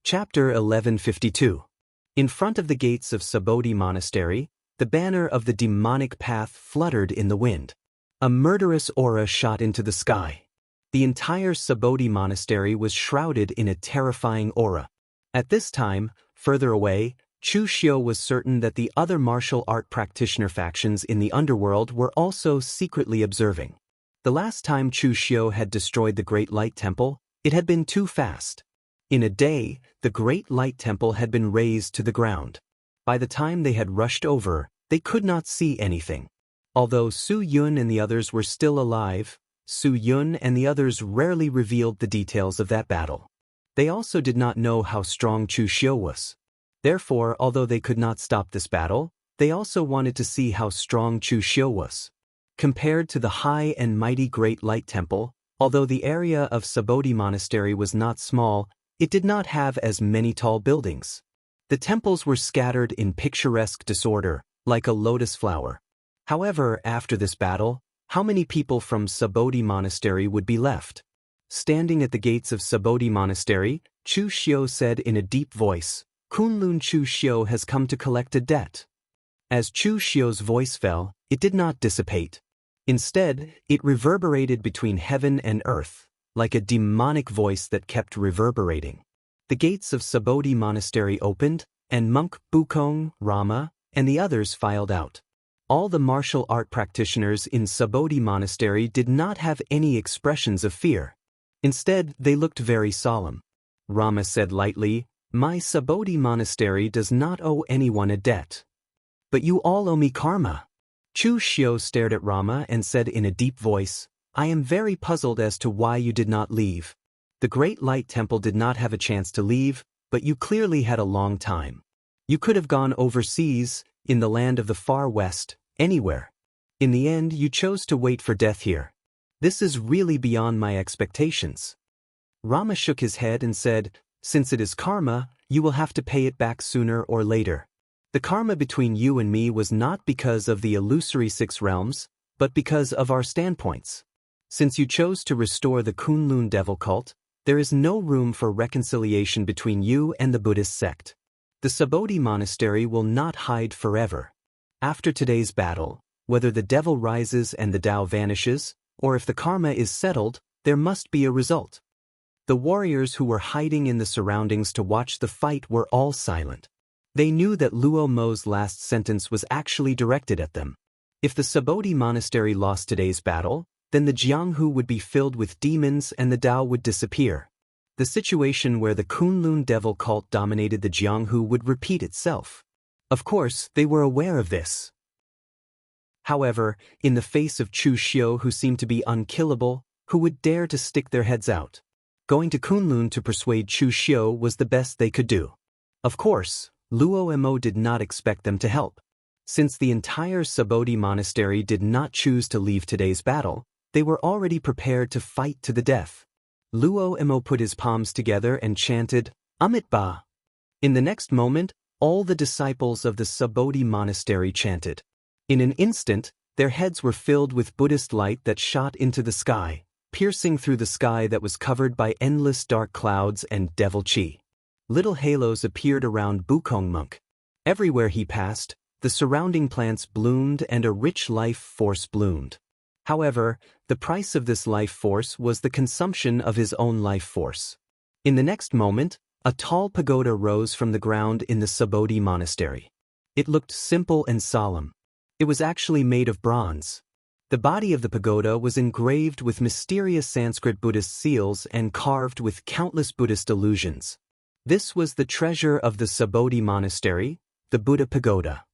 Chapter 1152. In front of the gates of Subodhi Monastery, the banner of the demonic path fluttered in the wind. A murderous aura shot into the sky. The entire Subodhi Monastery was shrouded in a terrifying aura. At this time, further away, Chu Xiu was certain that the other martial art practitioner factions in the underworld were also secretly observing. The last time Chu Xiu had destroyed the Great Light Temple, it had been too fast. In a day, the Great Light Temple had been razed to the ground. By the time they had rushed over, they could not see anything. Although Su Yun and the others were still alive, Su Yun and the others rarely revealed the details of that battle. They also did not know how strong Chu Xiu was. Therefore, although they could not stop this battle, they also wanted to see how strong Chu Xiu was. Compared to the high and mighty Great Light Temple, although the area of Subodhi Monastery was not small, it did not have as many tall buildings. The temples were scattered in picturesque disorder, like a lotus flower. However, after this battle, how many people from Subodhi Monastery would be left? Standing at the gates of Subodhi Monastery, Chu Xiu said in a deep voice, "Kunlun Chu Xiu has come to collect a debt." As Chu Xiu's voice fell, it did not dissipate. Instead, it reverberated between heaven and earth, like a demonic voice that kept reverberating. The gates of Subodhi Monastery opened, and monk Bukong, Rama, and the others filed out. All the martial art practitioners in Subodhi Monastery did not have any expressions of fear. Instead, they looked very solemn. Rama said lightly, "My Subodhi Monastery does not owe anyone a debt. But you all owe me karma." Chu Xiu stared at Rama and said in a deep voice, "I am very puzzled as to why you did not leave. The Great Light Temple did not have a chance to leave, but you clearly had a long time. You could have gone overseas, in the land of the far west, anywhere. In the end, you chose to wait for death here. This is really beyond my expectations." Rama shook his head and said, "Since it is karma, you will have to pay it back sooner or later. The karma between you and me was not because of the illusory six realms, but because of our standpoints. Since you chose to restore the Kunlun devil cult, there is no room for reconciliation between you and the Buddhist sect. The Subodhi Monastery will not hide forever. After today's battle, whether the devil rises and the Tao vanishes, or if the karma is settled, there must be a result." The warriors who were hiding in the surroundings to watch the fight were all silent. They knew that Luo Mo's last sentence was actually directed at them. If the Subodhi Monastery lost today's battle, then the Jianghu would be filled with demons and the Tao would disappear. The situation where the Kunlun devil cult dominated the Jianghu would repeat itself. Of course, they were aware of this. However, in the face of Chu Xiu, who seemed to be unkillable, who would dare to stick their heads out? Going to Kunlun to persuade Chu Xiu was the best they could do. Of course, Luo Mo did not expect them to help. Since the entire Subodhi Monastery did not choose to leave today's battle, they were already prepared to fight to the death. Luo Mo put his palms together and chanted, "Amitba." In the next moment, all the disciples of the Subodhi Monastery chanted. In an instant, their heads were filled with Buddhist light that shot into the sky, piercing through the sky that was covered by endless dark clouds and devil chi. Little halos appeared around Bukong monk. Everywhere he passed, the surrounding plants bloomed and a rich life force bloomed. However, the price of this life force was the consumption of his own life force. In the next moment, a tall pagoda rose from the ground in the Subodhi Monastery. It looked simple and solemn. It was actually made of bronze. The body of the pagoda was engraved with mysterious Sanskrit Buddhist seals and carved with countless Buddhist allusions. This was the treasure of the Subodhi Monastery, the Buddha Pagoda.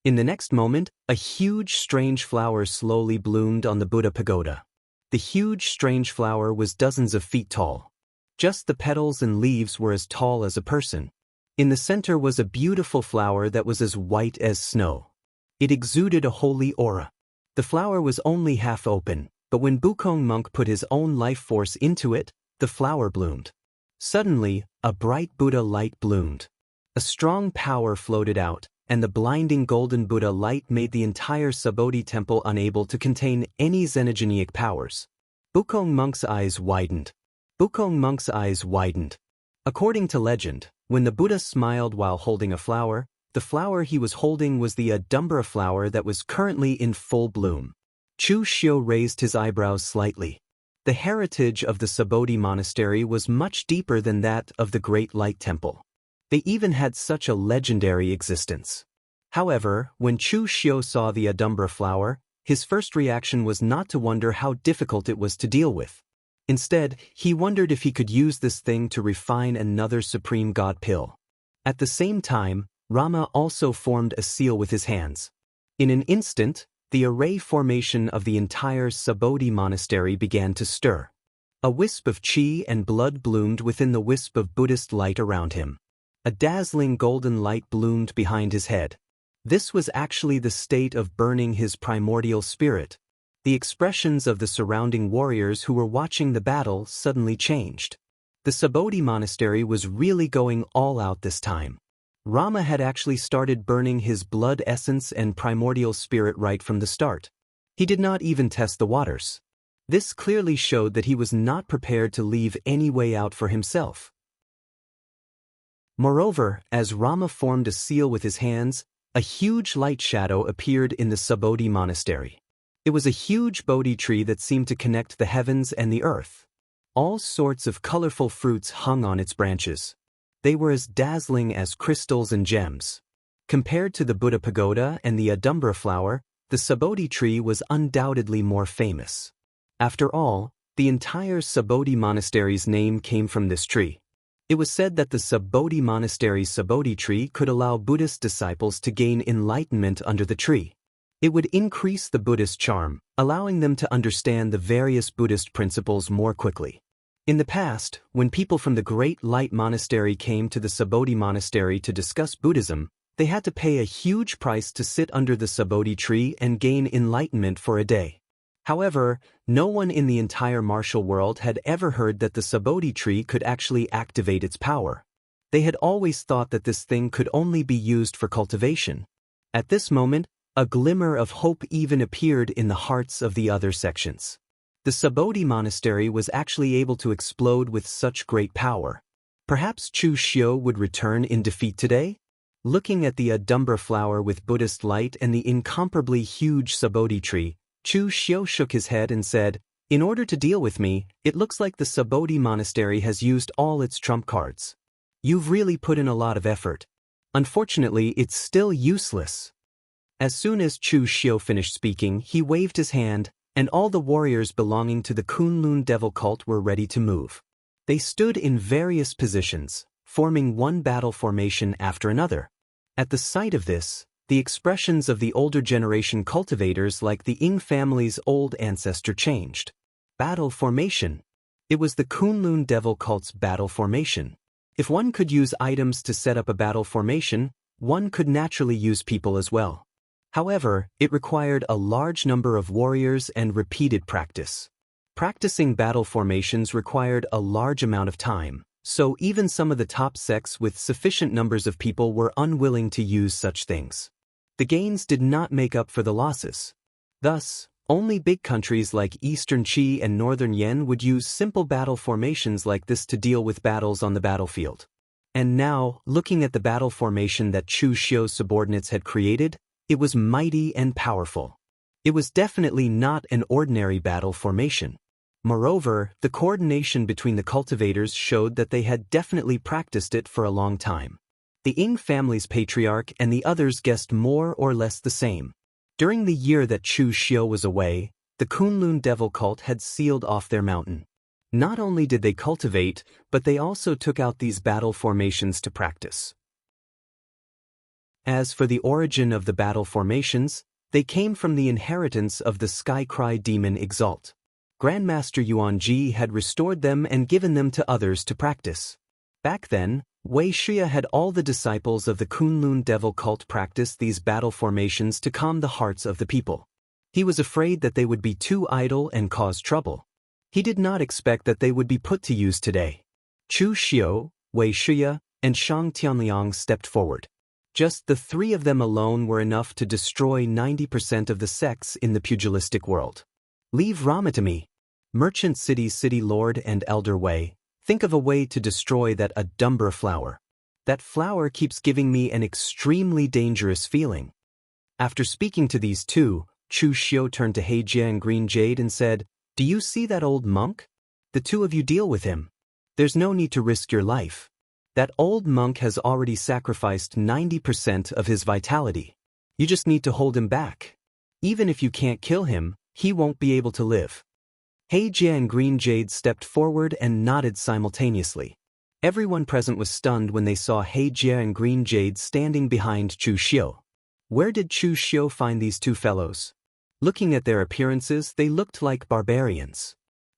In the next moment, a huge strange flower slowly bloomed on the Buddha Pagoda. The huge strange flower was dozens of feet tall. Just the petals and leaves were as tall as a person. In the center was a beautiful flower that was as white as snow. It exuded a holy aura. The flower was only half open, but when Bukong monk put his own life force into it, the flower bloomed. Suddenly, a bright Buddha light bloomed. A strong power floated out, and the blinding golden Buddha light made the entire Subodhi temple unable to contain any xenogenic powers. Bukong monk's eyes widened. Bukong monk's eyes widened. According to legend, When the Buddha smiled while holding a flower, the flower he was holding was the Adumbra flower that was currently in full bloom. Chu Xiu raised his eyebrows slightly. The heritage of the Subodhi monastery was much deeper than that of the Great Light Temple. They even had such a legendary existence. However, when Chu Xiu saw the Adumbra flower, his first reaction was not to wonder how difficult it was to deal with. Instead, he wondered if he could use this thing to refine another supreme god pill. At the same time, Rama also formed a seal with his hands. In an instant, the array formation of the entire Subodhi monastery began to stir. A wisp of chi and blood bloomed within the wisp of Buddhist light around him. A dazzling golden light bloomed behind his head. This was actually the state of burning his primordial spirit. The expressions of the surrounding warriors who were watching the battle suddenly changed. The Subodhi monastery was really going all out this time. Rama had actually started burning his blood essence and primordial spirit right from the start. He did not even test the waters. This clearly showed that he was not prepared to leave any way out for himself. Moreover, as Rama formed a seal with his hands, a huge light shadow appeared in the Subodhi monastery. It was a huge Bodhi tree that seemed to connect the heavens and the earth. All sorts of colorful fruits hung on its branches. They were as dazzling as crystals and gems. Compared to the Buddha pagoda and the Adumbra flower, the Subodhi tree was undoubtedly more famous. After all, the entire Subodhi monastery's name came from this tree. It was said that the Subodhi monastery's Subodhi tree could allow Buddhist disciples to gain enlightenment under the tree. It would increase the Buddhist charm, allowing them to understand the various Buddhist principles more quickly. In the past, when people from the Great Light Monastery came to the Subodhi monastery to discuss Buddhism, they had to pay a huge price to sit under the Subodhi tree and gain enlightenment for a day. However, no one in the entire martial world had ever heard that the Subodhi tree could actually activate its power. They had always thought that this thing could only be used for cultivation. At this moment, a glimmer of hope even appeared in the hearts of the other sections. The Subodhi monastery was actually able to explode with such great power. Perhaps Chu Xiu would return in defeat today? Looking at the Adumbra flower with Buddhist light and the incomparably huge Subodhi tree, Chu Xiu shook his head and said, "In order to deal with me, it looks like the Subodhi monastery has used all its trump cards. You've really put in a lot of effort. Unfortunately, it's still useless." As soon as Chu Xiu finished speaking, he waved his hand, and all the warriors belonging to the Kunlun devil cult were ready to move. They stood in various positions, forming one battle formation after another. At the sight of this, the expressions of the older generation cultivators like the Ying family's old ancestor changed. Battle formation. It was the Kunlun devil cult's battle formation. If one could use items to set up a battle formation, one could naturally use people as well. However, it required a large number of warriors and repeated practice. Practicing battle formations required a large amount of time, so even some of the top sects with sufficient numbers of people were unwilling to use such things. The gains did not make up for the losses. Thus, only big countries like Eastern Qi and Northern Yen would use simple battle formations like this to deal with battles on the battlefield. And now, looking at the battle formation that Chu Xiu's subordinates had created, it was mighty and powerful. It was definitely not an ordinary battle formation. Moreover, the coordination between the cultivators showed that they had definitely practiced it for a long time. The Ying family's patriarch and the others guessed more or less the same. During the year that Chu Xiu was away, the Kunlun devil cult had sealed off their mountain. Not only did they cultivate, but they also took out these battle formations to practice. As for the origin of the battle formations, they came from the inheritance of the Skycry demon Exalt. Grandmaster Yuanji had restored them and given them to others to practice. Back then, Wuxia had all the disciples of the Kunlun devil cult practice these battle formations to calm the hearts of the people. He was afraid that they would be too idle and cause trouble. He did not expect that they would be put to use today. Chu Xiu, Wuxia, and Shang Tianliang stepped forward. Just the three of them alone were enough to destroy 90% of the sects in the pugilistic world. Leave Rama to me. Merchant City's city lord and elder Wei, think of a way to destroy that Adumbra flower. That flower keeps giving me an extremely dangerous feeling." After speaking to these two, Chu Xiu turned to Heijie and Green Jade and said, "Do you see that old monk? The two of you deal with him. There's no need to risk your life. That old monk has already sacrificed 90% of his vitality. You just need to hold him back. Even if you can't kill him, he won't be able to live." Heijie and Green Jade stepped forward and nodded simultaneously. Everyone present was stunned when they saw Heijie and Green Jade standing behind Chu Xiu. Where did Chu Xiu find these two fellows? Looking at their appearances, they looked like barbarians.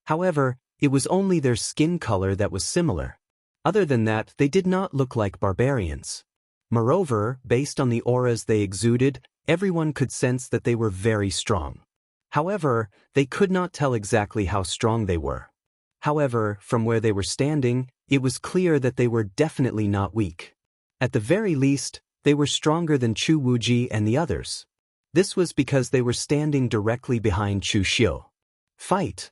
However, it was only their skin color that was similar. Other than that, they did not look like barbarians. Moreover, based on the auras they exuded, everyone could sense that they were very strong. However, they could not tell exactly how strong they were. However, from where they were standing, it was clear that they were definitely not weak. At the very least, they were stronger than Chu Wuji and the others. This was because they were standing directly behind Chu Xiu. "Fight!"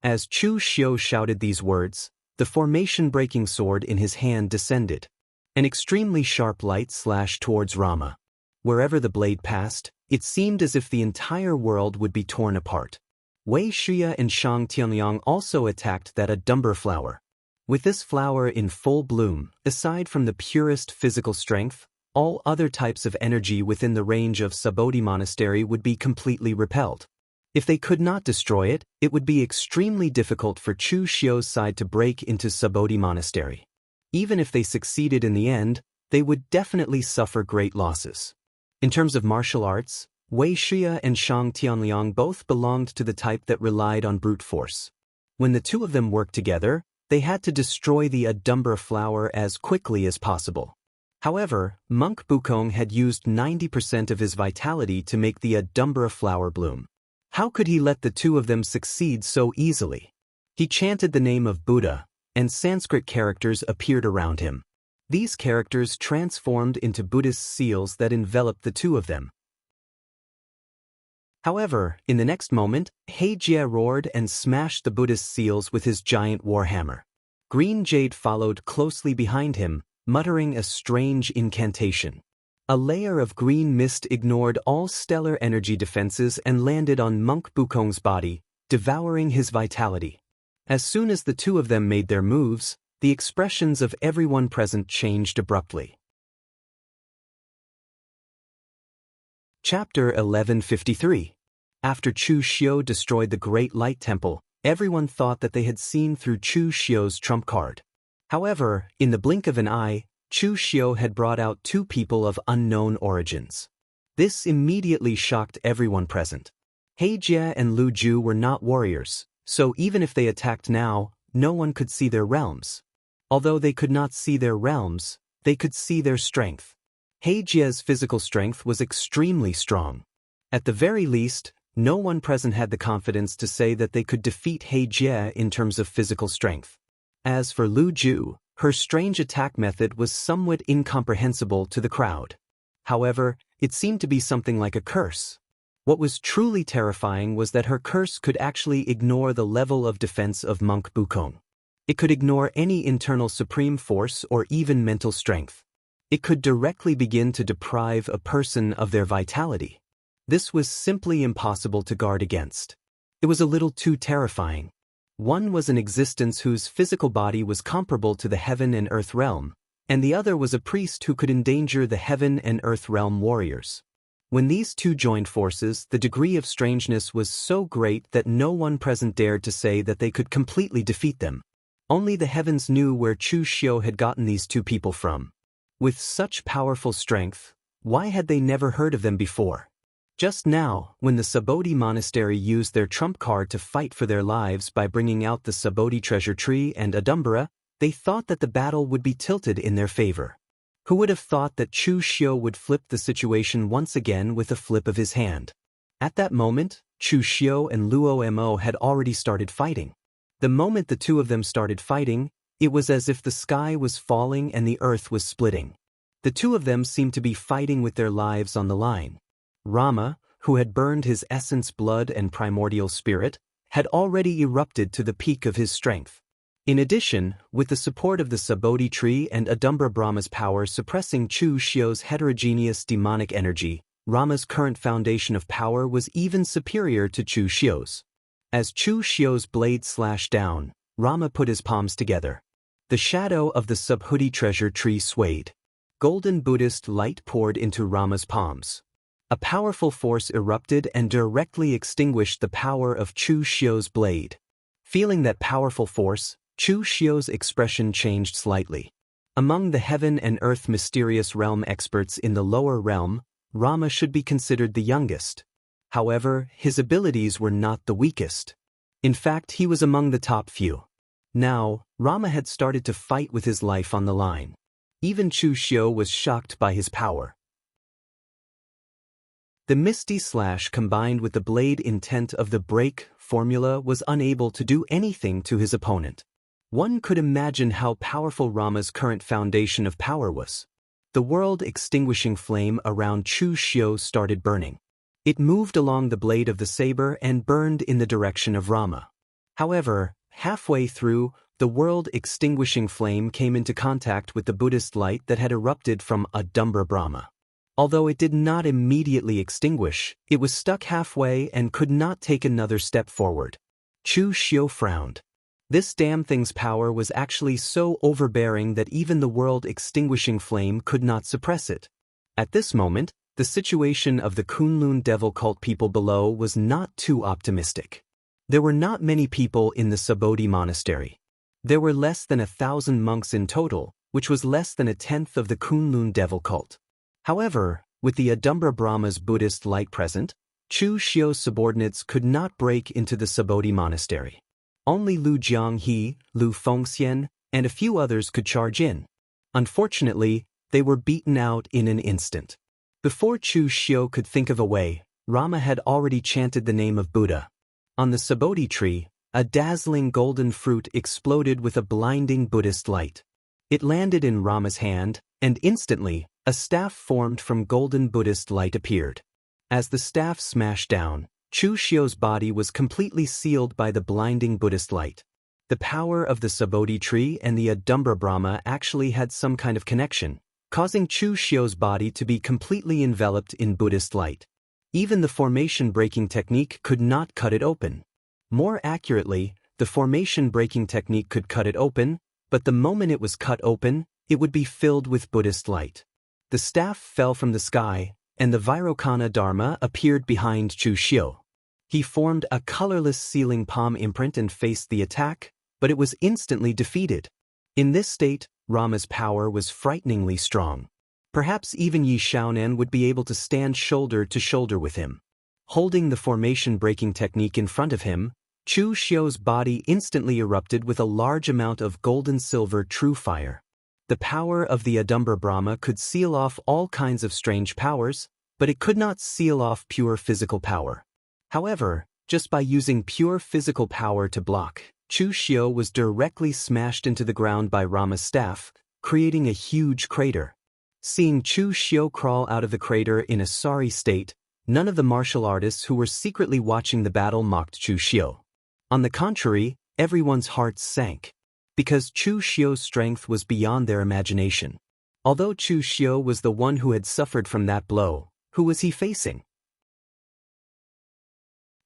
As Chu Xiu shouted these words, the formation-breaking sword in his hand descended. An extremely sharp light slashed towards Rama. Wherever the blade passed, it seemed as if the entire world would be torn apart. Wei Shia and Shang Tianyang also attacked that Adumber flower. With this flower in full bloom, aside from the purest physical strength, all other types of energy within the range of Subodhi Monastery would be completely repelled. If they could not destroy it, it would be extremely difficult for Chu Xiu's side to break into Subodhi Monastery. Even if they succeeded in the end, they would definitely suffer great losses. In terms of martial arts, Wei Shia and Shang Tianliang both belonged to the type that relied on brute force. When the two of them worked together, they had to destroy the Adumber flower as quickly as possible. However, Monk Bukong had used 90% of his vitality to make the Adumber flower bloom. How could he let the two of them succeed so easily? He chanted the name of Buddha, and Sanskrit characters appeared around him. These characters transformed into Buddhist seals that enveloped the two of them. However, in the next moment, Heijie roared and smashed the Buddhist seals with his giant warhammer. Green Jade followed closely behind him, muttering a strange incantation. A layer of green mist ignored all stellar energy defenses and landed on Monk Bukong's body, devouring his vitality. As soon as the two of them made their moves, the expressions of everyone present changed abruptly. Chapter 1153. After Chu Xiu destroyed the Great Light Temple, everyone thought that they had seen through Chu Xiu's trump card. However, in the blink of an eye, Chu Xiu had brought out two people of unknown origins. This immediately shocked everyone present. Heijie and Lu Ju were not warriors, so even if they attacked now, no one could see their realms. Although they could not see their realms, they could see their strength. Heijie's physical strength was extremely strong. At the very least, no one present had the confidence to say that they could defeat Heijie in terms of physical strength. As for Lu Ju, her strange attack method was somewhat incomprehensible to the crowd. However, it seemed to be something like a curse. What was truly terrifying was that her curse could actually ignore the level of defense of Monk Bukong. It could ignore any internal supreme force or even mental strength. It could directly begin to deprive a person of their vitality. This was simply impossible to guard against. It was a little too terrifying. One was an existence whose physical body was comparable to the heaven and earth realm, and the other was a priest who could endanger the heaven and earth realm warriors. When these two joined forces, the degree of strangeness was so great that no one present dared to say that they could completely defeat them. Only the heavens knew where Chu Xiu had gotten these two people from. With such powerful strength, why had they never heard of them before? Just now, when the Subodhi Monastery used their trump card to fight for their lives by bringing out the Subodhi treasure tree and Adumbra, they thought that the battle would be tilted in their favor. Who would have thought that Chu Xiu would flip the situation once again with a flip of his hand? At that moment, Chu Xiu and Luo Mo had already started fighting. The moment the two of them started fighting, it was as if the sky was falling and the earth was splitting. The two of them seemed to be fighting with their lives on the line. Rama, who had burned his essence blood and primordial spirit, had already erupted to the peak of his strength. In addition, with the support of the Sabodhi tree and Adumbra Brahma's power suppressing Chu Xiu's heterogeneous demonic energy, Rama's current foundation of power was even superior to Chu Xiu's. As Chu Xiu's blade slashed down, Rama put his palms together. The shadow of the Subhuti treasure tree swayed. Golden Buddhist light poured into Rama's palms. A powerful force erupted and directly extinguished the power of Chu Xiu's blade. Feeling that powerful force, Chu Xiu's expression changed slightly. Among the heaven and earth mysterious realm experts in the lower realm, Rama should be considered the youngest. However, his abilities were not the weakest. In fact, he was among the top few. Now, Rama had started to fight with his life on the line. Even Chu Xiu was shocked by his power. The misty slash combined with the blade intent of the break formula was unable to do anything to his opponent. One could imagine how powerful Rama's current foundation of power was. The world-extinguishing flame around Chu Xiu started burning. It moved along the blade of the saber and burned in the direction of Rama. However, halfway through, the world-extinguishing flame came into contact with the Buddhist light that had erupted from Adumbra Brahma. Although it did not immediately extinguish, it was stuck halfway and could not take another step forward. Chu Xiu frowned. This damn thing's power was actually so overbearing that even the world-extinguishing flame could not suppress it. At this moment, the situation of the Kunlun devil cult people below was not too optimistic. There were not many people in the Sabodhi monastery. There were less than 1,000 monks in total, which was less than a tenth of the Kunlun devil cult. However, with the Adumbra Brahma's Buddhist light present, Chu Xiu's subordinates could not break into the Sabodhi monastery. Only Lu Jianghu, Lu Fengxian, and a few others could charge in. Unfortunately, they were beaten out in an instant. Before Chu Xiu could think of a way, Rama had already chanted the name of Buddha. On the Sabodhi tree, a dazzling golden fruit exploded with a blinding Buddhist light. It landed in Rama's hand, and instantly, a staff formed from golden Buddhist light appeared. As the staff smashed down, Chu Xiu's body was completely sealed by the blinding Buddhist light. The power of the Sabodhi tree and the Adumbra Brahma actually had some kind of connection, causing Chu Xiu's body to be completely enveloped in Buddhist light. Even the formation breaking technique could not cut it open. More accurately, the formation breaking technique could cut it open, but the moment it was cut open, it would be filled with Buddhist light. The staff fell from the sky, and the Vairocana Dharma appeared behind Chu Xiu. He formed a colorless sealing palm imprint and faced the attack, but it was instantly defeated. In this state, Rama's power was frighteningly strong. Perhaps even Yi Xiaonan would be able to stand shoulder to shoulder with him. Holding the formation-breaking technique in front of him, Chu Xiu's body instantly erupted with a large amount of golden-silver true fire. The power of the Adumbra Brahma could seal off all kinds of strange powers, but it could not seal off pure physical power. However, just by using pure physical power to block, Chu Xiu was directly smashed into the ground by Rama's staff, creating a huge crater. Seeing Chu Xiu crawl out of the crater in a sorry state, none of the martial artists who were secretly watching the battle mocked Chu Xiu. On the contrary, everyone's hearts sank. Because Chu Xiu's strength was beyond their imagination. Although Chu Xiu was the one who had suffered from that blow, who was he facing?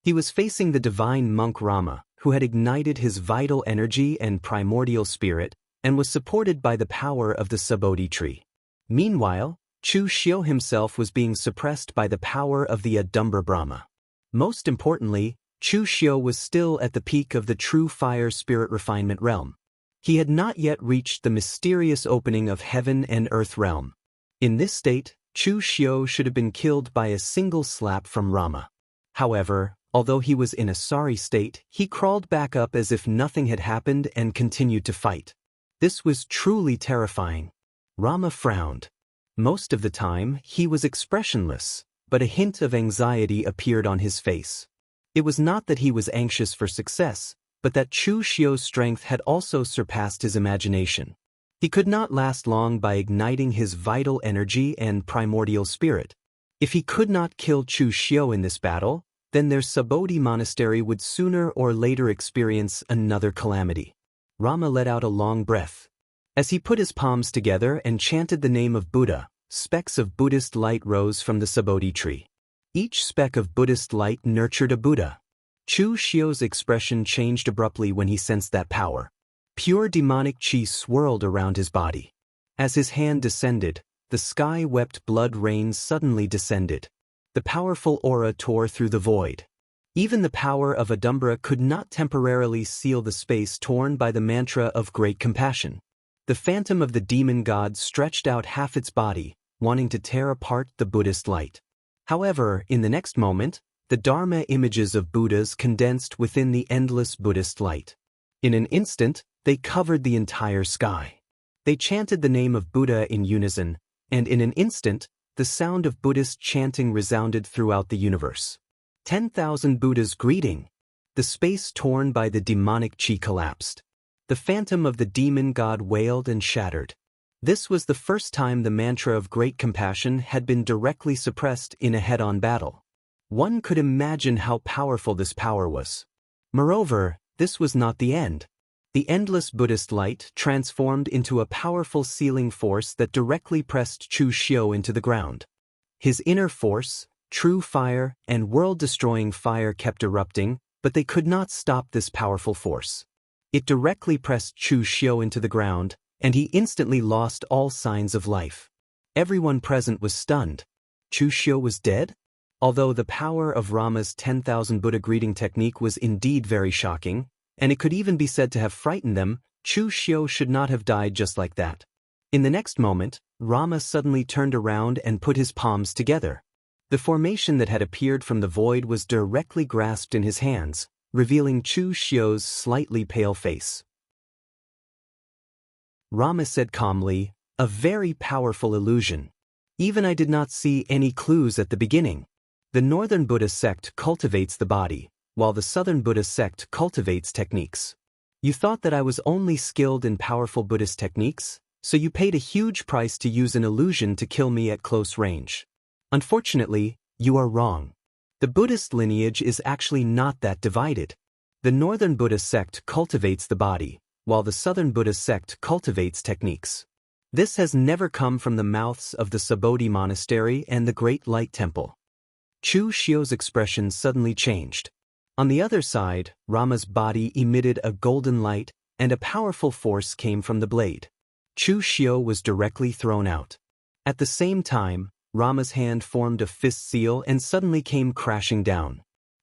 He was facing the divine monk Rama, who had ignited his vital energy and primordial spirit, and was supported by the power of the Sabodhi tree. Meanwhile, Chu Xiu himself was being suppressed by the power of the Adumbra Brahma. Most importantly, Chu Xiu was still at the peak of the true fire spirit refinement realm. He had not yet reached the mysterious opening of heaven and earth realm. In this state, Chu Xiu should have been killed by a single slap from Rama. However, although he was in a sorry state, he crawled back up as if nothing had happened and continued to fight. This was truly terrifying. Rama frowned. Most of the time, he was expressionless, but a hint of anxiety appeared on his face. It was not that he was anxious for success, but that Chu Xiu's strength had also surpassed his imagination. He could not last long by igniting his vital energy and primordial spirit. If he could not kill Chu Xiu in this battle, then their Sabodhi monastery would sooner or later experience another calamity. Rama let out a long breath. As he put his palms together and chanted the name of Buddha, specks of Buddhist light rose from the Sabodhi tree. Each speck of Buddhist light nurtured a Buddha. Chu Xiu's expression changed abruptly when he sensed that power. Pure demonic qi swirled around his body. As his hand descended, the sky-wept blood rain suddenly descended. The powerful aura tore through the void. Even the power of Adumbra could not temporarily seal the space torn by the mantra of great compassion. The phantom of the demon god stretched out half its body, wanting to tear apart the Buddhist light. However, in the next moment, the Dharma images of Buddhas condensed within the endless Buddhist light. In an instant, they covered the entire sky. They chanted the name of Buddha in unison, and in an instant, the sound of Buddhist chanting resounded throughout the universe. 10,000 Buddhas greeting. The space torn by the demonic qi collapsed. The phantom of the demon god wailed and shattered. This was the first time the mantra of great compassion had been directly suppressed in a head-on battle. One could imagine how powerful this power was. Moreover, this was not the end. The endless Buddhist light transformed into a powerful sealing force that directly pressed Chu Xiu into the ground. His inner force, true fire, and world-destroying fire kept erupting, but they could not stop this powerful force. It directly pressed Chu Xiu into the ground, and he instantly lost all signs of life. Everyone present was stunned. Chu Xiu was dead? Although the power of Rama's 10,000 Buddha greeting technique was indeed very shocking, and it could even be said to have frightened them, Chu Xiu should not have died just like that. In the next moment, Rama suddenly turned around and put his palms together. The formation that had appeared from the void was directly grasped in his hands, revealing Chu Xiu's slightly pale face. Rama said calmly, "A very powerful illusion. Even I did not see any clues at the beginning. The northern Buddha sect cultivates the body, while the southern Buddha sect cultivates techniques. You thought that I was only skilled in powerful Buddhist techniques, so you paid a huge price to use an illusion to kill me at close range. Unfortunately, you are wrong. The Buddhist lineage is actually not that divided. The northern Buddha sect cultivates the body, while the southern Buddha sect cultivates techniques. This has never come from the mouths of the Sabodhi monastery and the Great Light Temple." Chu Xiu's expression suddenly changed. On the other side, Rama's body emitted a golden light, and a powerful force came from the blade. Chu Xiu was directly thrown out. At the same time, Rama's hand formed a fist seal and suddenly came crashing down.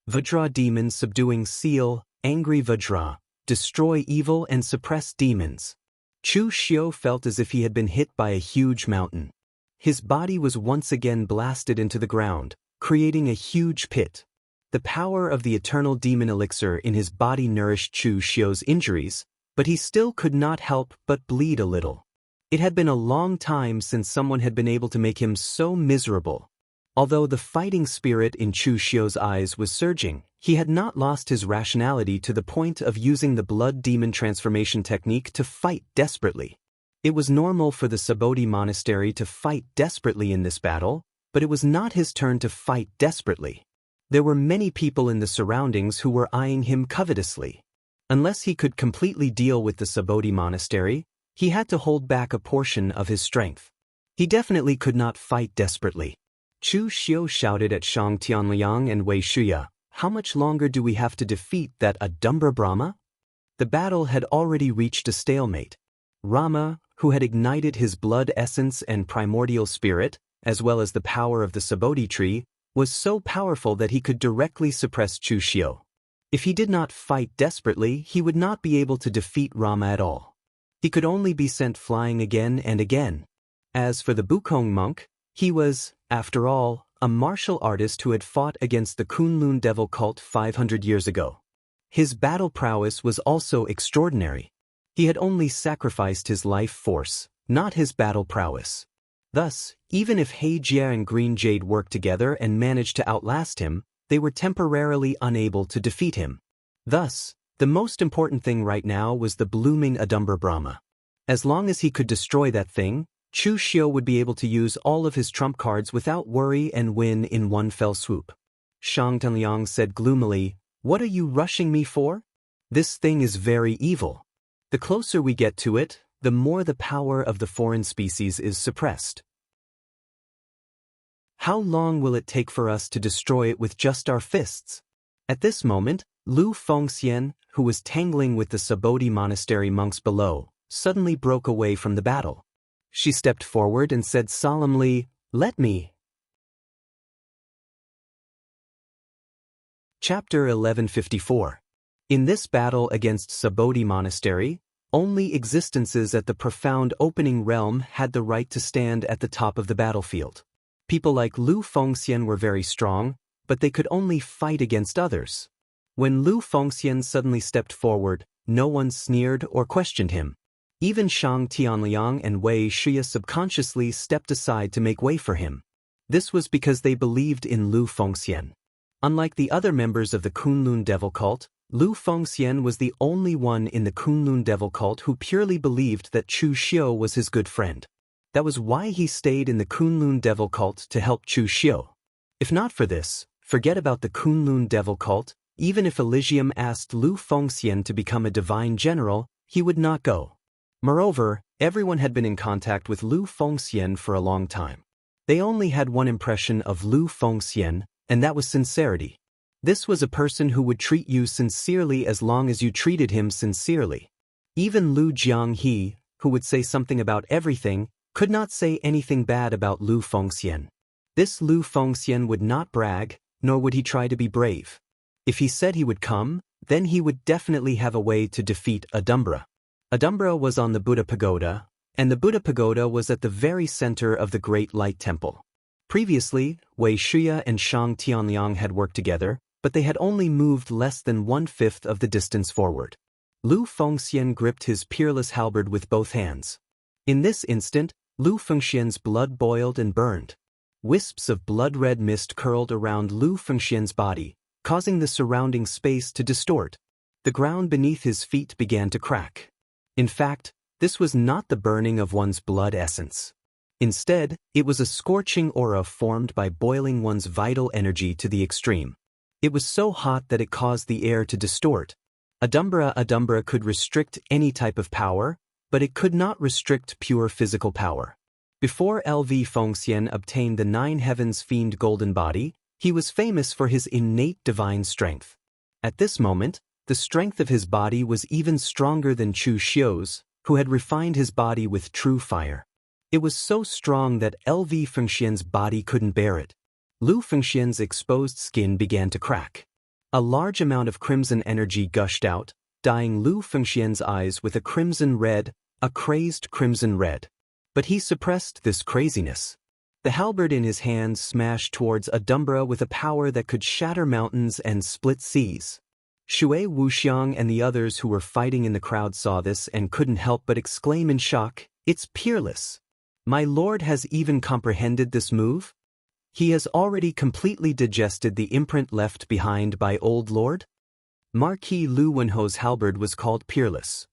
Vajra demon subduing seal, angry Vajra, destroy evil and suppress demons. Chu Xiu felt as if he had been hit by a huge mountain. His body was once again blasted into the ground, creating a huge pit. The power of the eternal demon elixir in his body nourished Chu Xiu's injuries, but he still could not help but bleed a little. It had been a long time since someone had been able to make him so miserable. Although the fighting spirit in Chu Xiu's eyes was surging, he had not lost his rationality to the point of using the blood demon transformation technique to fight desperately. It was normal for the Sabodhi monastery to fight desperately in this battle, but it was not his turn to fight desperately. There were many people in the surroundings who were eyeing him covetously. Unless he could completely deal with the Sabodhi monastery, he had to hold back a portion of his strength. He definitely could not fight desperately. Chu Xiu shouted at Shang Tianliang and Wei Shuya, "How much longer do we have to defeat that Adumbra Brahma?" The battle had already reached a stalemate. Rama, who had ignited his blood essence and primordial spirit, as well as the power of the Sabodhi tree, was so powerful that he could directly suppress Chu Xiu. If he did not fight desperately, he would not be able to defeat Rama at all. He could only be sent flying again and again. As for the Bukong monk, he was, after all, a martial artist who had fought against the Kunlun devil cult 500 years ago. His battle prowess was also extraordinary. He had only sacrificed his life force, not his battle prowess. Thus, even if He Jia and Green Jade worked together and managed to outlast him, they were temporarily unable to defeat him. Thus, the most important thing right now was the blooming Adumbra Brahma. As long as he could destroy that thing, Chu Xiu would be able to use all of his trump cards without worry and win in one fell swoop. Shang Tianliang said gloomily, "What are you rushing me for? This thing is very evil." The closer we get to it, the more the power of the foreign species is suppressed. How long will it take for us to destroy it with just our fists? At this moment, Lu Fengxian, who was tangling with the Sabodi monastery monks below, suddenly broke away from the battle. She stepped forward and said solemnly, "Let me." Chapter 1154. In this battle against Sabodi monastery, only existences at the profound opening realm had the right to stand at the top of the battlefield. People like Lu Fengxian were very strong, but they could only fight against others. When Lu Fengxian suddenly stepped forward, no one sneered or questioned him. Even Shang Tianliang and Wei Wuxia subconsciously stepped aside to make way for him. This was because they believed in Lu Fengxian. Unlike the other members of the Kunlun devil cult, Lu Fengxian was the only one in the Kunlun devil cult who purely believed that Chu Xiu was his good friend. That was why he stayed in the Kunlun devil cult to help Chu Xiu. If not for this, forget about the Kunlun devil cult. Even if Elysium asked Lu Fengxian to become a divine general, he would not go. Moreover, everyone had been in contact with Lu Fengxian for a long time. They only had one impression of Lu Fengxian, and that was sincerity. This was a person who would treat you sincerely as long as you treated him sincerely. Even Lu Jianghu, who would say something about everything, could not say anything bad about Lu Fengxian. This Lu Fengxian would not brag, nor would he try to be brave. If he said he would come, then he would definitely have a way to defeat Adumbra. Adumbra was on the Buddha Pagoda, and the Buddha Pagoda was at the very center of the Great Light Temple. Previously, Wei Wuxia and Shang Tianliang had worked together, but they had only moved less than 1/5 of the distance forward. Lu Fengxian gripped his peerless halberd with both hands. In this instant, Lu Fengxian's blood boiled and burned. Wisps of blood-red mist curled around Lu Fengxian's body, causing the surrounding space to distort. The ground beneath his feet began to crack. In fact, this was not the burning of one's blood essence. Instead, it was a scorching aura formed by boiling one's vital energy to the extreme. It was so hot that it caused the air to distort. Adumbra could restrict any type of power, but it could not restrict pure physical power. Before LV Fengxian obtained the Nine Heavens Fiend golden body, he was famous for his innate divine strength. At this moment, the strength of his body was even stronger than Chu Xiu's, who had refined his body with true fire. It was so strong that LV Fengxian's body couldn't bear it. Lu Fengxian's exposed skin began to crack. A large amount of crimson energy gushed out, dyeing Lu Fengxian's eyes with a crimson red, a crazed crimson red. But he suppressed this craziness. The halberd in his hand smashed towards Adumbra with a power that could shatter mountains and split seas. Shui Wuxiang and the others who were fighting in the crowd saw this and couldn't help but exclaim in shock, "It's peerless! My lord has even comprehended this move? He has already completely digested the imprint left behind by Old Lord?" Marquis Lu Wenho's halberd was called peerless.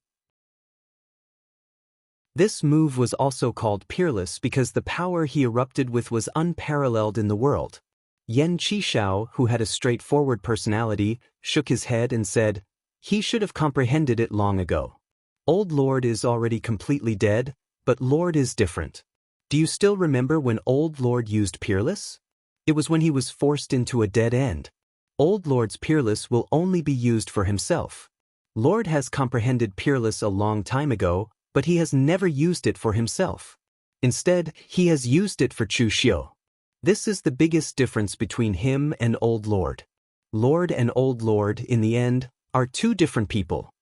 This move was also called peerless because the power he erupted with was unparalleled in the world. Yan Qishao, who had a straightforward personality, shook his head and said, "He should have comprehended it long ago. Old Lord is already completely dead, but Lord is different. Do you still remember when Old Lord used peerless? It was when he was forced into a dead end. Old Lord's peerless will only be used for himself. Lord has comprehended peerless a long time ago, but he has never used it for himself. Instead, he has used it for Chu Xiu. This is the biggest difference between him and Old Lord. Lord and Old Lord, in the end, are two different people."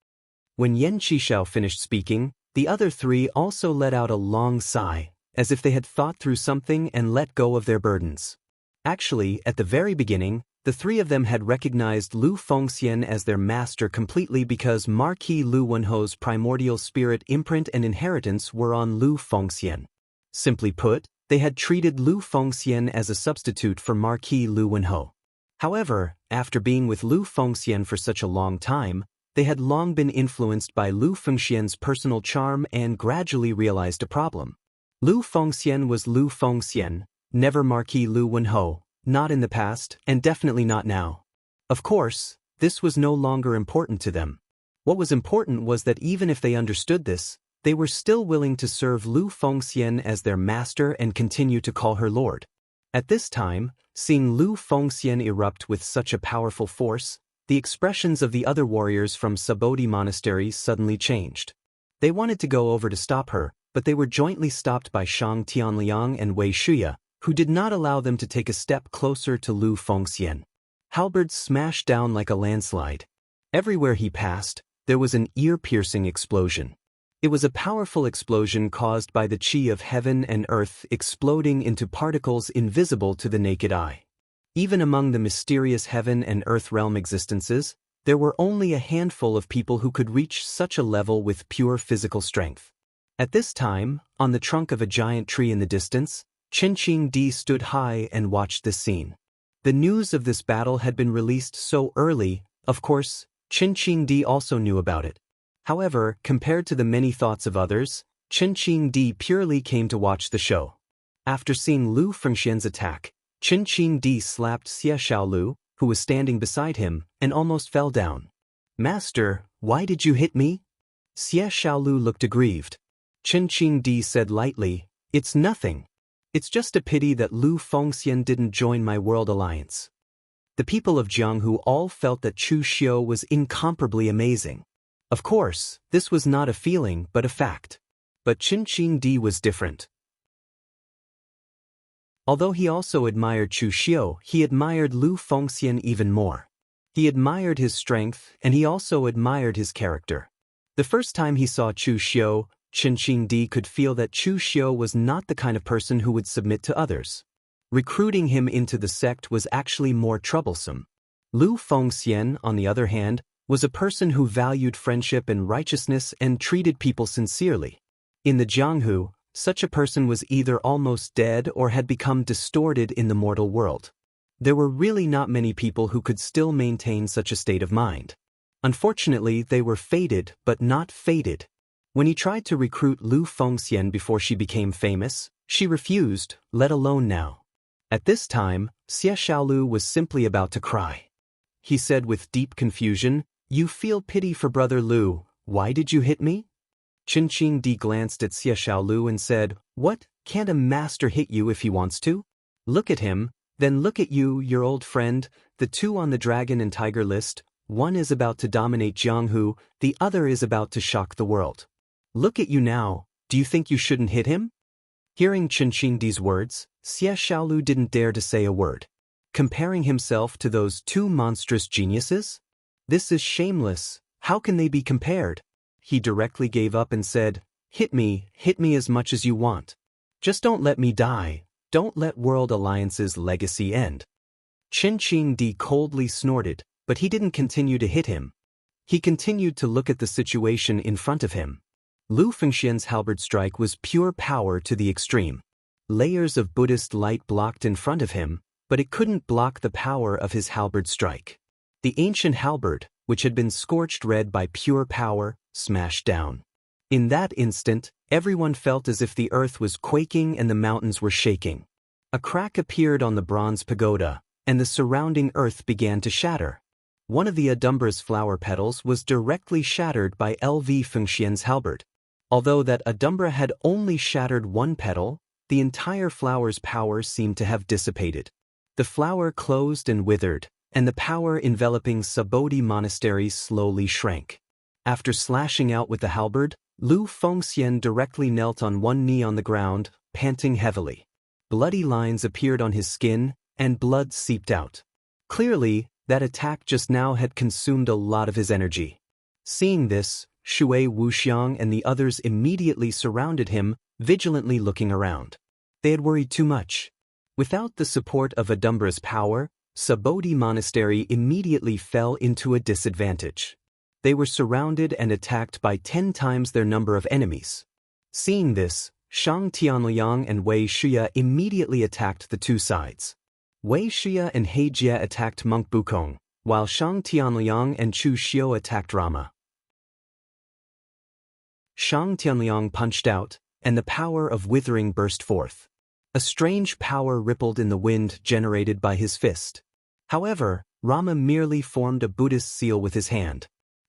When Yan Qishao finished speaking, the other three also let out a long sigh, as if they had thought through something and let go of their burdens. Actually, at the very beginning, the three of them had recognized Lu Fengxian as their master completely because Marquis Lu Wenho's primordial spirit imprint and inheritance were on Lu Fengxian. Simply put, they had treated Lu Fengxian as a substitute for Marquis Lu Wenho. However, after being with Lu Fengxian for such a long time, they had long been influenced by Lu Fengxian's personal charm and gradually realized a problem. Lu Fengxian was Lu Fengxian, never Marquis Lu Wenho, not in the past and definitely not now. Of course, this was no longer important to them. What was important was that even if they understood this, they were still willing to serve Lu Fengxian as their master and continue to call her lord. At this time, seeing Lu Fengxian erupt with such a powerful force, the expressions of the other warriors from Sabodi Monastery suddenly changed. They wanted to go over to stop her, but they were jointly stopped by Shang Tianliang and Wei Shuya, who did not allow them to take a step closer to Lu Fengxian. Halberds smashed down like a landslide. Everywhere he passed, there was an ear-piercing explosion. It was a powerful explosion caused by the qi of heaven and earth exploding into particles invisible to the naked eye. Even among the mysterious heaven and earth realm existences, there were only a handful of people who could reach such a level with pure physical strength. At this time, on the trunk of a giant tree in the distance, Qinqing Di stood high and watched this scene. The news of this battle had been released so early, of course, Qinqing Di also knew about it. However, compared to the many thoughts of others, Qinqing Di purely came to watch the show. After seeing Lu Fengxian's attack, Qinqing Di slapped Xie Xiaolu, who was standing beside him, and almost fell down. "Master, why did you hit me?" Xie Xiaolu looked aggrieved. Qinqing Di said lightly, "It's nothing. It's just a pity that Lu Fengxian didn't join my world alliance." The people of Jianghu all felt that Chu Xiu was incomparably amazing. Of course, this was not a feeling but a fact. But Qinqing Di was different. Although he also admired Chu Xiu, he admired Lu Fengxian even more. He admired his strength, and he also admired his character. The first time he saw Chu Xiu, Qinqing Di could feel that Chu Xiu was not the kind of person who would submit to others. Recruiting him into the sect was actually more troublesome. Lu Fengxian, on the other hand, was a person who valued friendship and righteousness and treated people sincerely. In the Jianghu, such a person was either almost dead or had become distorted in the mortal world. There were really not many people who could still maintain such a state of mind. Unfortunately, they were fated but not fated. When he tried to recruit Lu Fengxian before she became famous, she refused, let alone now. At this time, Xie Xiaolu was simply about to cry. He said with deep confusion, "You feel pity for Brother Lu, why did you hit me?" Qinqing Di glanced at Xie Xiaolu and said, "What, can't a master hit you if he wants to? Look at him, then look at you, your old friend, the two on the dragon and tiger list, one is about to dominate Jianghu, the other is about to shock the world. Look at you now, do you think you shouldn't hit him?" Hearing Qinqing Di's words, Xie Xiaolu didn't dare to say a word. Comparing himself to those two monstrous geniuses? This is shameless, how can they be compared? He directly gave up and said, hit me as much as you want. Just don't let me die, don't let World Alliance's legacy end." Qinqing Di coldly snorted, but he didn't continue to hit him. He continued to look at the situation in front of him. Lu Fengxian's halberd strike was pure power to the extreme. Layers of Buddhist light blocked in front of him, but it couldn't block the power of his halberd strike. The ancient halberd, which had been scorched red by pure power, smashed down. In that instant, everyone felt as if the earth was quaking and the mountains were shaking. A crack appeared on the bronze pagoda, and the surrounding earth began to shatter. One of the Adumbra's flower petals was directly shattered by L.V. Fengxian's halberd. Although that Adumbra had only shattered one petal, the entire flower's power seemed to have dissipated. The flower closed and withered, and the power enveloping Sabodi Monastery slowly shrank. After slashing out with the halberd, Lu Fengxian directly knelt on one knee on the ground, panting heavily. Bloody lines appeared on his skin, and blood seeped out. Clearly, that attack just now had consumed a lot of his energy. Seeing this, Shui Wuxiang and the others immediately surrounded him, vigilantly looking around. They had worried too much. Without the support of Adumbra's power, Sabodi Monastery immediately fell into a disadvantage. They were surrounded and attacked by 10 times their number of enemies. Seeing this, Shang Tianliang and Wei Shuya immediately attacked the two sides. Wei Shuya and He Jie attacked Monk Bukong, while Shang Tianliang and Chu Xiu attacked Rama. Shang Tianliang punched out, and the power of withering burst forth. A strange power rippled in the wind generated by his fist. However, Rama merely formed a Buddhist seal with his hand.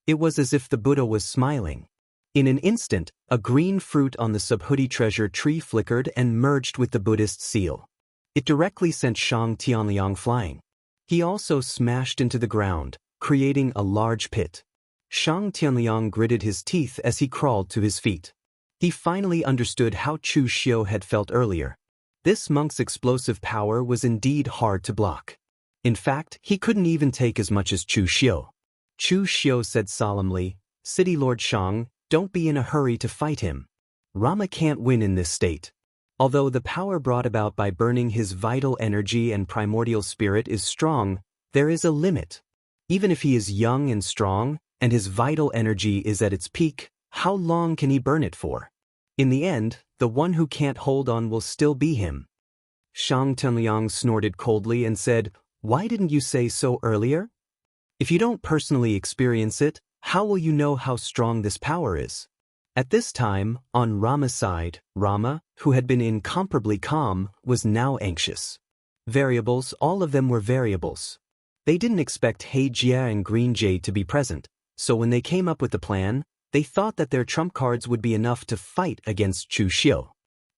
It was as if the Buddha was smiling. In an instant, a green fruit on the Subhuti treasure tree flickered and merged with the Buddhist seal. It directly sent Shang Tianliang flying. He also smashed into the ground, creating a large pit. Shang Tianliang gritted his teeth as he crawled to his feet. He finally understood how Chu Xiu had felt earlier. This monk's explosive power was indeed hard to block. In fact, he couldn't even take as much as Chu Xiu. Chu Xiu said solemnly, "City Lord Shang, don't be in a hurry to fight him. Rama can't win in this state. Although the power brought about by burning his vital energy and primordial spirit is strong, there is a limit. Even if he is young and strong, and his vital energy is at its peak, how long can he burn it for? In the end, the one who can't hold on will still be him." Shang Tianliang snorted coldly and said, "Why didn't you say so earlier? If you don't personally experience it, how will you know how strong this power is?" At this time, on Rama's side, Rama, who had been incomparably calm, was now anxious. Variables, all of them were variables. They didn't expect He Jia and Green Jade to be present, so when they came up with the plan, they thought that their trump cards would be enough to fight against Chu Xiu.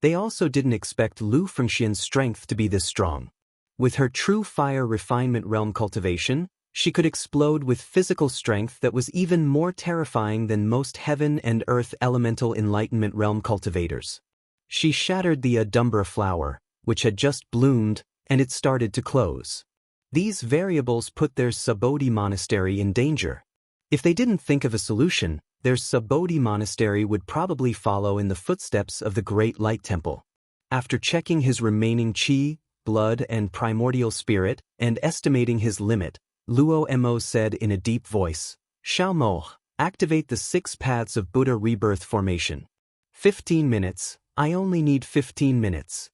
They also didn't expect Lu Fengxian's strength to be this strong. With her true fire refinement realm cultivation, she could explode with physical strength that was even more terrifying than most heaven and earth elemental enlightenment realm cultivators. She shattered the Adumbra flower, which had just bloomed, and it started to close. These variables put their Subodhi monastery in danger. If they didn't think of a solution, their Subodhi monastery would probably follow in the footsteps of the Great Light Temple. After checking his remaining qi, blood and primordial spirit, and estimating his limit, Luo Mo said in a deep voice, "Xiao Mo, activate the 6 paths of Buddha rebirth formation. 15 minutes, I only need 15 minutes.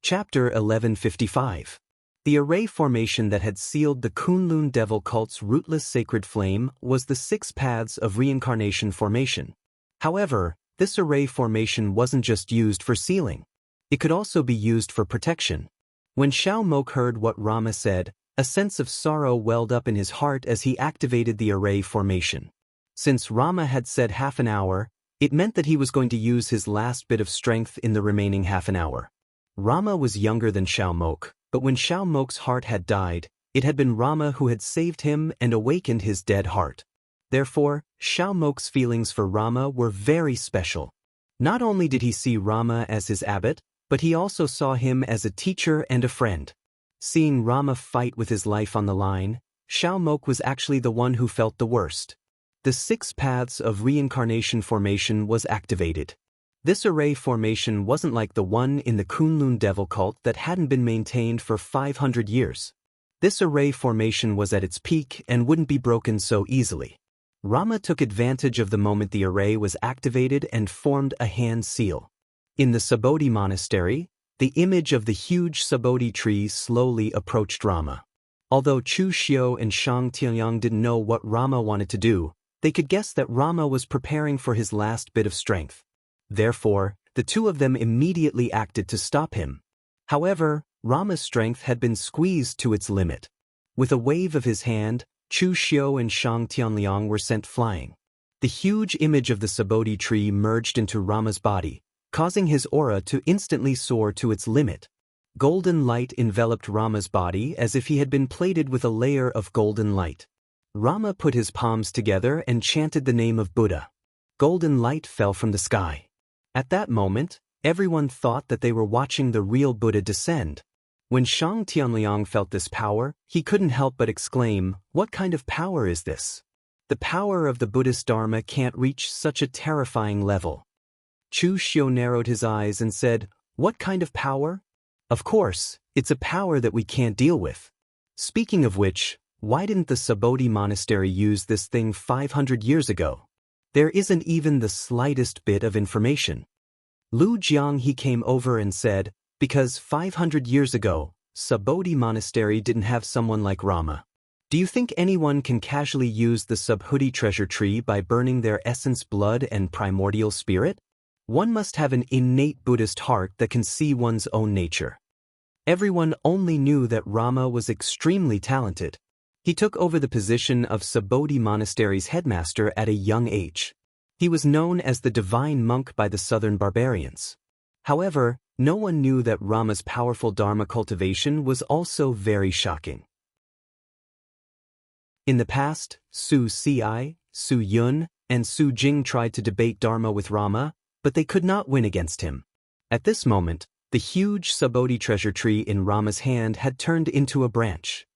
Chapter 1155. The array formation that had sealed the Kunlun devil cult's rootless sacred flame was the 6 paths of reincarnation formation. However, this array formation wasn't just used for sealing. It could also be used for protection. When Xiao Mok heard what Rama said, a sense of sorrow welled up in his heart as he activated the array formation. Since Rama had said half an hour, it meant that he was going to use his last bit of strength in the remaining half an hour. Rama was younger than Xiao Mok, but when Xiao Mok's heart had died, it had been Rama who had saved him and awakened his dead heart. Therefore, Xiao Mok's feelings for Rama were very special. Not only did he see Rama as his abbot, but he also saw him as a teacher and a friend. Seeing Rama fight with his life on the line, Xiao Mok was actually the one who felt the worst. The 6 paths of reincarnation formation was activated. This array formation wasn't like the one in the Kunlun devil cult that hadn't been maintained for 500 years. This array formation was at its peak and wouldn't be broken so easily. Rama took advantage of the moment the array was activated and formed a hand seal. In the Subodhi monastery, the image of the huge Subodhi tree slowly approached Rama. Although Chu Xiu and Shang Tianliang didn't know what Rama wanted to do, they could guess that Rama was preparing for his last bit of strength. Therefore, the two of them immediately acted to stop him. However, Rama's strength had been squeezed to its limit. With a wave of his hand, Chu Xiu and Shang Tianliang were sent flying. The huge image of the Subodhi tree merged into Rama's body, causing his aura to instantly soar to its limit. Golden light enveloped Rama's body as if he had been plated with a layer of golden light. Rama put his palms together and chanted the name of Buddha. Golden light fell from the sky. At that moment, everyone thought that they were watching the real Buddha descend. When Shang Tianliang felt this power, he couldn't help but exclaim, "What kind of power is this? The power of the Buddhist Dharma can't reach such a terrifying level." Chu Xiu narrowed his eyes and said, "What kind of power? Of course, it's a power that we can't deal with. Speaking of which, why didn't the Subodhi monastery use this thing 500 years ago? There isn't even the slightest bit of information." Lu Jianghu came over and said, "Because 500 years ago, Subodhi monastery didn't have someone like Rama. Do you think anyone can casually use the Subhuti treasure tree by burning their essence blood and primordial spirit? One must have an innate Buddhist heart that can see one's own nature." Everyone only knew that Rama was extremely talented. He took over the position of Subodhi Monastery's headmaster at a young age. He was known as the divine monk by the southern barbarians. However, no one knew that Rama's powerful Dharma cultivation was also very shocking. In the past, Su Ci, Su Yun, and Su Jing tried to debate Dharma with Rama, but they could not win against him. At this moment, the huge Subodhi treasure tree in Rama's hand had turned into a branch.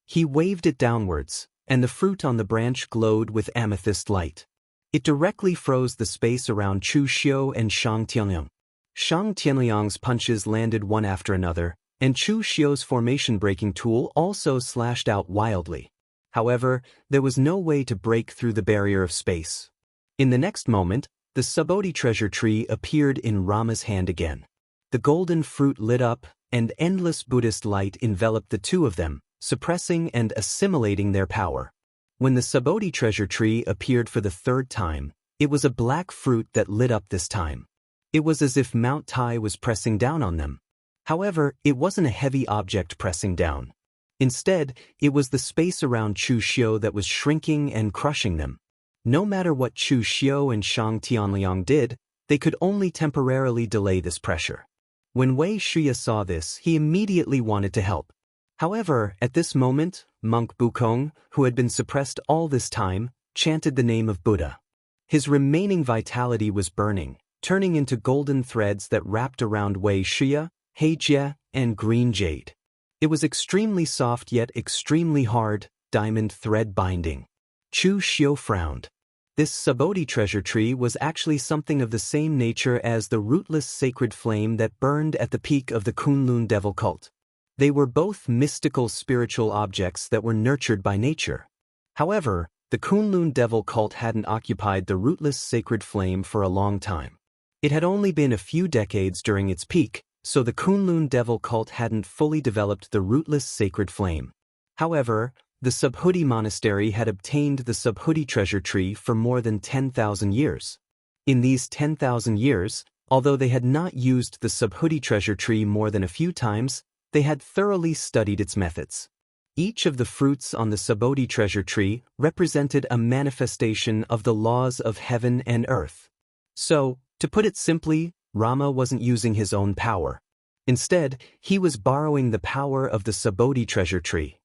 He waved it downwards, and the fruit on the branch glowed with amethyst light. It directly froze the space around Chu Xiu and Shang Tianliang. Shang Tianliang's punches landed one after another, and Chu Xiu's formation-breaking tool also slashed out wildly. However, there was no way to break through the barrier of space. In the next moment, the Subodhi treasure tree appeared in Rama's hand again. The golden fruit lit up, and endless Buddhist light enveloped the two of them, suppressing and assimilating their power. When the Subodhi treasure tree appeared for the third time, it was a black fruit that lit up this time. It was as if Mount Tai was pressing down on them. However, it wasn't a heavy object pressing down. Instead, it was the space around Chu Xiu that was shrinking and crushing them. No matter what Chu Xiu and Shang Tianliang did, they could only temporarily delay this pressure. When Wei Shuya saw this, he immediately wanted to help. However, at this moment, monk Bukong, who had been suppressed all this time, chanted the name of Buddha. His remaining vitality was burning, turning into golden threads that wrapped around Wei Shuya, Heijie, and green jade. It was extremely soft yet extremely hard, diamond thread binding. Chu Xiu frowned. This Subodhi treasure tree was actually something of the same nature as the rootless sacred flame that burned at the peak of the Kunlun devil cult. They were both mystical spiritual objects that were nurtured by nature. However, the Kunlun devil cult hadn't occupied the rootless sacred flame for a long time. It had only been a few decades during its peak, so the Kunlun devil cult hadn't fully developed the rootless sacred flame. However, the Subodhi monastery had obtained the Subodhi treasure tree for more than 10,000 years. In these 10,000 years, although they had not used the Subodhi treasure tree more than a few times, they had thoroughly studied its methods. Each of the fruits on the Subodhi treasure tree represented a manifestation of the laws of heaven and earth. So, to put it simply, Rama wasn't using his own power. Instead, he was borrowing the power of the Subodhi treasure tree.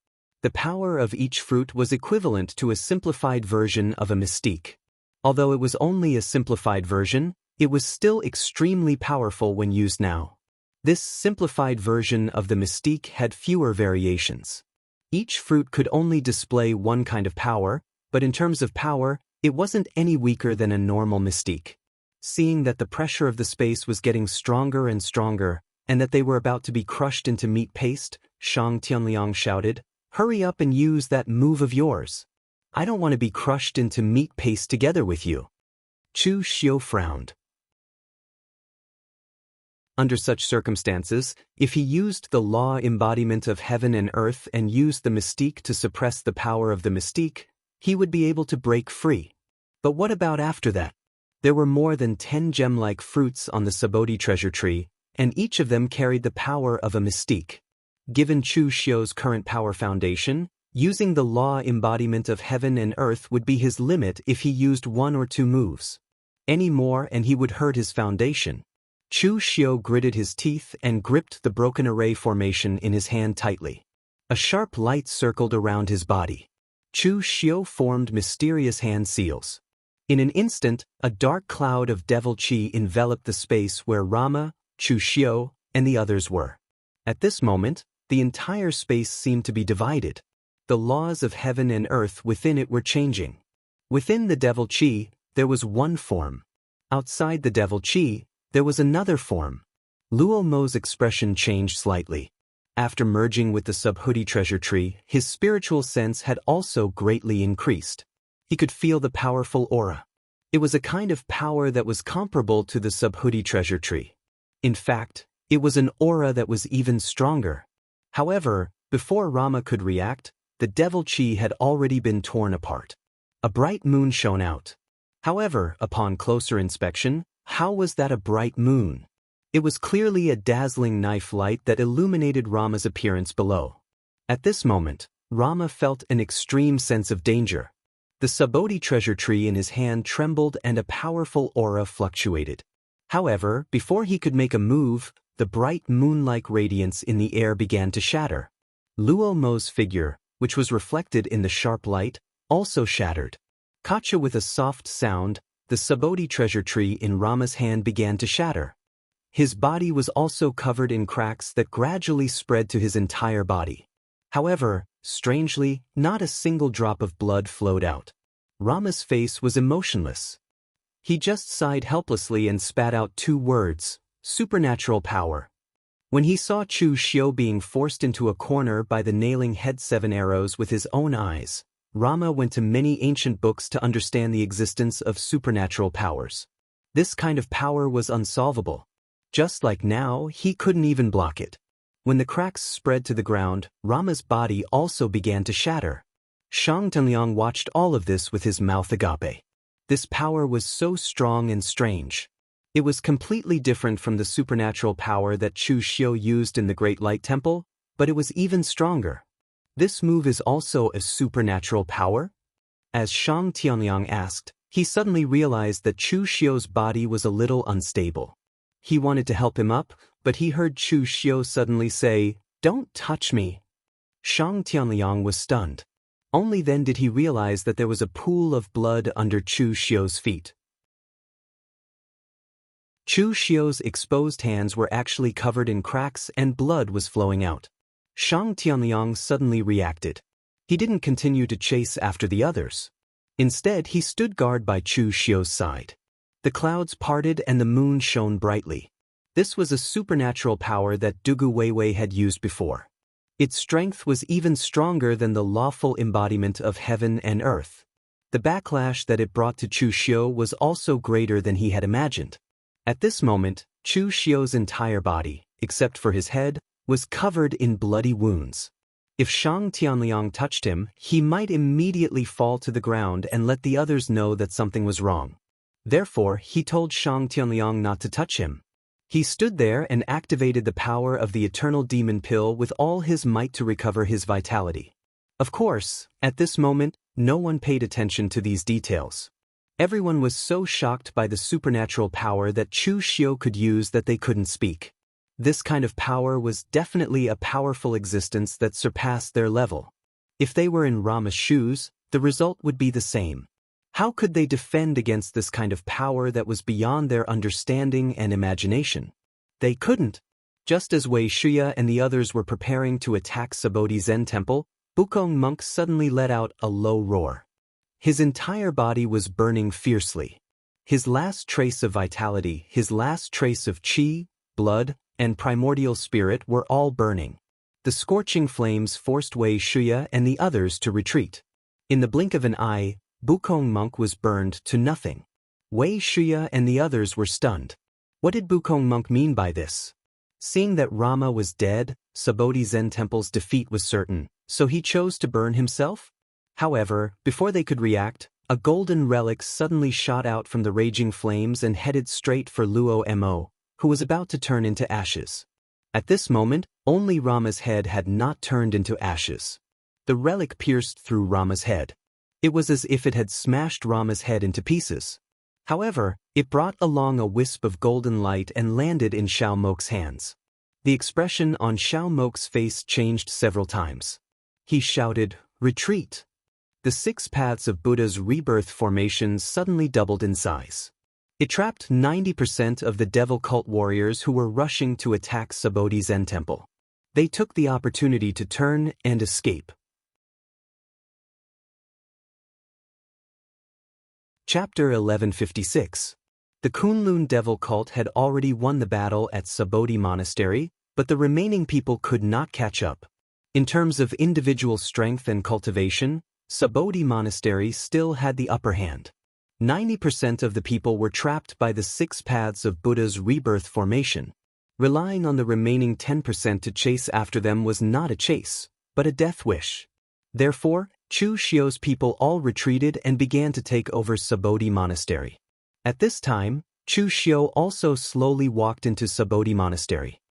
The power of each fruit was equivalent to a simplified version of a mystique. Although it was only a simplified version, it was still extremely powerful when used now. This simplified version of the mystique had fewer variations. Each fruit could only display one kind of power, but in terms of power, it wasn't any weaker than a normal mystique. Seeing that the pressure of the space was getting stronger and stronger, and that they were about to be crushed into meat paste, Shang Tianliang shouted, "Hurry up and use that move of yours. I don't want to be crushed into meat paste together with you." Chu Xiu frowned. Under such circumstances, if he used the law embodiment of heaven and earth and used the mystique to suppress the power of the mystique, he would be able to break free. But what about after that? There were more than 10 gem-like fruits on the Subodhi treasure tree, and each of them carried the power of a mystique. Given Chu Xiu's current power foundation, using the law embodiment of heaven and earth would be his limit if he used one or two moves. Any more and he would hurt his foundation. Chu Xiu gritted his teeth and gripped the broken array formation in his hand tightly. A sharp light circled around his body. Chu Xiu formed mysterious hand seals. In an instant, a dark cloud of devil chi enveloped the space where Rama, Chu Xiu, and the others were. At this moment, the entire space seemed to be divided. The laws of heaven and earth within it were changing. Within the devil chi, there was one form. Outside the devil chi, there was another form. Luo Mo's expression changed slightly. After merging with the Subodhi treasure tree, his spiritual sense had also greatly increased. He could feel the powerful aura. It was a kind of power that was comparable to the Subodhi treasure tree. In fact, it was an aura that was even stronger. However, before Rama could react, the devil chi had already been torn apart. A bright moon shone out. However, upon closer inspection, how was that a bright moon? It was clearly a dazzling knife light that illuminated Rama's appearance below. At this moment, Rama felt an extreme sense of danger. The Subodhi treasure tree in his hand trembled and a powerful aura fluctuated. However, before he could make a move, the bright moon-like radiance in the air began to shatter. Luo Mo's figure, which was reflected in the sharp light, also shattered. Kacha with a soft sound, the Subodhi treasure tree in Rama's hand began to shatter. His body was also covered in cracks that gradually spread to his entire body. However, strangely, not a single drop of blood flowed out. Rama's face was emotionless. He just sighed helplessly and spat out 2 words, supernatural power. When he saw Chu Xiu being forced into a corner by the nailing head 7 arrows with his own eyes, Rama went to many ancient books to understand the existence of supernatural powers. This kind of power was unsolvable. Just like now, he couldn't even block it. When the cracks spread to the ground, Rama's body also began to shatter. Shang Tenliang watched all of this with his mouth agape. This power was so strong and strange. It was completely different from the supernatural power that Chu Xiu used in the Great Light Temple, but it was even stronger. This move is also a supernatural power? As Shang Tianliang asked, he suddenly realized that Chu Xiu's body was a little unstable. He wanted to help him up, but he heard Chu Xiu suddenly say, "Don't touch me." Shang Tianliang was stunned. Only then did he realize that there was a pool of blood under Chu Xiu's feet. Chu Xiu's exposed hands were actually covered in cracks and blood was flowing out. Shang Tianliang suddenly reacted. He didn't continue to chase after the others. Instead, he stood guard by Chu Xiu's side. The clouds parted and the moon shone brightly. This was a supernatural power that Dugu Weiwei had used before. Its strength was even stronger than the lawful embodiment of heaven and earth. The backlash that it brought to Chu Xiu was also greater than he had imagined. At this moment, Chu Xiu's entire body, except for his head, was covered in bloody wounds. If Shang Tianliang touched him, he might immediately fall to the ground and let the others know that something was wrong. Therefore, he told Shang Tianliang not to touch him. He stood there and activated the power of the eternal demon pill with all his might to recover his vitality. Of course, at this moment, no one paid attention to these details. Everyone was so shocked by the supernatural power that Chu Xiu could use that they couldn't speak. This kind of power was definitely a powerful existence that surpassed their level. If they were in Rama's shoes, the result would be the same. How could they defend against this kind of power that was beyond their understanding and imagination? They couldn't. Just as Wei Shuya and the others were preparing to attack Subodhi Zen Temple, Bukong Monk suddenly let out a low roar. His entire body was burning fiercely. His last trace of vitality, his last trace of qi, blood, and primordial spirit were all burning. The scorching flames forced Wei Shuya and the others to retreat. In the blink of an eye, Bukong Monk was burned to nothing. Wei Shuya and the others were stunned. What did Bukong Monk mean by this? Seeing that Rama was dead, Subodhi Zen Temple's defeat was certain, so he chose to burn himself? However, before they could react, a golden relic suddenly shot out from the raging flames and headed straight for Luo Mo, who was about to turn into ashes. At this moment, only Rama's head had not turned into ashes. The relic pierced through Rama's head. It was as if it had smashed Rama's head into pieces. However, it brought along a wisp of golden light and landed in Xiao Mok's hands. The expression on Xiao Mok's face changed several times. He shouted, "Retreat!" The 6 paths of Buddha's rebirth formation suddenly doubled in size. It trapped 90% of the devil cult warriors who were rushing to attack Subodhi Zen Temple. They took the opportunity to turn and escape. Chapter 1156. The Kunlun devil cult had already won the battle at Subodhi Monastery, but the remaining people could not catch up. In terms of individual strength and cultivation, Subodhi Monastery still had the upper hand. 90% of the people were trapped by the 6 paths of Buddha's rebirth formation. Relying on the remaining 10% to chase after them was not a chase, but a death wish. Therefore, Chu Xiu's people all retreated and began to take over Subodhi Monastery. At this time, Chu Xiu also slowly walked into Subodhi Monastery.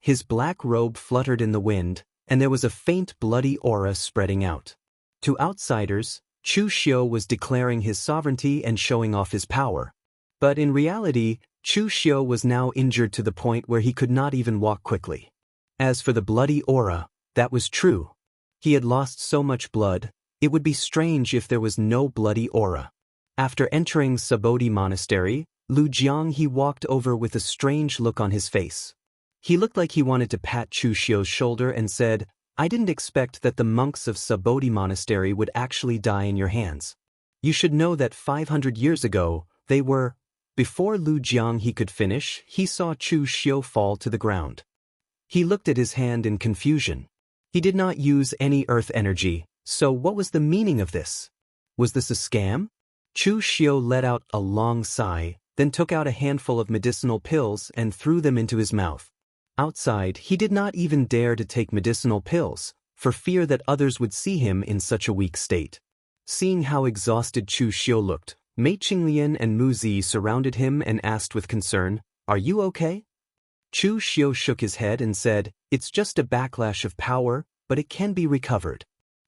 His black robe fluttered in the wind, and there was a faint bloody aura spreading out. To outsiders, Chu Xiu was declaring his sovereignty and showing off his power. But in reality, Chu Xiu was now injured to the point where he could not even walk quickly. As for the bloody aura, that was true. He had lost so much blood, it would be strange if there was no bloody aura. After entering Subodhi Monastery, Lu Jianghu walked over with a strange look on his face. He looked like he wanted to pat Chu Xiu's shoulder and said, "I didn't expect that the monks of Subodhi Monastery would actually die in your hands. You should know that 500 years ago, they were..." Before Lu Jianghu could finish, he saw Chu Xiu fall to the ground. He looked at his hand in confusion. He did not use any earth energy, so what was the meaning of this? Was this a scam? Chu Xiu let out a long sigh, then took out a handful of medicinal pills and threw them into his mouth. Outside, he did not even dare to take medicinal pills, for fear that others would see him in such a weak state. Seeing how exhausted Chu Xiu looked, Mei Qinglian and Mu Zi surrounded him and asked with concern, "Are you okay?" Chu Xiu shook his head and said, "It's just a backlash of power, but it can be recovered."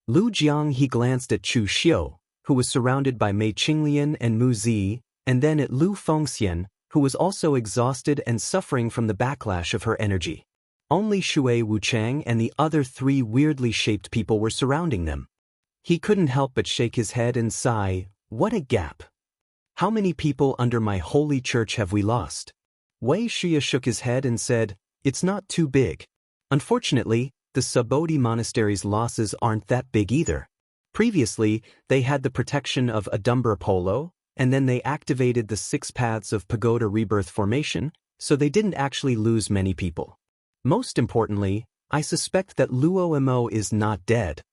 Lu Jianghu glanced at Chu Xiu, who was surrounded by Mei Qinglian and Mu Zi, and then at Lu Fengxian, who was also exhausted and suffering from the backlash of her energy. Only Shui Wuchang and the other three weirdly shaped people were surrounding them. He couldn't help but shake his head and sigh, "What a gap! How many people under my holy church have we lost?" Wei Shia shook his head and said, "It's not too big. Unfortunately, the Subodhi Monastery's losses aren't that big either. Previously, they had the protection of Adumbra Polo, and then they activated the 6 paths of Pagoda Rebirth formation, so they didn't actually lose many people. Most importantly, I suspect that Luo Mo is not dead."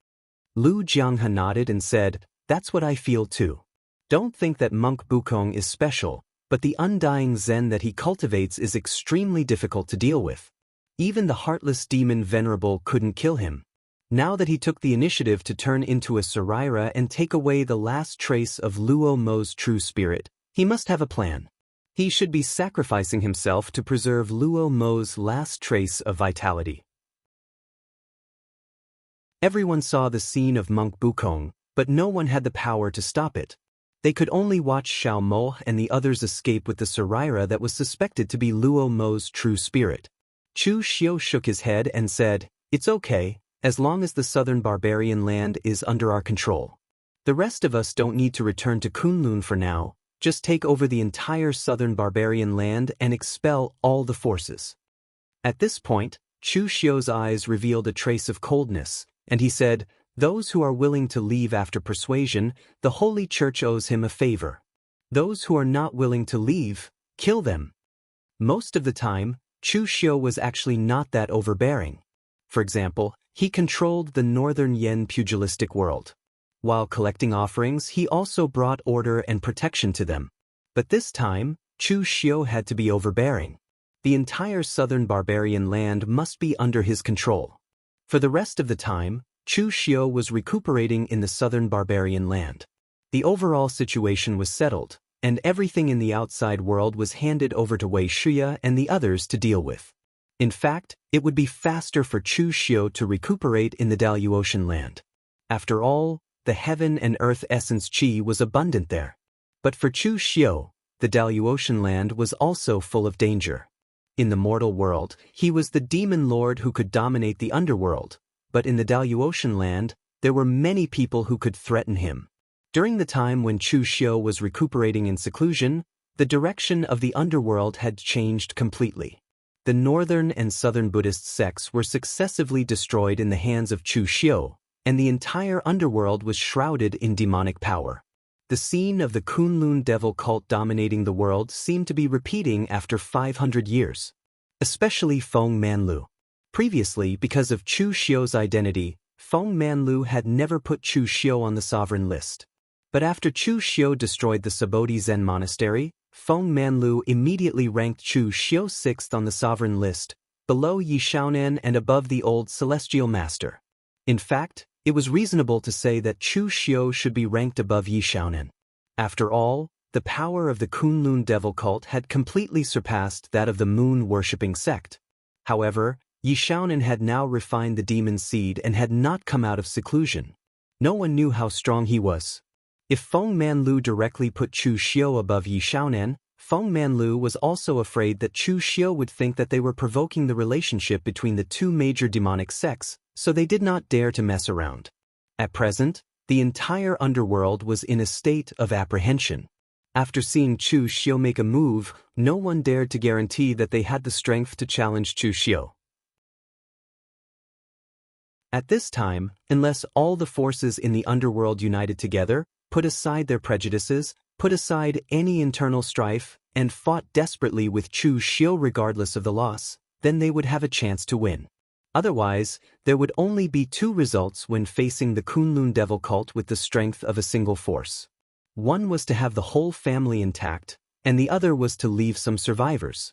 Lu Jianghu nodded and said, "That's what I feel too. Don't think that Monk Bukong is special, but the undying Zen that he cultivates is extremely difficult to deal with. Even the heartless demon Venerable couldn't kill him. Now that he took the initiative to turn into a Saraira and take away the last trace of Luo Mo's true spirit, he must have a plan. He should be sacrificing himself to preserve Luo Mo's last trace of vitality." Everyone saw the scene of Monk Bukong, but no one had the power to stop it. They could only watch Xiao Mo and the others escape with the Saraira that was suspected to be Luo Mo's true spirit. Chu Xiu shook his head and said, "It's okay, as long as the southern barbarian land is under our control. The rest of us don't need to return to Kunlun for now, just take over the entire southern barbarian land and expel all the forces." At this point, Chu Xiu's eyes revealed a trace of coldness, and he said, "Those who are willing to leave after persuasion, the Holy Church owes him a favor. Those who are not willing to leave, kill them." Most of the time, Chu Xiu was actually not that overbearing. For example, he controlled the northern Yen pugilistic world. While collecting offerings, he also brought order and protection to them. But this time, Chu Xiu had to be overbearing. The entire southern barbarian land must be under his control. For the rest of the time, Chu Xiu was recuperating in the southern barbarian land. The overall situation was settled, and everything in the outside world was handed over to Wei Shia and the others to deal with. In fact, it would be faster for Chu Xiu to recuperate in the Daluotian land. After all, the heaven and earth essence qi was abundant there. But for Chu Xiu, the Daluotian land was also full of danger. In the mortal world, he was the demon lord who could dominate the underworld, but in the Daluotian land, there were many people who could threaten him. During the time when Chu Xiu was recuperating in seclusion, the direction of the underworld had changed completely. The northern and southern Buddhist sects were successively destroyed in the hands of Chu Xiu, and the entire underworld was shrouded in demonic power. The scene of the Kunlun devil cult dominating the world seemed to be repeating after 500 years. Especially Feng Manlu. Previously, because of Chu Xiu's identity, Feng Manlu had never put Chu Xiu on the sovereign list. But after Chu Xiu destroyed the Subodhi Zen monastery, Feng Manlu immediately ranked Chu Xiu 6th on the sovereign list, below Yi Shaonan and above the old celestial master. In fact, it was reasonable to say that Chu Xiu should be ranked above Yi Shaonan. After all, the power of the Kunlun devil cult had completely surpassed that of the moon-worshipping sect. However, Yi Shaonan had now refined the demon seed and had not come out of seclusion. No one knew how strong he was. If Feng Manlu directly put Chu Xiu above Yi Shaonan, Feng Manlu was also afraid that Chu Xiu would think that they were provoking the relationship between the two major demonic sects, so they did not dare to mess around. At present, the entire underworld was in a state of apprehension. After seeing Chu Xiu make a move, no one dared to guarantee that they had the strength to challenge Chu Xiu. At this time, unless all the forces in the underworld united together, put aside their prejudices, put aside any internal strife, and fought desperately with Chu Xiu regardless of the loss, then they would have a chance to win. Otherwise, there would only be two results when facing the Kunlun devil cult with the strength of a single force. One was to have the whole family intact, and the other was to leave some survivors.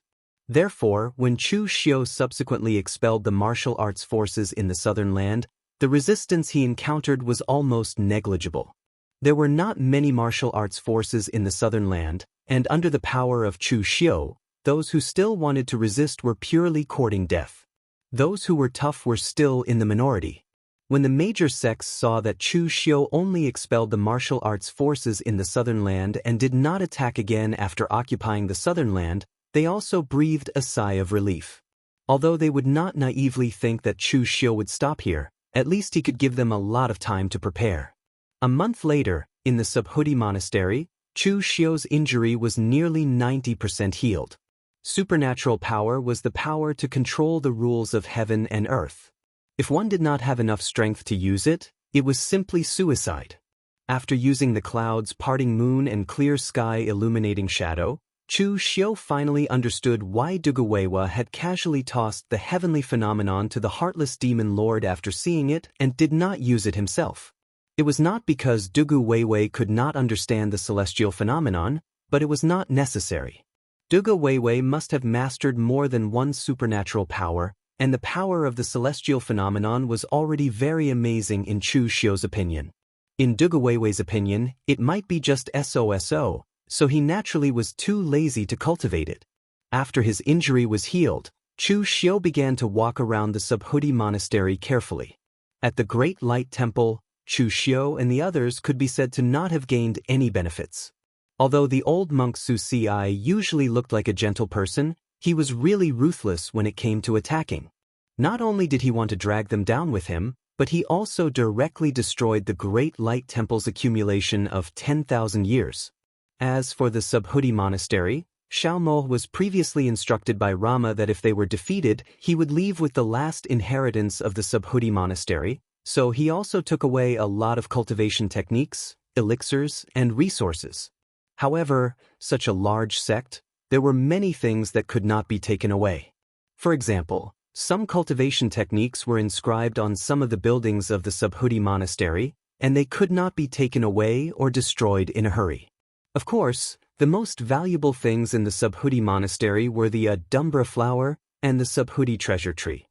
Therefore, when Chu Xiu subsequently expelled the martial arts forces in the southern land, the resistance he encountered was almost negligible. There were not many martial arts forces in the southern land, and under the power of Chu Xiu, those who still wanted to resist were purely courting death. Those who were tough were still in the minority. When the major sects saw that Chu Xiu only expelled the martial arts forces in the southern land and did not attack again after occupying the southern land, they also breathed a sigh of relief. Although they would not naively think that Chu Xiu would stop here, at least he could give them a lot of time to prepare. A month later, in the Subhuti monastery, Chu Xiu's injury was nearly 90% healed. Supernatural power was the power to control the rules of heaven and earth. If one did not have enough strength to use it, it was simply suicide. After using the clouds parting moon and clear sky illuminating shadow, Chu Xiu finally understood why Duguwewa had casually tossed the heavenly phenomenon to the heartless demon lord after seeing it and did not use it himself. It was not because Duguwewa could not understand the celestial phenomenon, but it was not necessary. Duguwewa must have mastered more than one supernatural power, and the power of the celestial phenomenon was already very amazing in Chu Xiu's opinion. In Duguwewa's opinion, it might be just SOSO, so he naturally was too lazy to cultivate it. After his injury was healed, Chu Xiu began to walk around the Subhuti monastery carefully. At the Great Light Temple, Chu Xiu and the others could be said to not have gained any benefits. Although the old monk Su Si usually looked like a gentle person, he was really ruthless when it came to attacking. Not only did he want to drag them down with him, but he also directly destroyed the Great Light Temple's accumulation of 10,000 years. As for the Subhuti monastery, Xiaomo was previously instructed by Rama that if they were defeated, he would leave with the last inheritance of the Subhuti monastery, so he also took away a lot of cultivation techniques, elixirs, and resources. However, such a large sect, there were many things that could not be taken away. For example, some cultivation techniques were inscribed on some of the buildings of the Subhuti monastery, and they could not be taken away or destroyed in a hurry. Of course, the most valuable things in the Subhuti monastery were the Adumbra flower and the Subhuti treasure tree.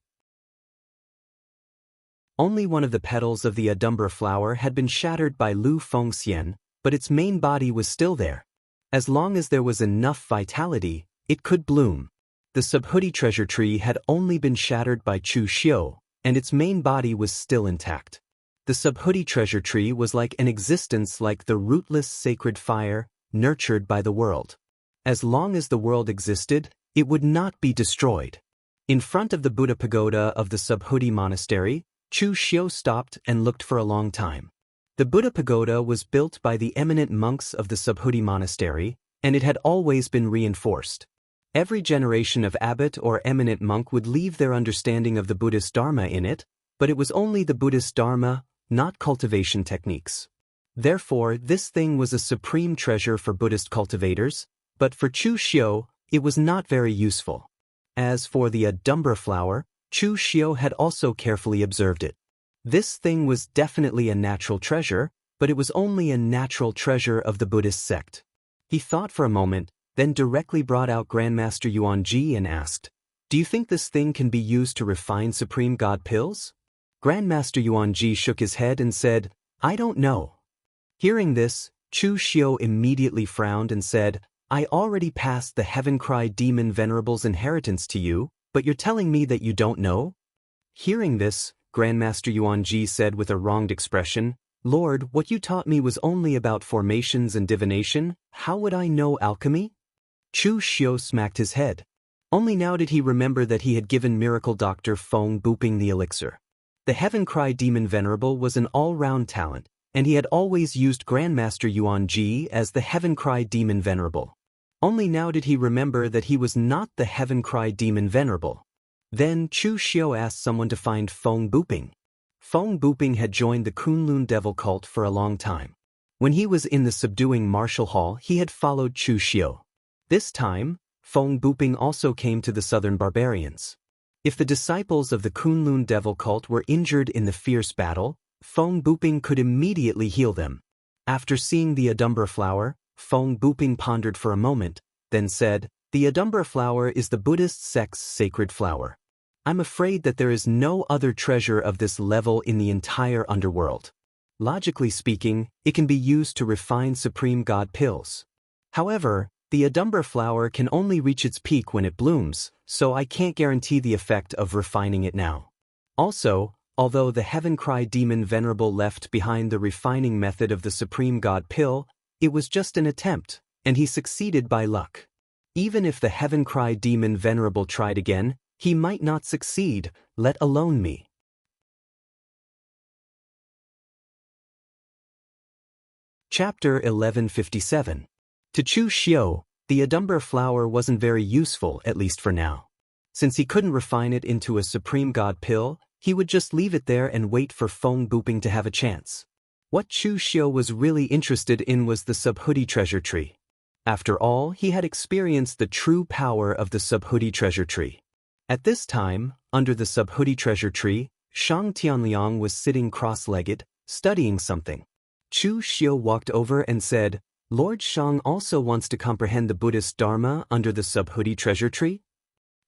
Only one of the petals of the Adumbra flower had been shattered by Lu Fengxian, but its main body was still there. As long as there was enough vitality, it could bloom. The Subhuti treasure tree had only been shattered by Chu Xiu, and its main body was still intact. The Subhuti treasure tree was like an existence like the rootless sacred fire, nurtured by the world. As long as the world existed, it would not be destroyed. In front of the Buddha pagoda of the Subhuti monastery, Chu Xiu stopped and looked for a long time. The Buddha pagoda was built by the eminent monks of the Subhuti monastery, and it had always been reinforced. Every generation of abbot or eminent monk would leave their understanding of the Buddhist Dharma in it, but it was only the Buddhist Dharma, not cultivation techniques. Therefore, this thing was a supreme treasure for Buddhist cultivators, but for Chu Xiu, it was not very useful. As for the Adumbra flower, Chu Xiu had also carefully observed it. This thing was definitely a natural treasure, but it was only a natural treasure of the Buddhist sect. He thought for a moment, then directly brought out Grandmaster Yuanji and asked, "Do you think this thing can be used to refine Supreme God pills?" Grandmaster Yuanji shook his head and said, "I don't know." Hearing this, Chu Xiu immediately frowned and said, I already passed the Heaven Cry Demon Venerable's inheritance to you, but you're telling me that you don't know? Hearing this, Grandmaster Yuanji said with a wronged expression, Lord, what you taught me was only about formations and divination. How would I know alchemy? Chu Xiu smacked his head. Only now did he remember that he had given miracle doctor Feng Buping the elixir. The Heaven Cry Demon Venerable was an all-round talent, and he had always used Grandmaster Yuanji as the Heaven Cry Demon Venerable. Only now did he remember that he was not the Heaven Cry Demon Venerable. Then Chu Xiu asked someone to find Feng Buping. Feng Buping had joined the Kunlun Devil cult for a long time. When he was in the subduing martial hall, he had followed Chu Xiu. This time, Feng Buping also came to the southern barbarians. If the disciples of the Kunlun Devil cult were injured in the fierce battle, Feng Buping could immediately heal them. After seeing the Adumbra flower, Feng Buping pondered for a moment, then said, The Adumbra flower is the Buddhist sect's sacred flower. I'm afraid that there is no other treasure of this level in the entire underworld. Logically speaking, it can be used to refine Supreme God pills. However, the Adumbra flower can only reach its peak when it blooms, so I can't guarantee the effect of refining it now. Also, although the Heaven Cry Demon Venerable left behind the refining method of the Supreme God pill, it was just an attempt, and he succeeded by luck. Even if the Heaven Cry Demon Venerable tried again, he might not succeed, let alone me. Chapter 1157. To Chu Xiu, the Adumbra flower wasn't very useful, at least for now. Since he couldn't refine it into a Supreme God pill, he would just leave it there and wait for Feng Buping to have a chance. What Chu Xiu was really interested in was the Subhuti treasure tree. After all, he had experienced the true power of the Subhuti treasure tree. At this time, under the Subhuti treasure tree, Shang Tianliang was sitting cross-legged, studying something. Chu Xiu walked over and said, Lord Shang also wants to comprehend the Buddhist Dharma under the Subhuti treasure tree?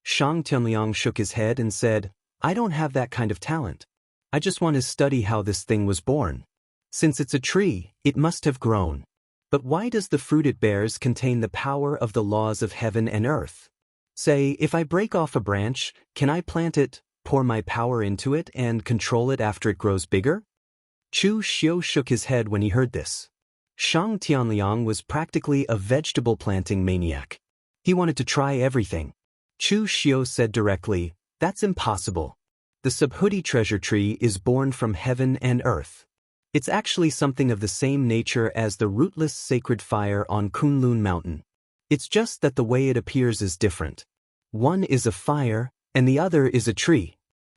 Shang Tianliang shook his head and said, I don't have that kind of talent. I just want to study how this thing was born. Since it's a tree, it must have grown. But why does the fruit it bears contain the power of the laws of heaven and earth? Say, if I break off a branch, can I plant it, pour my power into it, and control it after it grows bigger? Chu Xiu shook his head when he heard this. Shang Tianliang was practically a vegetable planting maniac. He wanted to try everything. Chu Xiu said directly, That's impossible. The Subhuti treasure tree is born from heaven and earth. It's actually something of the same nature as the rootless sacred fire on Kunlun Mountain. It's just that the way it appears is different. One is a fire, and the other is a tree.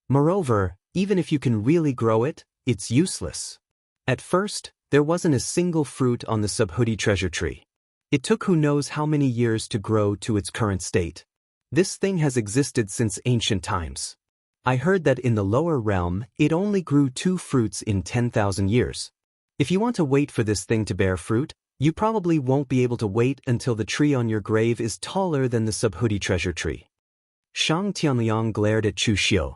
Moreover, even if you can really grow it, it's useless. At first, there wasn't a single fruit on the Subhuti treasure tree. It took who knows how many years to grow to its current state. This thing has existed since ancient times. I heard that in the lower realm, it only grew 2 fruits in 10,000 years. If you want to wait for this thing to bear fruit, you probably won't be able to wait until the tree on your grave is taller than the Subhuti treasure tree. Shang Tianliang glared at Chu Xiu.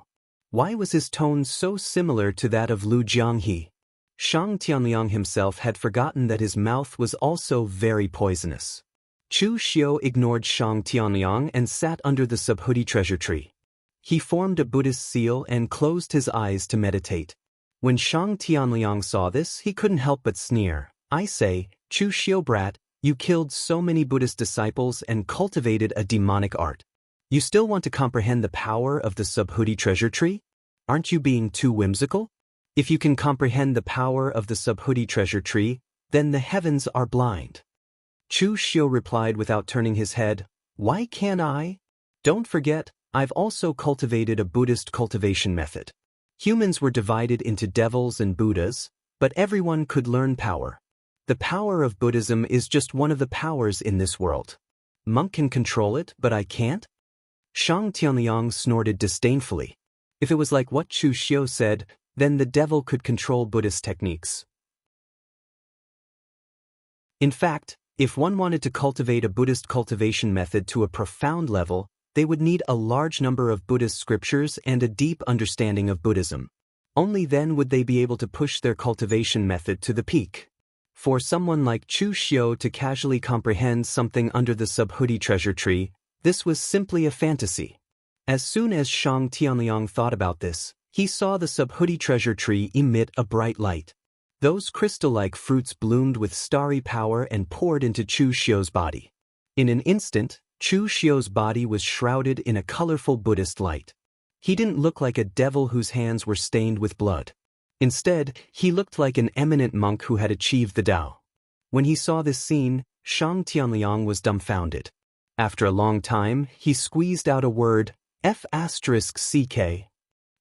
Why was his tone so similar to that of Lu Jianghe? Shang Tianliang himself had forgotten that his mouth was also very poisonous. Chu Xiu ignored Shang Tianliang and sat under the Subhuti treasure tree. He formed a Buddhist seal and closed his eyes to meditate. When Shang Tianliang saw this, he couldn't help but sneer. I say, Chu Xiu brat, you killed so many Buddhist disciples and cultivated a demonic art. You still want to comprehend the power of the Subhuti treasure tree? Aren't you being too whimsical? If you can comprehend the power of the Subhuti treasure tree, then the heavens are blind. Chu Xiu replied without turning his head, Why can't I? Don't forget, I've also cultivated a Buddhist cultivation method. Humans were divided into devils and Buddhas, but everyone could learn power. The power of Buddhism is just one of the powers in this world. Monk can control it, but I can't? Shang Tianliang snorted disdainfully. If it was like what Chu Xiu said, then the devil could control Buddhist techniques. In fact, if one wanted to cultivate a Buddhist cultivation method to a profound level, they would need a large number of Buddhist scriptures and a deep understanding of Buddhism. Only then would they be able to push their cultivation method to the peak. For someone like Chu Xiu to casually comprehend something under the Subhuti treasure tree, this was simply a fantasy. As soon as Shang Tianliang thought about this, he saw the Subhuti treasure tree emit a bright light. Those crystal-like fruits bloomed with starry power and poured into Chu Xiu's body. In an instant, Chu Xiu's body was shrouded in a colorful Buddhist light. He didn't look like a devil whose hands were stained with blood. Instead, he looked like an eminent monk who had achieved the Tao. When he saw this scene, Shang Tianliang was dumbfounded. After a long time, he squeezed out a word, F***ck.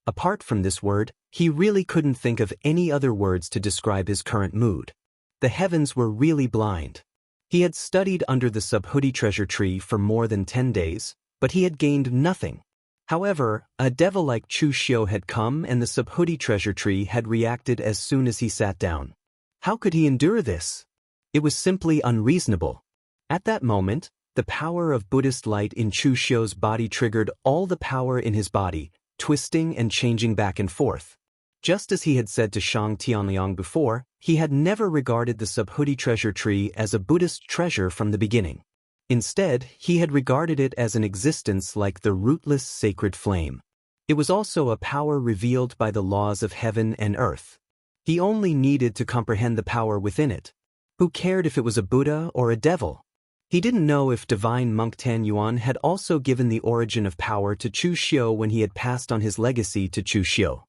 Apart from this word, he really couldn't think of any other words to describe his current mood. The heavens were really blind. He had studied under the Subhuti treasure tree for more than 10 days, but he had gained nothing. However, a devil like Chu Xiu had come and the Subhuti treasure tree had reacted as soon as he sat down. How could he endure this? It was simply unreasonable. At that moment, the power of Buddhist light in Chu Xiu's body triggered all the power in his body, twisting and changing back and forth. Just as he had said to Shang Tianliang before, he had never regarded the Subhuti treasure tree as a Buddhist treasure from the beginning. Instead, he had regarded it as an existence like the rootless sacred flame. It was also a power revealed by the laws of heaven and earth. He only needed to comprehend the power within it. Who cared if it was a Buddha or a devil? He didn't know if divine monk Tan Yuan had also given the origin of power to Chu Xiu when he had passed on his legacy to Chu Xiu.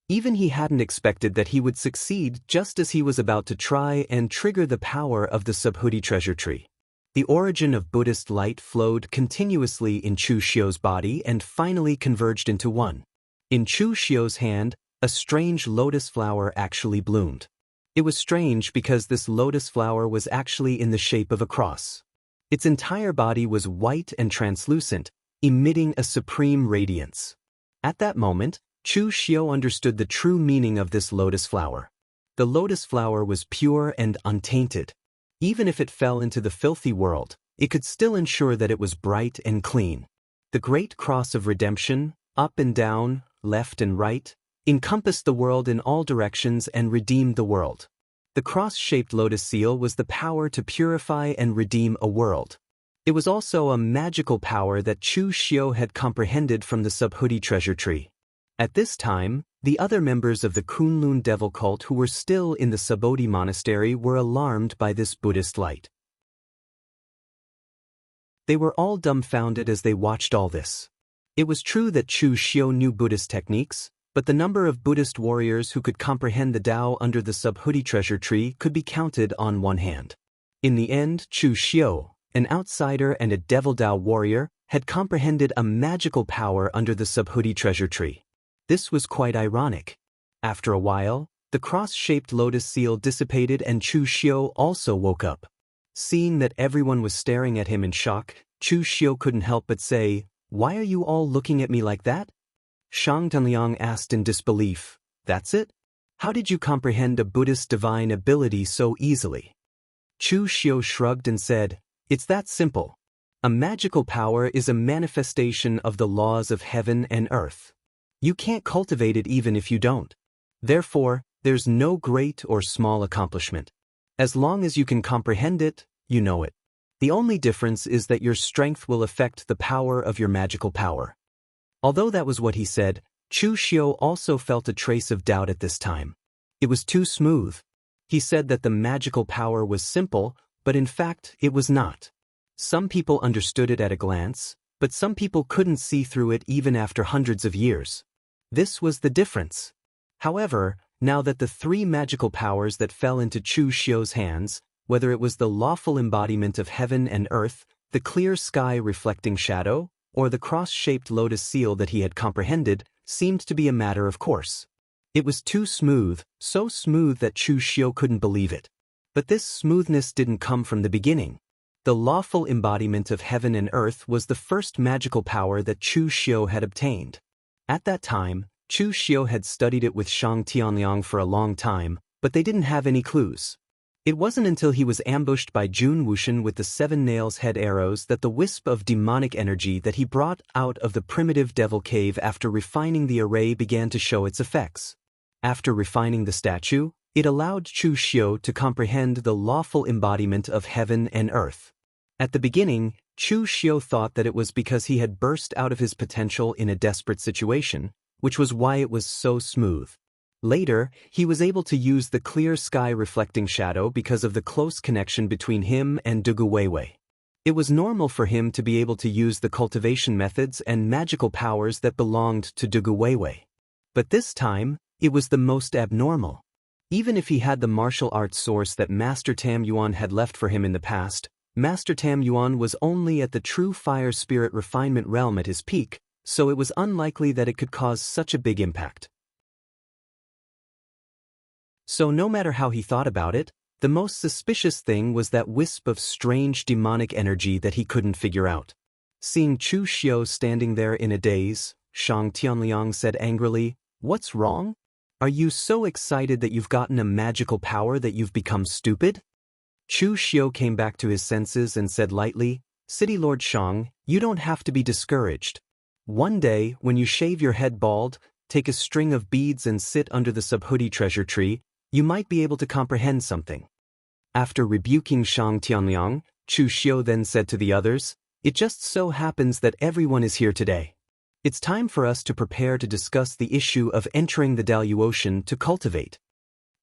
Even he hadn't expected that he would succeed just as he was about to try and trigger the power of the Subhuti treasure tree. The origin of Buddhist light flowed continuously in Chu Xiu's body and finally converged into one. In Chu Xiu's hand, a strange lotus flower actually bloomed. It was strange because this lotus flower was actually in the shape of a cross. Its entire body was white and translucent, emitting a supreme radiance. At that moment, Chu Xiu understood the true meaning of this lotus flower. The lotus flower was pure and untainted. Even if it fell into the filthy world, it could still ensure that it was bright and clean. The great cross of redemption, up and down, left and right, encompassed the world in all directions and redeemed the world. The cross-shaped lotus seal was the power to purify and redeem a world. It was also a magical power that Chu Xiu had comprehended from the Subhuti treasure tree. At this time, the other members of the Kunlun devil cult who were still in the Subhuti monastery were alarmed by this Buddhist light. They were all dumbfounded as they watched all this. It was true that Chu Xiu knew Buddhist techniques, but the number of Buddhist warriors who could comprehend the Tao under the Subhuti treasure tree could be counted on one hand. In the end, Chu Xiu, an outsider and a devil Tao warrior, had comprehended a magical power under the Subhuti treasure tree. This was quite ironic. After a while, the cross-shaped lotus seal dissipated and Chu Xiu also woke up. Seeing that everyone was staring at him in shock, Chu Xiu couldn't help but say, "Why are you all looking at me like that?" Shang Tianliang asked in disbelief, "That's it? How did you comprehend a Buddhist divine ability so easily?" Chu Xiu shrugged and said, "It's that simple. A magical power is a manifestation of the laws of heaven and earth. You can't cultivate it even if you don't. Therefore, there's no great or small accomplishment. As long as you can comprehend it, you know it. The only difference is that your strength will affect the power of your magical power." Although that was what he said, Chu Xiu also felt a trace of doubt at this time. It was too smooth. He said that the magical power was simple, but in fact, it was not. Some people understood it at a glance, but some people couldn't see through it even after hundreds of years. This was the difference. However, now that the three magical powers that fell into Chu Xiu's hands, whether it was the lawful embodiment of heaven and earth, the clear sky reflecting shadow, or the cross-shaped lotus seal that he had comprehended, seemed to be a matter of course. It was too smooth, so smooth that Chu Xiu couldn't believe it. But this smoothness didn't come from the beginning. The lawful embodiment of heaven and earth was the first magical power that Chu Xiu had obtained. At that time, Chu Xiu had studied it with Shang Tianliang for a long time, but they didn't have any clues. It wasn't until he was ambushed by Jun Wuxian with the 7 nails head arrows that the wisp of demonic energy that he brought out of the primitive devil cave after refining the array began to show its effects. After refining the statue, It allowed Chu Xiu to comprehend the lawful embodiment of heaven and earth. At the beginning, Chu Xiu thought that it was because he had burst out of his potential in a desperate situation, which was why it was so smooth. Later, he was able to use the clear sky reflecting shadow because of the close connection between him and Dugu Weiwei. It was normal for him to be able to use the cultivation methods and magical powers that belonged to Dugu Weiwei. But this time, it was the most abnormal. Even if he had the martial arts source that Master Tam Yuan had left for him in the past, Master Tam Yuan was only at the true fire spirit refinement realm at his peak, so it was unlikely that it could cause such a big impact. So no matter how he thought about it, the most suspicious thing was that wisp of strange demonic energy that he couldn't figure out. Seeing Chu Xiu standing there in a daze, Shang Tianliang said angrily, "What's wrong? Are you so excited that you've gotten a magical power that you've become stupid?" Chu Xiu came back to his senses and said lightly, "City Lord Shang, you don't have to be discouraged. One day, when you shave your head bald, take a string of beads and sit under the Subhuti treasure tree, you might be able to comprehend something." After rebuking Shang Tianliang, Chu Xiu then said to the others, "It just so happens that everyone is here today. It's time for us to prepare to discuss the issue of entering the Daluocean to cultivate."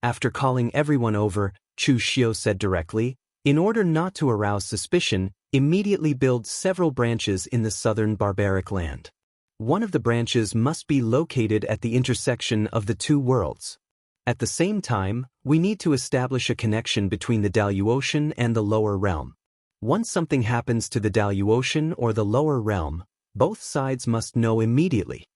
After calling everyone over, Chu Xiu said directly, "In order not to arouse suspicion, immediately build several branches in the southern barbaric land. One of the branches must be located at the intersection of the two worlds. At the same time, we need to establish a connection between the Daluocean and the lower realm. Once something happens to the Daluocean or the lower realm, both sides must know immediately."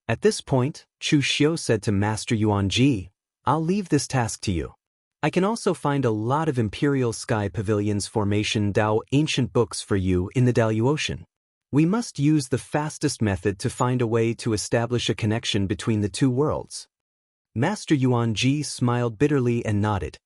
At this point, Chu Xiu said to Master Yuan Ji, "I'll leave this task to you. I can also find a lot of Imperial Sky Pavilion's formation Dao ancient books for you in the Daluocean. We must use the fastest method to find a way to establish a connection between the two worlds." Master Yuan Ji smiled bitterly and nodded.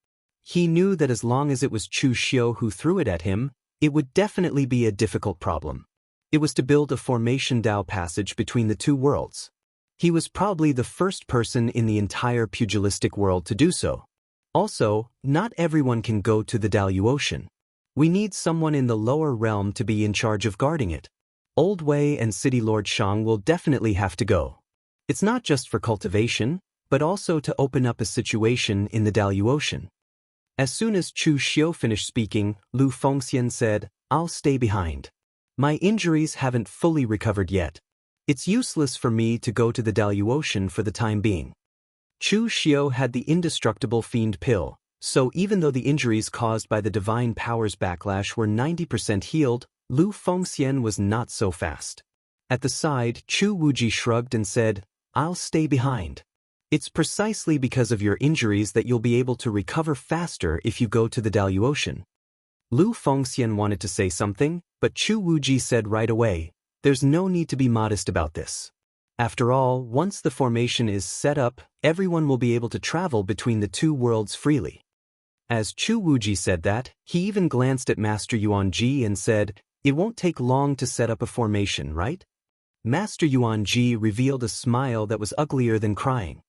He knew that as long as it was Chu Xiu who threw it at him, it would definitely be a difficult problem. It was to build a formation Dao passage between the two worlds. He was probably the first person in the entire pugilistic world to do so. Also, not everyone can go to the Daluocean. We need someone in the lower realm to be in charge of guarding it. Old Wei and City Lord Shang will definitely have to go. It's not just for cultivation, but also to open up a situation in the Daluocean. As soon as Chu Xiu finished speaking, Lu Fengxian said, "I'll stay behind. My injuries haven't fully recovered yet. It's useless for me to go to the Daluocean for the time being." Chu Xiu had the indestructible fiend pill, so even though the injuries caused by the divine powers backlash were 90% healed, Lu Fengxian was not so fast. At the side, Chu Wuji shrugged and said, "I'll stay behind. It's precisely because of your injuries that you'll be able to recover faster if you go to the Daluocean." Lu Fengxian wanted to say something, but Chu Wuji said right away, "There's no need to be modest about this. After all, once the formation is set up, everyone will be able to travel between the two worlds freely." As Chu Wuji said that, he even glanced at Master Yuan Ji and said, "It won't take long to set up a formation, right?" Master Yuan Ji revealed a smile that was uglier than crying.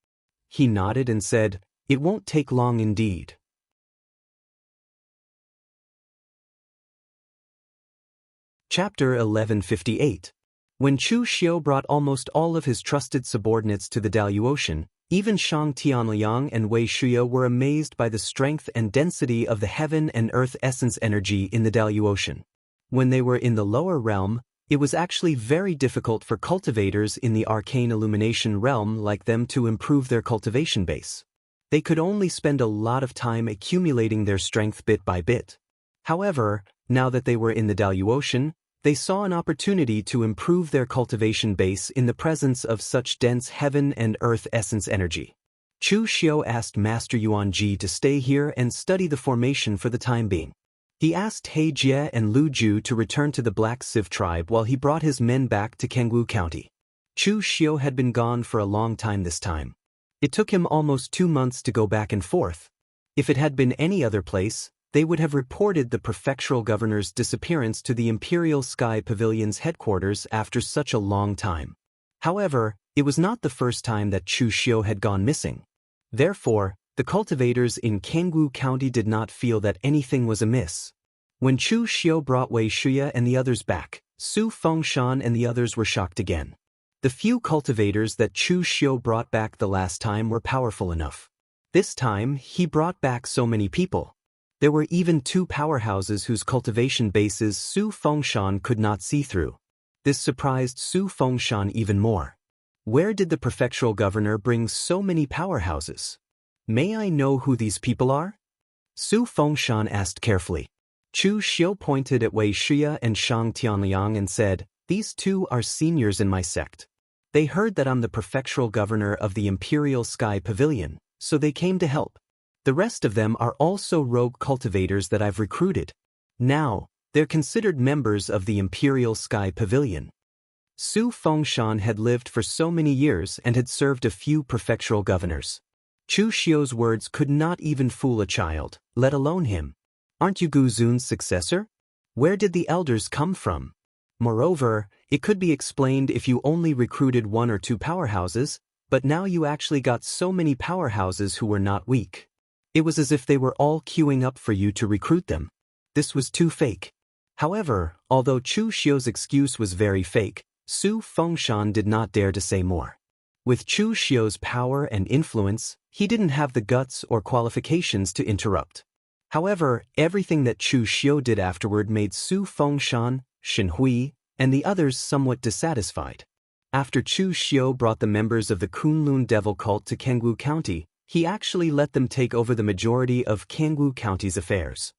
He nodded and said, "It won't take long indeed." Chapter 1158. When Chu Xiu brought almost all of his trusted subordinates to the Daluocean, even Shang Tianliang and Wei Shuya were amazed by the strength and density of the heaven and earth essence energy in the Daluocean. When they were in the lower realm, it was actually very difficult for cultivators in the arcane illumination realm like them to improve their cultivation base. They could only spend a lot of time accumulating their strength bit by bit. However, now that they were in the Daluocean, they saw an opportunity to improve their cultivation base in the presence of such dense heaven and earth essence energy. Chu Xiu asked Master Yuan Ji to stay here and study the formation for the time being. He asked He Jie and Lu Ju to return to the Black Civ tribe while he brought his men back to Kangwu County. Chu Xiu had been gone for a long time this time. It took him almost 2 months to go back and forth. If it had been any other place, they would have reported the prefectural governor's disappearance to the Imperial Sky Pavilion's headquarters after such a long time. However, it was not the first time that Chu Xiu had gone missing. Therefore, The cultivators in Jianghu County did not feel that anything was amiss. When Chu Xiu brought Wei Shuya and the others back, Su Fengshan and the others were shocked again. The few cultivators that Chu Xiu brought back the last time were powerful enough. This time, he brought back so many people. There were even 2 powerhouses whose cultivation bases Su Fengshan could not see through. This surprised Su Fengshan even more. Where did the prefectural governor bring so many powerhouses? May I know who these people are? Su Fengshan asked carefully. Chu Xiu pointed at Wei Shuya and Shang Tianliang and said, "These 2 are seniors in my sect. They heard that I'm the prefectural governor of the Imperial Sky Pavilion, so they came to help. The rest of them are also rogue cultivators that I've recruited. Now, they're considered members of the Imperial Sky Pavilion." Su Fengshan had lived for so many years and had served a few prefectural governors. Chu Xiu's words could not even fool a child, let alone him. "Aren't you Gu Zun's successor? Where did the elders come from? Moreover, it could be explained if you only recruited 1 or 2 powerhouses, but now you actually got so many powerhouses who were not weak. It was as if they were all queuing up for you to recruit them. This was too fake." However, although Chu Xiu's excuse was very fake, Su Fengshan did not dare to say more. With Chu Xiu's power and influence, he didn't have the guts or qualifications to interrupt. However, everything that Chu Xiu did afterward made Su Fengshan, Shen Hui, and the others somewhat dissatisfied. After Chu Xiu brought the members of the Kunlun Devil cult to Jianghu County, he actually let them take over the majority of Jianghu County's affairs.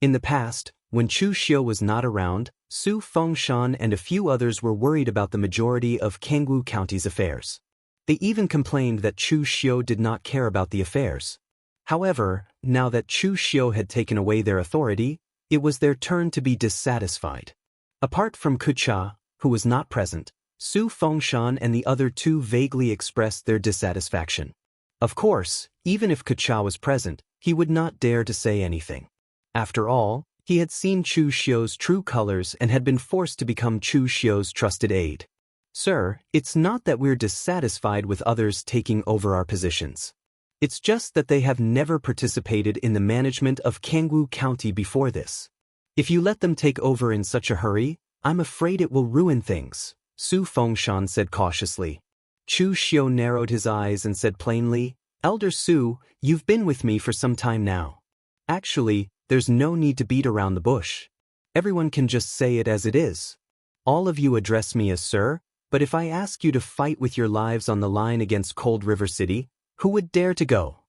In the past, when Chu Xiu was not around, Su Fengshan and a few others were worried about the majority of Jianghu County's affairs. They even complained that Chu Xiu did not care about the affairs. However, now that Chu Xiu had taken away their authority, it was their turn to be dissatisfied. Apart from Kucha, who was not present, Su Fengshan and the other 2 vaguely expressed their dissatisfaction. Of course, even if Kucha was present, he would not dare to say anything. After all, he had seen Chu Xiu's true colors and had been forced to become Chu Xiu's trusted aide. "Sir, it's not that we're dissatisfied with others taking over our positions. It's just that they have never participated in the management of Jianghu County before this. If you let them take over in such a hurry, I'm afraid it will ruin things," Su Fengshan said cautiously. Chu Xiu narrowed his eyes and said plainly, "Elder Su, you've been with me for some time now. Actually, there's no need to beat around the bush. Everyone can just say it as it is. All of you address me as sir, but if I ask you to fight with your lives on the line against Cold River City, who would dare to go?"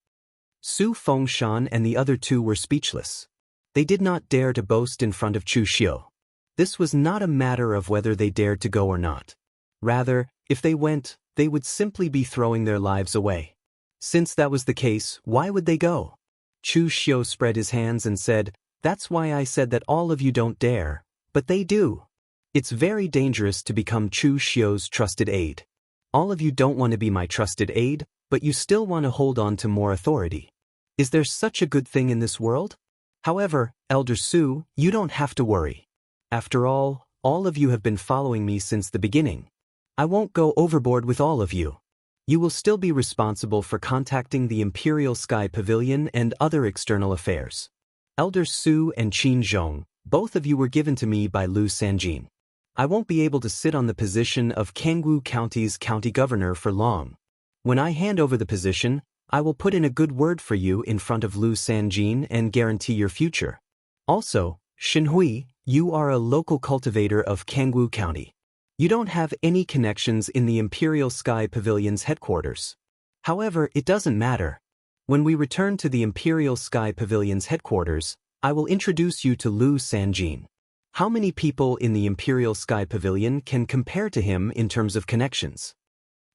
Su Fengshan and the other 2 were speechless. They did not dare to boast in front of Chu Xiu. This was not a matter of whether they dared to go or not. Rather, if they went, they would simply be throwing their lives away. Since that was the case, why would they go? Chu Xiu spread his hands and said, "That's why I said that all of you don't dare, but they do. It's very dangerous to become Chu Xiu's trusted aide. All of you don't want to be my trusted aide, but you still want to hold on to more authority. Is there such a good thing in this world? However, Elder Su, you don't have to worry. After all of you have been following me since the beginning. I won't go overboard with all of you. You will still be responsible for contacting the Imperial Sky Pavilion and other external affairs. Elder Su and Qin Zhong, both of you were given to me by Lu Sanjin. I won't be able to sit on the position of Jianghu County's county governor for long. When I hand over the position, I will put in a good word for you in front of Lu Sanjin and guarantee your future. Also, Shen Hui, you are a local cultivator of Jianghu County. You don't have any connections in the Imperial Sky Pavilion's headquarters. However, it doesn't matter. When we return to the Imperial Sky Pavilion's headquarters, I will introduce you to Lu Sanjin. How many people in the Imperial Sky Pavilion can compare to him in terms of connections?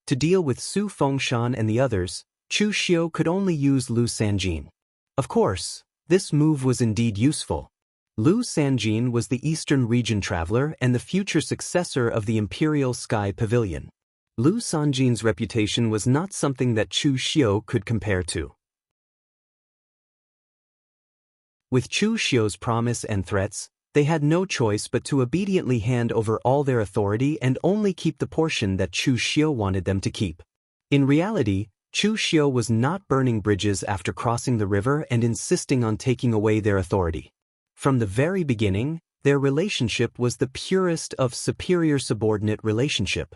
To deal with Su Fengshan and the others, Chu Xiu could only use Lu Sanjin. Of course, this move was indeed useful. Lu Sanjin was the Eastern Region traveler and the future successor of the Imperial Sky Pavilion. Lu Sanjin's reputation was not something that Chu Xiu could compare to. With Chu Xiu's promise and threats, they had no choice but to obediently hand over all their authority and only keep the portion that Chu Xiu wanted them to keep. In reality, Chu Xiu was not burning bridges after crossing the river and insisting on taking away their authority. From the very beginning, their relationship was the purest of superior-subordinate relationship.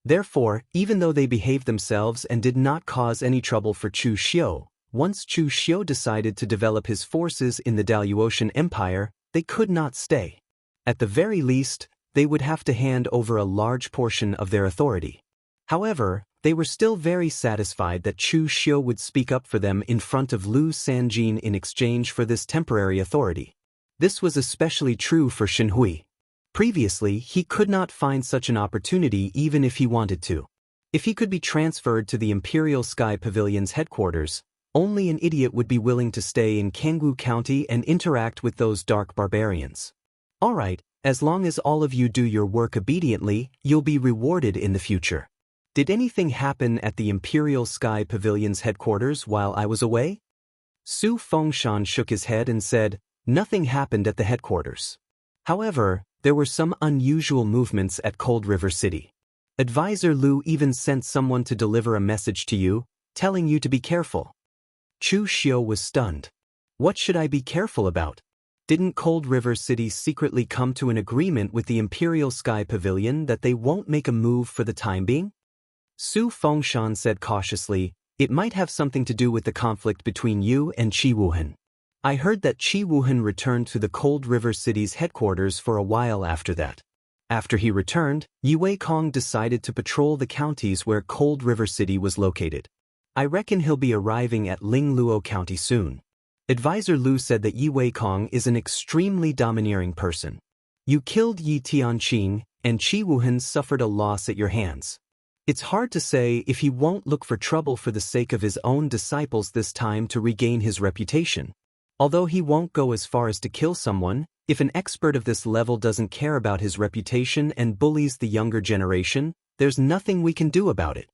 Therefore, even though they behaved themselves and did not cause any trouble for Chu Xiu, once Chu Xiu decided to develop his forces in the Daluotian Empire, they could not stay. At the very least, they would have to hand over a large portion of their authority. However, they were still very satisfied that Chu Xiu would speak up for them in front of Lu Sanjin in exchange for this temporary authority. This was especially true for Shenhui. Previously, he could not find such an opportunity even if he wanted to. If he could be transferred to the Imperial Sky Pavilion's headquarters, only an idiot would be willing to stay in Jianghu County and interact with those dark barbarians. Alright, as long as all of you do your work obediently, you'll be rewarded in the future. Did anything happen at the Imperial Sky Pavilion's headquarters while I was away? Su Fengshan shook his head and said, nothing happened at the headquarters. However, there were some unusual movements at Cold River City. Advisor Lu even sent someone to deliver a message to you, telling you to be careful. Chu Xiu was stunned. What should I be careful about? Didn't Cold River City secretly come to an agreement with the Imperial Sky Pavilion that they won't make a move for the time being? Su Fengshan said cautiously, it might have something to do with the conflict between you and Qi Wuhan. I heard that Qi Wuhan returned to the Cold River City's headquarters for a while after that. After he returned, Yi Weikong decided to patrol the counties where Cold River City was located. I reckon he'll be arriving at Lingluo County soon. Advisor Lu said that Yi Weikong is an extremely domineering person. You killed Yi Tianqing, and Qi Wuhan suffered a loss at your hands. It's hard to say if he won't look for trouble for the sake of his own disciples this time to regain his reputation. Although he won't go as far as to kill someone, if an expert of this level doesn't care about his reputation and bullies the younger generation, there's nothing we can do about it.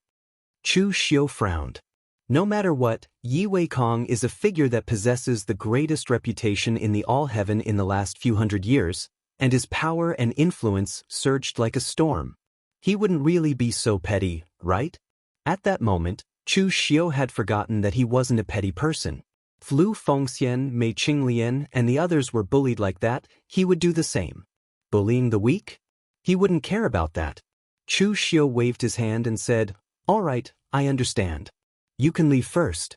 Chu Xiu frowned. No matter what, Yi Weikong is a figure that possesses the greatest reputation in the All-Heaven in the last few hundred years, and his power and influence surged like a storm. He wouldn't really be so petty, right? At that moment, Chu Xiu had forgotten that he wasn't a petty person. If Lu Fengxian, Mei Qinglian, and the others were bullied like that, he would do the same. Bullying the weak? He wouldn't care about that. Chu Xiu waved his hand and said, all right, I understand. You can leave first.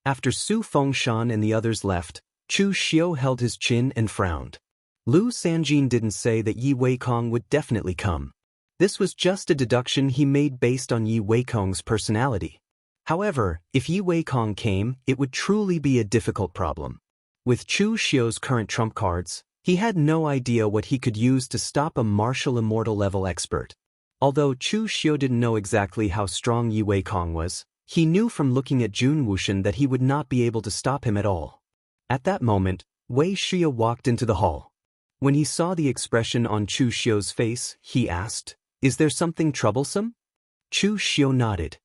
After Su Fengshan and the others left, Chu Xiu held his chin and frowned. Lu Sanjin didn't say that Yi Weikong would definitely come. This was just a deduction he made based on Yi Weikong's personality. However, if Yi Weikong came, it would truly be a difficult problem. With Chu Xiu's current trump cards, he had no idea what he could use to stop a martial immortal level expert. Although Chu Xiu didn't know exactly how strong Yi Weikong was, he knew from looking at Jun Wuxian that he would not be able to stop him at all. At that moment, Wei Xia walked into the hall. When he saw the expression on Chu Xiu's face, he asked, is there something troublesome? Chu Xiu nodded.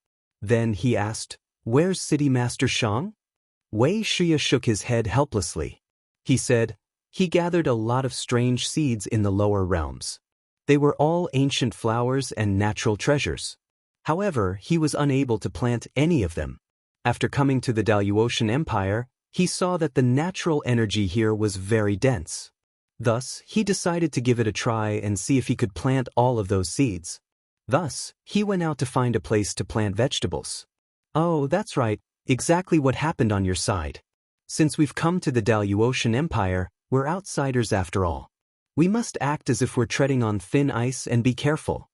Then he asked, where's City Master Shang? Wei Xia shook his head helplessly. He said, he gathered a lot of strange seeds in the lower realms. They were all ancient flowers and natural treasures. However, he was unable to plant any of them. After coming to the Daluotian Empire, he saw that the natural energy here was very dense. Thus, he decided to give it a try and see if he could plant all of those seeds. Thus, he went out to find a place to plant vegetables. Oh, that's right, exactly what happened on your side. Since we've come to the Daluotian Empire, we're outsiders after all. We must act as if we're treading on thin ice and be careful.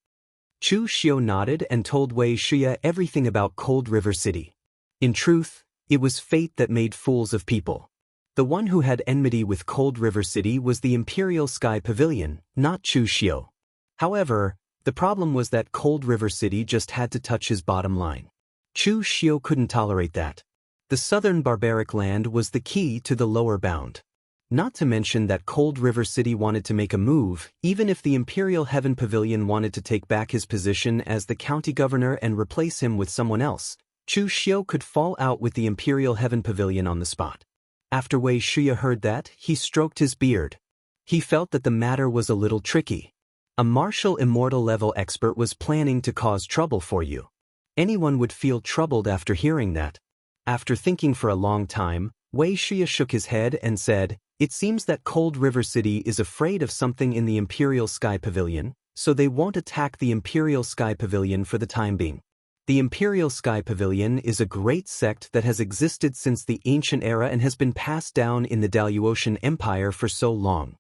Chu Xiu nodded and told Wei Xia everything about Cold River City. In truth, it was fate that made fools of people. The one who had enmity with Cold River City was the Imperial Sky Pavilion, not Chu Xiu. However, the problem was that Cold River City just had to touch his bottom line. Chu Xiu couldn't tolerate that. The southern barbaric land was the key to the lower bound. Not to mention that Cold River City wanted to make a move, even if the Imperial Heaven Pavilion wanted to take back his position as the county governor and replace him with someone else. Chu Xiu could fall out with the Imperial Heaven Pavilion on the spot. After Wei Xia heard that, he stroked his beard. He felt that the matter was a little tricky. A martial immortal level expert was planning to cause trouble for you. Anyone would feel troubled after hearing that. After thinking for a long time, Wuxia shook his head and said, "It seems that Cold River City is afraid of something in the Imperial Sky Pavilion, so they won't attack the Imperial Sky Pavilion for the time being." The Imperial Sky Pavilion is a great sect that has existed since the ancient era and has been passed down in the Daluotian Empire for so long.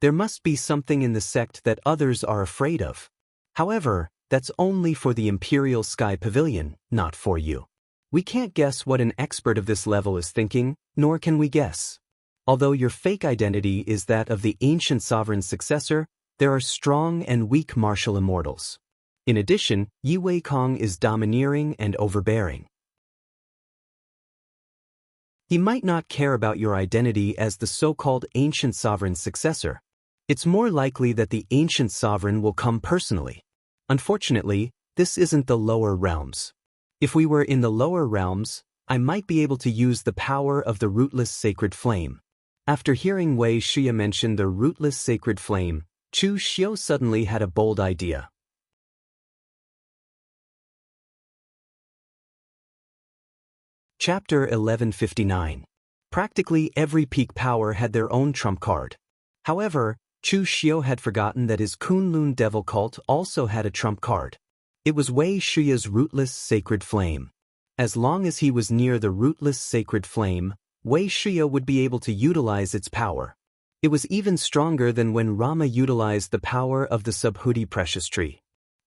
There must be something in the sect that others are afraid of. However, that's only for the Imperial Sky Pavilion, not for you. We can't guess what an expert of this level is thinking, nor can we guess. Although your fake identity is that of the ancient sovereign's successor, there are strong and weak martial immortals. In addition, Yi Weikong is domineering and overbearing. He might not care about your identity as the so-called ancient sovereign's successor. It's more likely that the ancient sovereign will come personally. Unfortunately, this isn't the lower realms. If we were in the lower realms, I might be able to use the power of the rootless sacred flame. After hearing Wuxia mention the rootless sacred flame, Chu Xiu suddenly had a bold idea. Chapter 1159. Practically every peak power had their own trump card. However, Chu Xiu had forgotten that his Kunlun devil cult also had a trump card. It was Wuxia's rootless sacred flame. As long as he was near the rootless sacred flame, Wuxia would be able to utilize its power. It was even stronger than when Rama utilized the power of the Subhuti precious tree.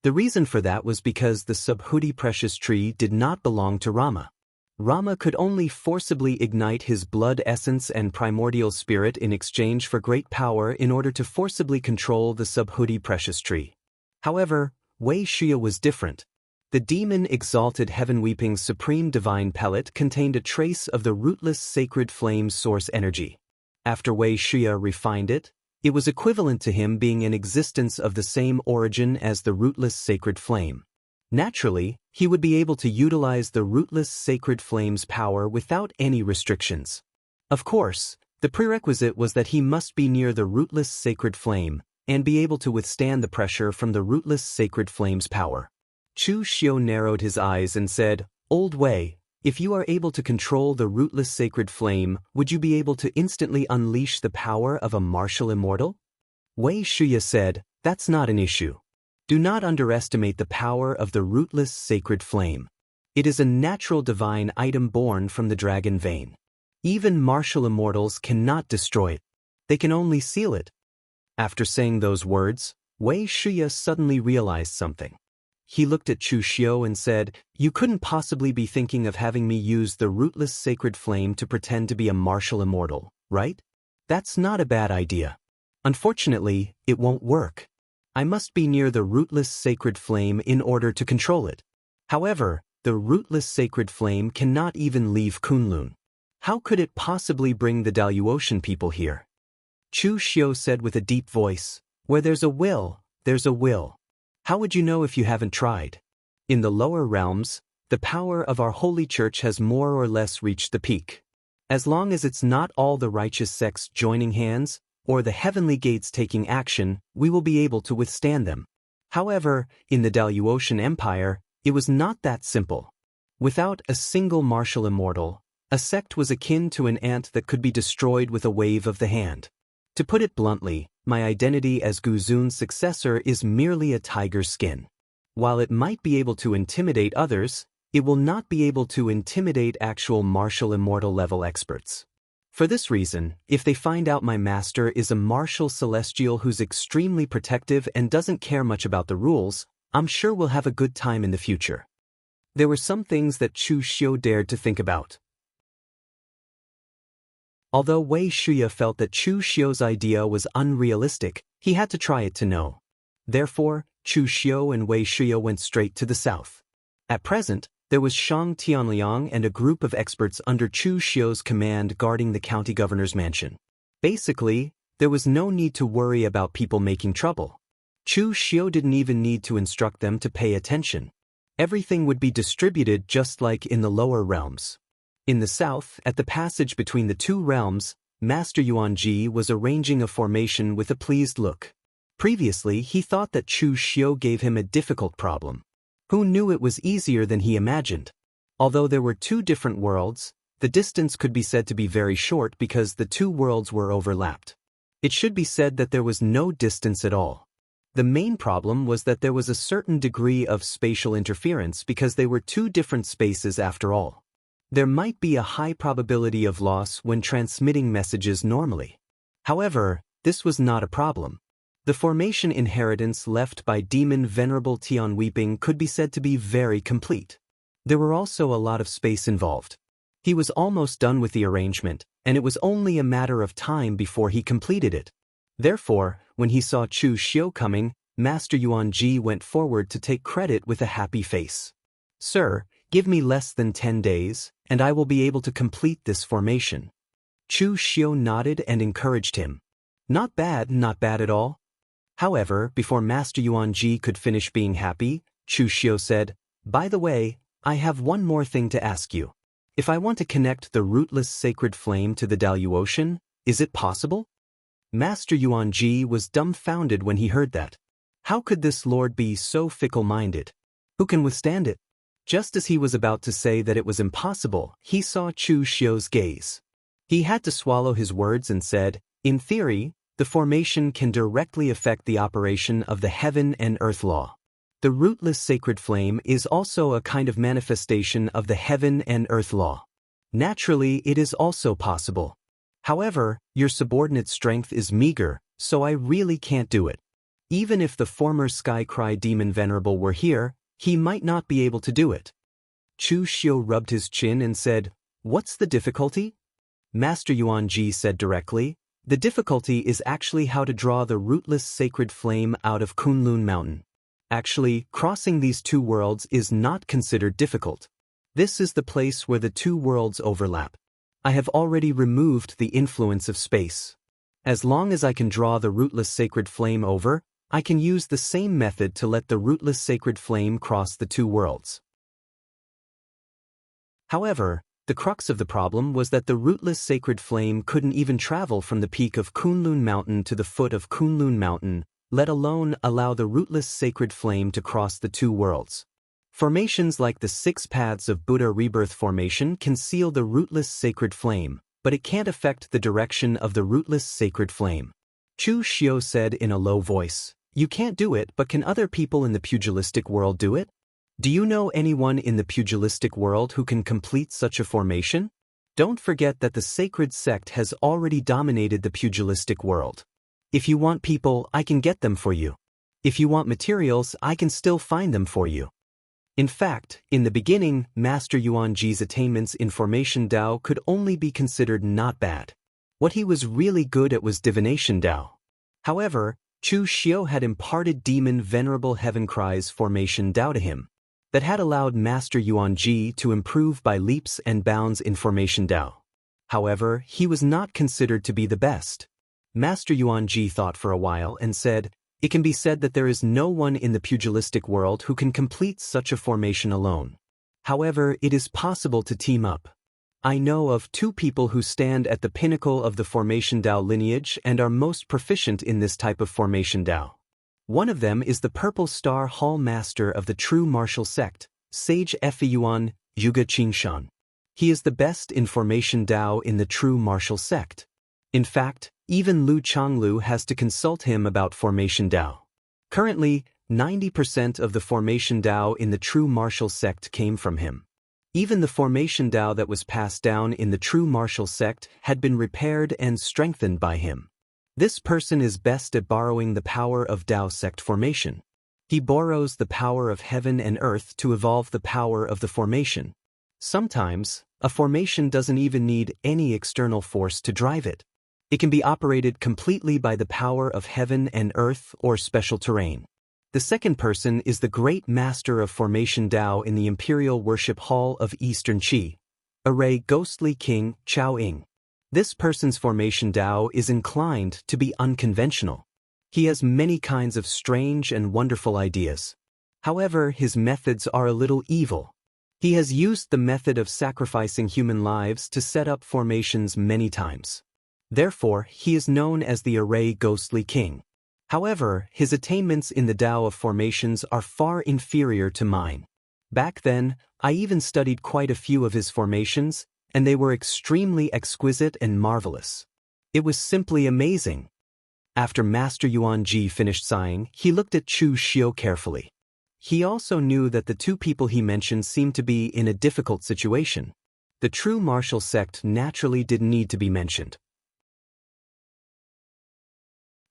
The reason for that was because the Subhuti precious tree did not belong to Rama. Rama could only forcibly ignite his blood essence and primordial spirit in exchange for great power in order to forcibly control the Subhuti precious tree. However, Wuxia was different. The demon exalted heaven weeping's supreme divine pellet contained a trace of the rootless sacred flame's source energy. After Wuxia refined it, it was equivalent to him being in existence of the same origin as the rootless sacred flame. Naturally, he would be able to utilize the rootless sacred flame's power without any restrictions. Of course, the prerequisite was that he must be near the rootless sacred flame and be able to withstand the pressure from the rootless sacred flame's power. Chu Xiu narrowed his eyes and said, "Old Wei, if you are able to control the rootless sacred flame, would you be able to instantly unleash the power of a martial immortal?" Wuxia said, "That's not an issue. Do not underestimate the power of the rootless sacred flame. It is a natural divine item born from the dragon vein. Even martial immortals cannot destroy it. They can only seal it." After saying those words, Wuxia suddenly realized something. He looked at Chu Xiu and said, "You couldn't possibly be thinking of having me use the rootless sacred flame to pretend to be a martial immortal, right? That's not a bad idea. Unfortunately, it won't work. I must be near the rootless sacred flame in order to control it. However, the rootless sacred flame cannot even leave Kunlun. How could it possibly bring the Daluotian people here?" Chu Xiu said with a deep voice, "Where there's a will, there's a will. How would you know if you haven't tried? In the lower realms, the power of our holy church has more or less reached the peak. As long as it's not all the righteous sects joining hands, or the heavenly gates taking action, we will be able to withstand them. However, in the Daluotian Empire, it was not that simple. Without a single martial immortal, a sect was akin to an ant that could be destroyed with a wave of the hand. To put it bluntly, my identity as Guzun's successor is merely a tiger's skin. While it might be able to intimidate others, it will not be able to intimidate actual martial immortal level experts. For this reason, if they find out my master is a martial celestial who's extremely protective and doesn't care much about the rules, I'm sure we'll have a good time in the future." There were some things that Chu Xiu dared to think about. Although Wuxia felt that Chu Xiu's idea was unrealistic, he had to try it to know. Therefore, Chu Xiu and Wuxia went straight to the south. At present, there was Shang Tianliang and a group of experts under Chu Xiu's command guarding the county governor's mansion. Basically, there was no need to worry about people making trouble. Chu Xiu didn't even need to instruct them to pay attention. Everything would be distributed just like in the lower realms. In the south, at the passage between the two realms, Master Yuanji was arranging a formation with a pleased look. Previously, he thought that Chu Xiu gave him a difficult problem. Who knew it was easier than he imagined? Although there were two different worlds, the distance could be said to be very short because the two worlds were overlapped. It should be said that there was no distance at all. The main problem was that there was a certain degree of spatial interference because they were two different spaces after all. There might be a high probability of loss when transmitting messages normally. However, this was not a problem. The formation inheritance left by Demon Venerable Tian Weeping could be said to be very complete. There were also a lot of space involved. He was almost done with the arrangement, and it was only a matter of time before he completed it. Therefore, when he saw Chu Xiu coming, Master Yuanji went forward to take credit with a happy face. "Sir, give me less than 10 days, and I will be able to complete this formation." Chu Xiu nodded and encouraged him. Not bad at all." However, before Master Yuanji could finish being happy, Chu Xiu said, "By the way, I have one more thing to ask you. If I want to connect the rootless sacred flame to the Dalu Ocean, is it possible?" Master Yuanji was dumbfounded when he heard that. How could this lord be so fickle-minded? Who can withstand it? Just as he was about to say that it was impossible, he saw Chu Xiu's gaze. He had to swallow his words and said, "In theory, the formation can directly affect the operation of the heaven and earth law. The rootless sacred flame is also a kind of manifestation of the heaven and earth law. Naturally, it is also possible. However, your subordinate strength is meager, so I really can't do it. Even if the former Sky Cry Demon Venerable were here, he might not be able to do it." Chu Xiu rubbed his chin and said, "What's the difficulty?" Master Yuanji said directly, "The difficulty is actually how to draw the rootless sacred flame out of Kunlun Mountain. Actually, crossing these two worlds is not considered difficult. This is the place where the two worlds overlap. I have already removed the influence of space. As long as I can draw the rootless sacred flame over, I can use the same method to let the rootless sacred flame cross the two worlds." However, the crux of the problem was that the rootless sacred flame couldn't even travel from the peak of Kunlun Mountain to the foot of Kunlun Mountain, let alone allow the rootless sacred flame to cross the two worlds. Formations like the 6 paths of Buddha Rebirth formation can seal the rootless sacred flame, but it can't affect the direction of the rootless sacred flame. Chu Xiu said in a low voice, "You can't do it, but can other people in the pugilistic world do it? Do you know anyone in the pugilistic world who can complete such a formation? Don't forget that the sacred sect has already dominated the pugilistic world. If you want people, I can get them for you. If you want materials, I can still find them for you." In fact, in the beginning, Master Yuanji's attainments in Formation Dao could only be considered not bad. What he was really good at was Divination Dao. However, Chu Xiu had imparted Demon Venerable Heaven Cry's Formation Dao to him. That had allowed Master Yuanji to improve by leaps and bounds in Formation Dao. However, he was not considered to be the best. Master Yuanji thought for a while and said, "It can be said that there is no one in the pugilistic world who can complete such a formation alone. However, it is possible to team up. I know of 2 people who stand at the pinnacle of the Formation Dao lineage and are most proficient in this type of Formation Dao. One of them is the Purple Star Hall Master of the True Martial Sect, Sage Yuan Yuga Qingshan. He is the best in Formation Dao in the True Martial Sect. In fact, even Lu Changlu has to consult him about Formation Dao. Currently, 90% of the Formation Dao in the True Martial Sect came from him. Even the Formation Dao that was passed down in the True Martial Sect had been repaired and strengthened by him. This person is best at borrowing the power of Dao sect formation. He borrows the power of heaven and earth to evolve the power of the formation. Sometimes, a formation doesn't even need any external force to drive it. It can be operated completely by the power of heaven and earth or special terrain. The second person is the Great Master of Formation Dao in the Imperial Worship Hall of Eastern Qi, Array Ghostly King Chao Ying. This person's Formation Dao is inclined to be unconventional. He has many kinds of strange and wonderful ideas. However, his methods are a little evil. He has used the method of sacrificing human lives to set up formations many times. Therefore, he is known as the Array Ghostly King. However, his attainments in the Tao of formations are far inferior to mine. Back then, I even studied quite a few of his formations, and they were extremely exquisite and marvelous. It was simply amazing. After Master Yuanji finished sighing, he looked at Chu Xiu carefully. He also knew that the two people he mentioned seemed to be in a difficult situation. The true martial sect naturally didn't need to be mentioned.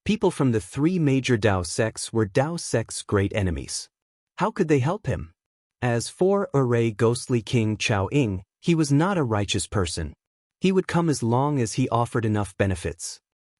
People from the three major Tao sects were Tao sect's great enemies. How could they help him? As for Array ghostly King Chao Ying, he was not a righteous person. He would come as long as he offered enough benefits.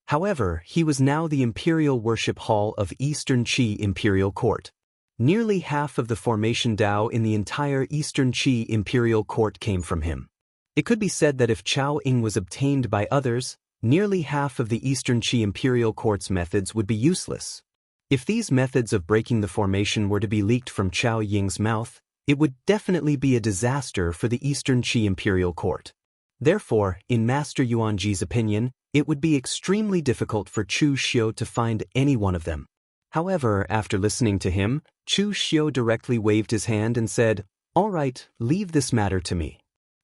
However, he was now the Imperial Worship Hall of Eastern Qi Imperial Court. Nearly half of the formation Tao in the entire Eastern Qi Imperial Court came from him. It could be said that if Chao Ying was obtained by others, nearly half of the Eastern Qi Imperial Court's methods would be useless. If these methods of breaking the formation were to be leaked from Chao Ying's mouth, it would definitely be a disaster for the Eastern Qi Imperial Court. Therefore, in Master Yuanji's opinion, it would be extremely difficult for Chu Xiu to find any one of them. However, after listening to him, Chu Xiu directly waved his hand and said, "All right, leave this matter to me.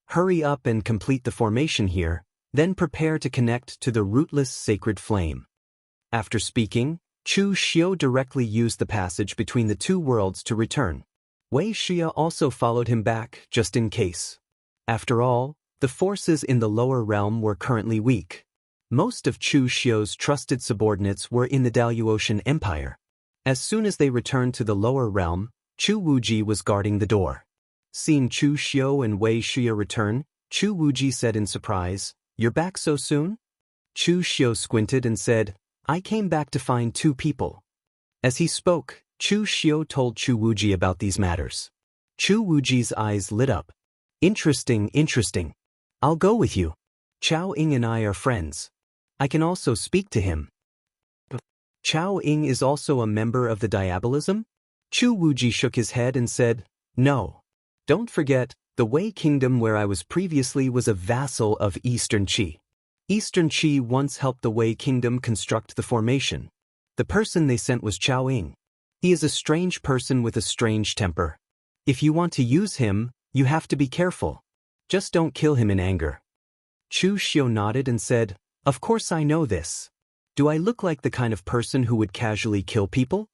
Hurry up and complete the formation here, then prepare to connect to the rootless sacred flame." After speaking, Chu Xiu directly used the passage between the two worlds to return. Wei Xia also followed him back, just in case. After all, the forces in the lower realm were currently weak. Most of Chu Xiu's trusted subordinates were in the Daluotian Empire. As soon as they returned to the lower realm, Chu Wuji was guarding the door. Seeing Chu Xiu and Wei Xia return, Chu Wuji said in surprise, "You're back so soon?" Chu Xiu squinted and said, "I came back to find two people." As he spoke, Chu Xiu told Chu Wuji about these matters. Chu Wuji's eyes lit up. "Interesting, interesting. I'll go with you. Chao Ying and I are friends. I can also speak to him." Chao Ying is also a member of the Diabolism? Chu Wuji shook his head and said, "No. Don't forget, the Wei Kingdom where I was previously was a vassal of Eastern Qi. Eastern Qi once helped the Wei Kingdom construct the formation. The person they sent was Chao Ying. He is a strange person with a strange temper. If you want to use him, you have to be careful. Just don't kill him in anger." Chu Xiu nodded and said, "Of course I know this. Do I look like the kind of person who would casually kill people?"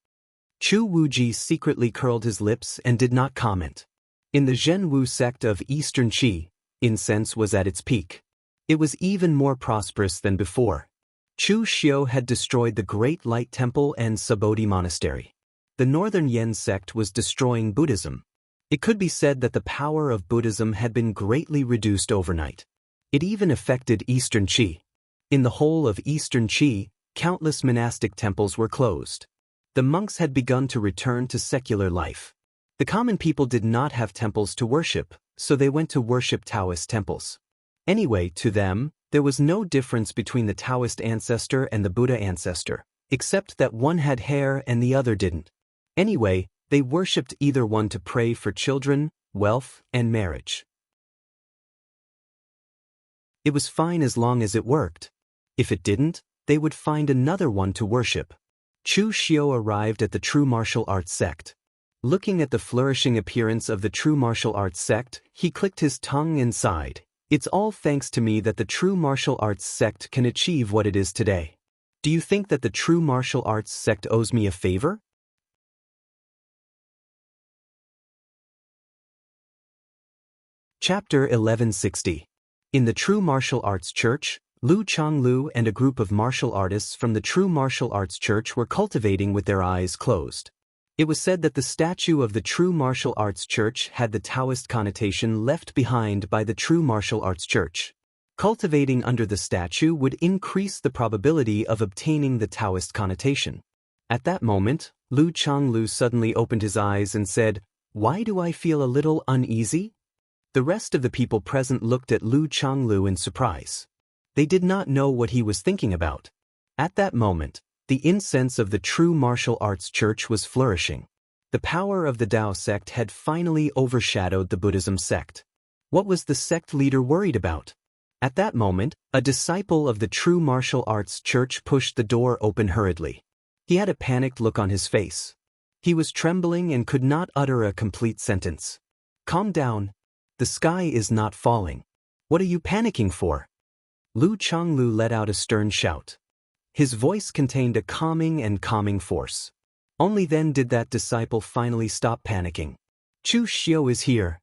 Chu Wuji secretly curled his lips and did not comment. In the Jianghu sect of Eastern Qi, incense was at its peak. It was even more prosperous than before. Chu Xiu had destroyed the Great Light Temple and Sabodhi Monastery. The Northern Yen sect was destroying Buddhism. It could be said that the power of Buddhism had been greatly reduced overnight. It even affected Eastern Qi. In the whole of Eastern Qi, countless monastic temples were closed. The monks had begun to return to secular life. The common people did not have temples to worship, so they went to worship Taoist temples. Anyway, to them, there was no difference between the Taoist ancestor and the Buddha ancestor, except that one had hair and the other didn't. Anyway, they worshipped either one to pray for children, wealth, and marriage. It was fine as long as it worked. If it didn't, they would find another one to worship. Chu Xiu arrived at the true martial arts sect. Looking at the flourishing appearance of the true martial arts sect, he clicked his tongue and sighed. "It's all thanks to me that the true martial arts sect can achieve what it is today. Do you think that the true martial arts sect owes me a favor?" Chapter 1160. In the True Martial Arts Church, Lu Changlu and a group of martial artists from the True Martial Arts Church were cultivating with their eyes closed. It was said that the statue of the True Martial Arts Church had the Taoist connotation left behind by the True Martial Arts Church. Cultivating under the statue would increase the probability of obtaining the Taoist connotation. At that moment, Lu Changlu suddenly opened his eyes and said, "Why do I feel a little uneasy?" The rest of the people present looked at Lu Changlu in surprise. They did not know what he was thinking about. At that moment, the incense of the True Martial Arts Church was flourishing. The power of the Tao sect had finally overshadowed the Buddhism sect. What was the sect leader worried about? At that moment, a disciple of the True Martial Arts Church pushed the door open hurriedly. He had a panicked look on his face. He was trembling and could not utter a complete sentence. Calm down. The sky is not falling. What are you panicking for? Lu Changlu let out a stern shout. His voice contained a calming force. Only then did that disciple finally stop panicking. Chu Xiu is here.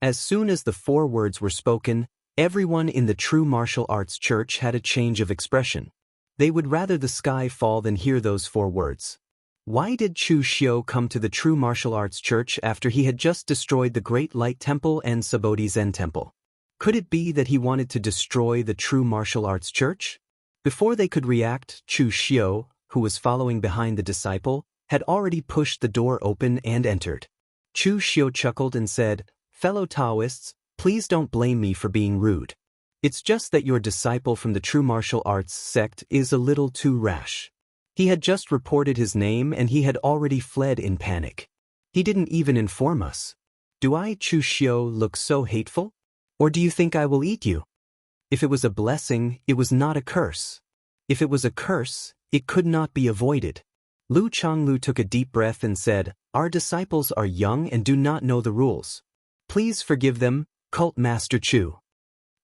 As soon as the 4 words were spoken, everyone in the true martial arts church had a change of expression. They would rather the sky fall than hear those 4 words. Why did Chu Xiu come to the true martial arts church after he had just destroyed the Great Light Temple and Sabodhi Zen Temple? Could it be that he wanted to destroy the true martial arts church? Before they could react, Chu Xiu, who was following behind the disciple, had already pushed the door open and entered. Chu Xiu chuckled and said, "Fellow Taoists, please don't blame me for being rude. It's just that your disciple from the true martial arts sect is a little too rash. He had just reported his name and he had already fled in panic. He didn't even inform us. Do I, Chu Xiu, look so hateful? Or do you think I will eat you? If it was a blessing, it was not a curse. If it was a curse, it could not be avoided." Lu Changlu took a deep breath and said, "Our disciples are young and do not know the rules. Please forgive them, Cult Master Chu."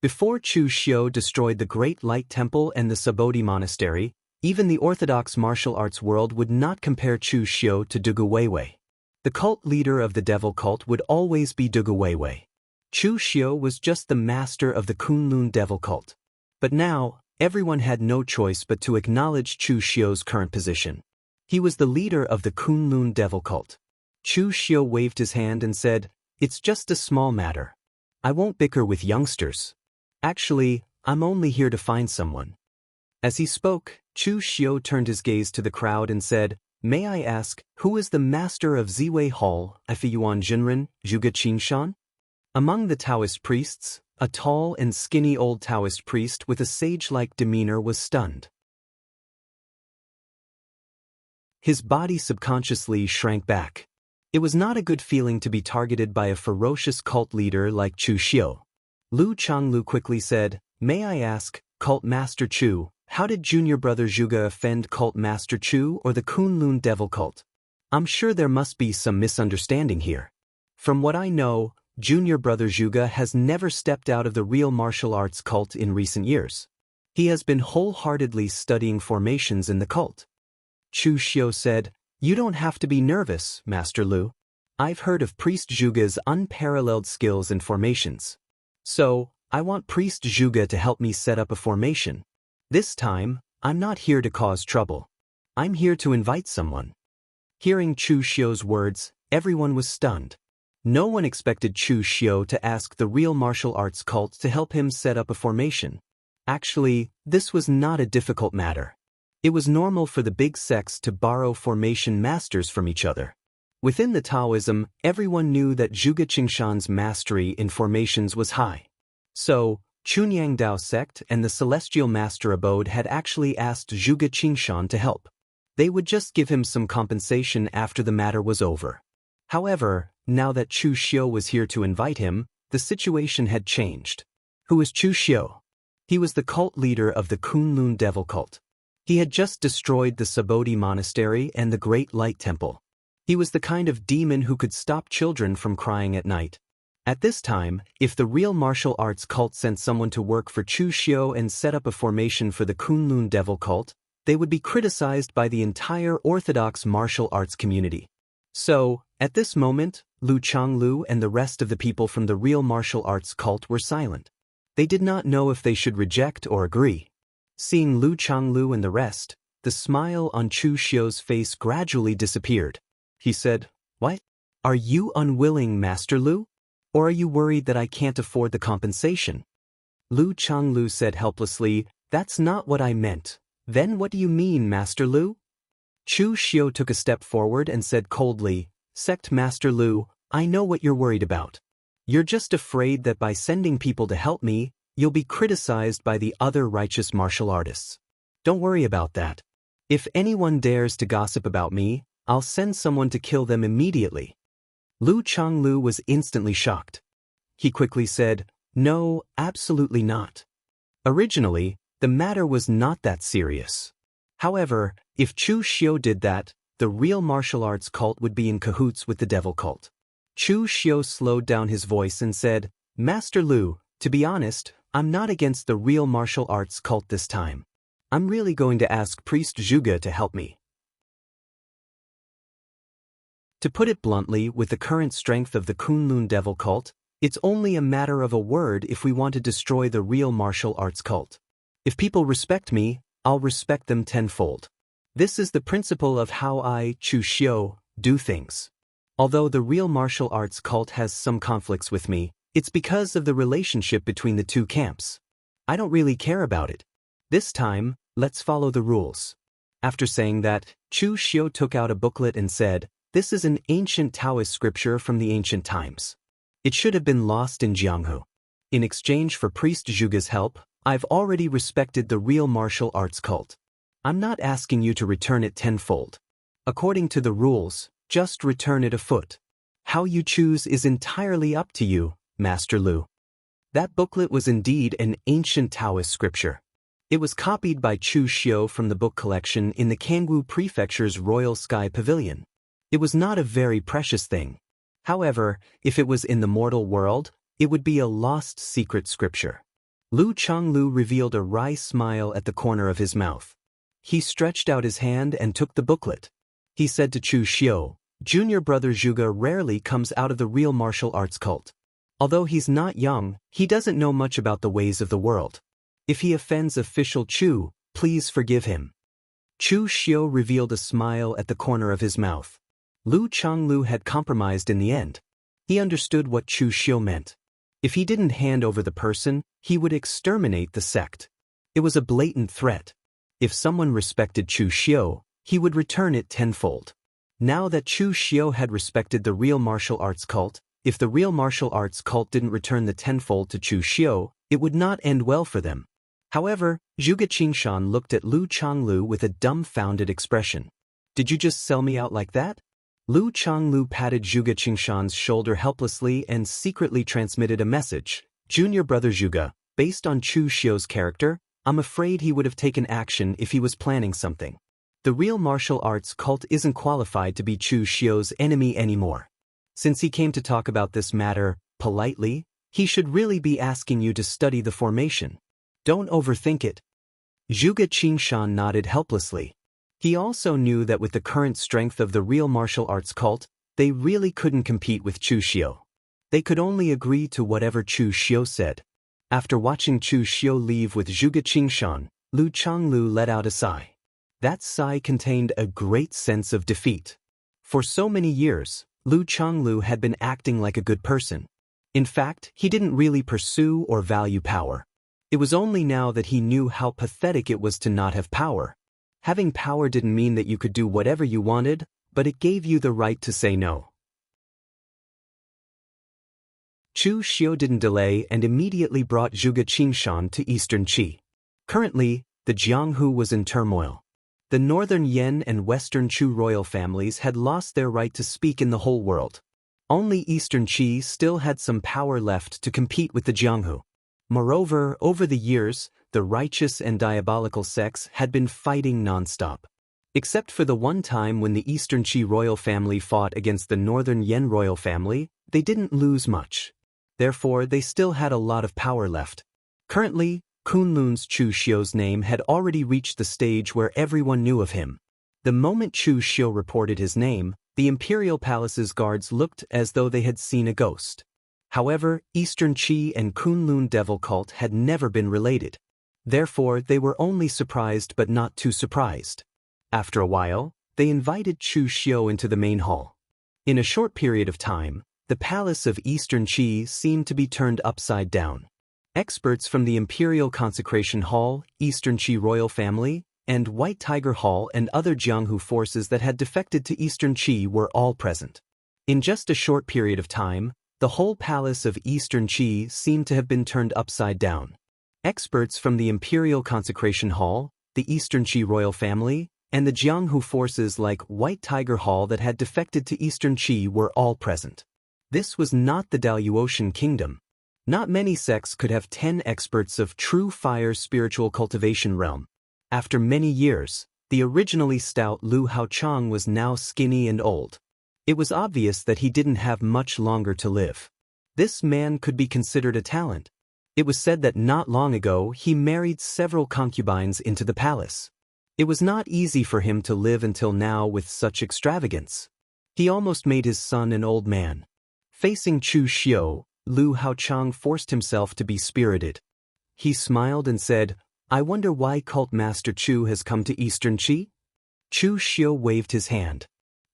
Before Chu Xiu destroyed the Great Light Temple and the Sabodhi Monastery, even the orthodox martial arts world would not compare Chu Xiu to Dugu Weiwei. The cult leader of the devil cult would always be Dugu Weiwei. Chu Xiu was just the master of the Kunlun devil cult. But now, everyone had no choice but to acknowledge Chu Xiu's current position. He was the leader of the Kunlun devil cult. Chu Xiu waved his hand and said, "It's just a small matter. I won't bicker with youngsters. Actually, I'm only here to find someone." As he spoke, Chu Xiu turned his gaze to the crowd and said, "May I ask, who is the master of Ziwei Hall, Ifeyuan Jinren, Zhuge Qingshan?" Among the Taoist priests, a tall and skinny old Taoist priest with a sage-like demeanor was stunned. His body subconsciously shrank back. It was not a good feeling to be targeted by a ferocious cult leader like Chu Xiu. Lu Changlu quickly said, "May I ask, Cult Master Chu, how did Junior Brother Zhuge offend Cult Master Chu or the Kunlun Devil Cult? I'm sure there must be some misunderstanding here. From what I know, Junior Brother Zhuge has never stepped out of the real martial arts cult in recent years. He has been wholeheartedly studying formations in the cult." Chu Xiu said, "You don't have to be nervous, Master Lu. I've heard of Priest Zhuge's unparalleled skills in formations. So, I want Priest Zhuge to help me set up a formation. This time, I'm not here to cause trouble. I'm here to invite someone." Hearing Chu Xiu's words, everyone was stunned. No one expected Chu Xiu to ask the real martial arts cult to help him set up a formation. Actually, this was not a difficult matter. It was normal for the big sects to borrow formation masters from each other. Within the Taoism, everyone knew that Zhuge Qingshan's mastery in formations was high. So, Chunyang Dao sect and the Celestial Master Abode had actually asked Zhuge Qingshan to help. They would just give him some compensation after the matter was over. However, now that Chu Xiu was here to invite him, the situation had changed. Who was Chu Xiu? He was the cult leader of the Kunlun Devil Cult. He had just destroyed the Sabodhi Monastery and the Great Light Temple. He was the kind of demon who could stop children from crying at night. At this time, if the real martial arts cult sent someone to work for Chu Xiu and set up a formation for the Kunlun Devil Cult, they would be criticized by the entire orthodox martial arts community. So, at this moment, Lu Changlu and the rest of the people from the real martial arts cult were silent. They did not know if they should reject or agree. Seeing Lu Changlu and the rest, the smile on Chu Xiu's face gradually disappeared. He said, "What? Are you unwilling, Master Lu? Or are you worried that I can't afford the compensation?" Lu Changlu said helplessly, "That's not what I meant. Then what do you mean, Master Lu?" Chu Xiu took a step forward and said coldly, "Sect Master Lu, I know what you're worried about. You're just afraid that by sending people to help me, you'll be criticized by the other righteous martial artists. Don't worry about that. If anyone dares to gossip about me, I'll send someone to kill them immediately." Lu Changlu was instantly shocked. He quickly said, "No, absolutely not. Originally, the matter was not that serious. However, If Chu Xiu did that, the real martial arts cult would be in cahoots with the devil cult. Chu Xiu slowed down his voice and said, Master Lu, to be honest, I'm not against the real martial arts cult this time. I'm really going to ask Priest Zhuge to help me. To put it bluntly, with the current strength of the Kunlun devil cult, it's only a matter of a word if we want to destroy the real martial arts cult. If people respect me, I'll respect them tenfold. This is the principle of how I, Chu Xiu, do things. Although the real martial arts cult has some conflicts with me, it's because of the relationship between the two camps. I don't really care about it. This time, let's follow the rules. After saying that, Chu Xiu took out a booklet and said, This is an ancient Taoist scripture from the ancient times. It should have been lost in Jianghu. In exchange for Priest Zhuge's help, I've already respected the real martial arts cult. I'm not asking you to return it tenfold. According to the rules, just return it a foot. How you choose is entirely up to you, Master Lu. That booklet was indeed an ancient Taoist scripture. It was copied by Chu Xiu from the book collection in the Jianghu Prefecture's Royal Sky Pavilion. It was not a very precious thing. However, if it was in the mortal world, it would be a lost secret scripture. Lu Changlu revealed a wry smile at the corner of his mouth. He stretched out his hand and took the booklet. He said to Chu Xiu, Junior brother Zhuge rarely comes out of the real martial arts cult. Although he's not young, he doesn't know much about the ways of the world. If he offends official Chu, please forgive him. Chu Xiu revealed a smile at the corner of his mouth. Lu Changlu had compromised in the end. He understood what Chu Xiu meant. If he didn't hand over the person, he would exterminate the sect. It was a blatant threat. If someone respected Chu Xiu, he would return it tenfold. Now that Chu Xiu had respected the real martial arts cult, if the real martial arts cult didn't return the tenfold to Chu Xiu, it would not end well for them. However, Zhuge Qingshan looked at Lu Changlu with a dumbfounded expression. Did you just sell me out like that? Lu Changlu patted Zhuge Qingshan's shoulder helplessly and secretly transmitted a message. Junior brother Zhuge, based on Chu Xiu's character, I'm afraid he would have taken action if he was planning something. The real martial arts cult isn't qualified to be Chu Xiu's enemy anymore. Since he came to talk about this matter politely, he should really be asking you to study the formation. Don't overthink it. Zhuge Qingshan nodded helplessly. He also knew that with the current strength of the real martial arts cult, they really couldn't compete with Chu Xiu. They could only agree to whatever Chu Xiu said. After watching Chu Xiu leave with Zhuge Qingshan, Lu Changlu let out a sigh. That sigh contained a great sense of defeat. For so many years, Lu Changlu had been acting like a good person. In fact, he didn't really pursue or value power. It was only now that he knew how pathetic it was to not have power. Having power didn't mean that you could do whatever you wanted, but it gave you the right to say no. Chu Xiu didn't delay and immediately brought Zhuge Qingshan to Eastern Qi. Currently, the Jianghu was in turmoil. The Northern Yan and Western Chu royal families had lost their right to speak in the whole world. Only Eastern Qi still had some power left to compete with the Jianghu. Moreover, over the years, the righteous and diabolical sects had been fighting non-stop. Except for the one time when the Eastern Qi royal family fought against the Northern Yan royal family, they didn't lose much. Therefore, they still had a lot of power left. Currently, Kunlun's Chu Xiu's name had already reached the stage where everyone knew of him. The moment Chu Xiu reported his name, the Imperial Palace's guards looked as though they had seen a ghost. However, Eastern Qi and Kunlun devil cult had never been related. Therefore, they were only surprised but not too surprised. After a while, they invited Chu Xiu into the main hall. In a short period of time, the palace of Eastern Qi seemed to be turned upside down. Experts from the Imperial Consecration Hall, Eastern Qi royal family, and White Tiger Hall and other Jianghu forces that had defected to Eastern Qi were all present. In just a short period of time, the whole palace of Eastern Qi seemed to have been turned upside down. Experts from the Imperial Consecration Hall, the Eastern Qi royal family, and the Jianghu forces like White Tiger Hall that had defected to Eastern Qi were all present. This was not the Daluotian kingdom. Not many sects could have 10 experts of true fire spiritual cultivation realm. After many years, The originally stout Lu Haochang was now skinny and old. It was obvious that he didn't have much longer to live. This man could be considered a talent. It was said that not long ago he married several concubines into the palace. It was not easy for him to live until now with such extravagance. He almost made his son an old man. Facing Chu Xiu, Lu Haochang forced himself to be spirited. He smiled and said, "I wonder why Cult Master Chu has come to Eastern Qi?" Chu Xiu waved his hand.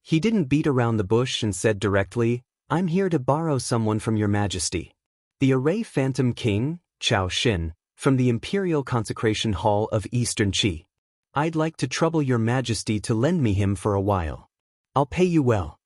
He didn't beat around the bush and said directly, "I'm here to borrow someone from your majesty. The Array Phantom King, Chao Xin, from the Imperial Consecration Hall of Eastern Qi. I'd like to trouble your majesty to lend me him for a while. I'll pay you well."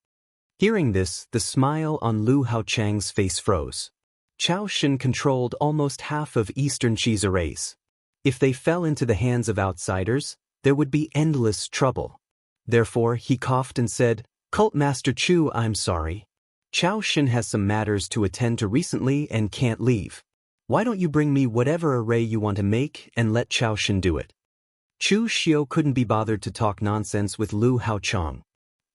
Hearing this, the smile on Lu Haochang's face froze. Chao Xin controlled almost half of Eastern Qi's arrays. If they fell into the hands of outsiders, there would be endless trouble. Therefore, he coughed and said, "Cult Master Chu, I'm sorry. Chao Xin has some matters to attend to recently and can't leave. Why don't you bring me whatever array you want to make and let Chao Xin do it?" Chu Xiu couldn't be bothered to talk nonsense with Lu Haochang.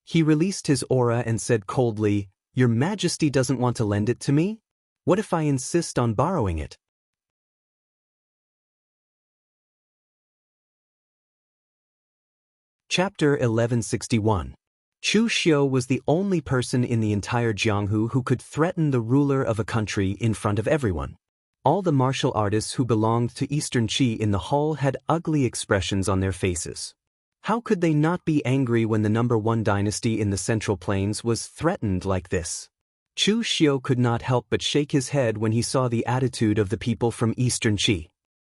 He released his aura and said coldly, "Your majesty doesn't want to lend it to me? What if I insist on borrowing it?" Chapter 1161. Chu Xiu was the only person in the entire Jianghu who could threaten the ruler of a country in front of everyone. All the martial artists who belonged to Eastern Qi in the hall had ugly expressions on their faces. How could they not be angry when the #1 dynasty in the Central Plains was threatened like this? Chu Xiu could not help but shake his head when he saw the attitude of the people from Eastern Qi.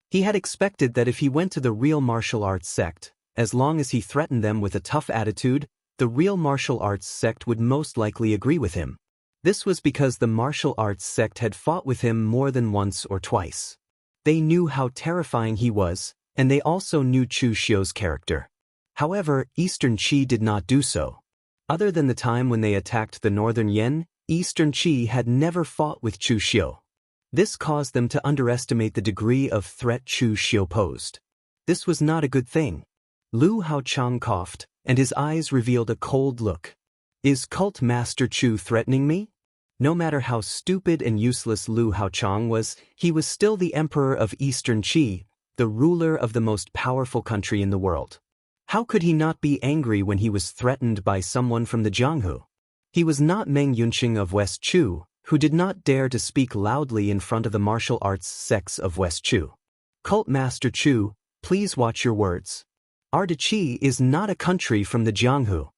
He had expected that if he went to the real martial arts sect, as long as he threatened them with a tough attitude, the real martial arts sect would most likely agree with him. This was because the martial arts sect had fought with him more than once or twice. They knew how terrifying he was, and they also knew Chu Xiu's character. However, Eastern Qi did not do so. Other than the time when they attacked the Northern Yan, Eastern Qi had never fought with Chu Xiu. This caused them to underestimate the degree of threat Chu Xiu posed. This was not a good thing. Lu Haochang coughed, and his eyes revealed a cold look. Is Cult Master Chu threatening me? No matter how stupid and useless Lu Haochang was, he was still the emperor of Eastern Qi, the ruler of the most powerful country in the world. How could he not be angry when he was threatened by someone from the Jianghu? He was not Meng Yunqing of West Chu, who did not dare to speak loudly in front of the martial arts sects of West Chu. Cult Master Chu, please watch your words. Ardachi is not a country from the Jianghu.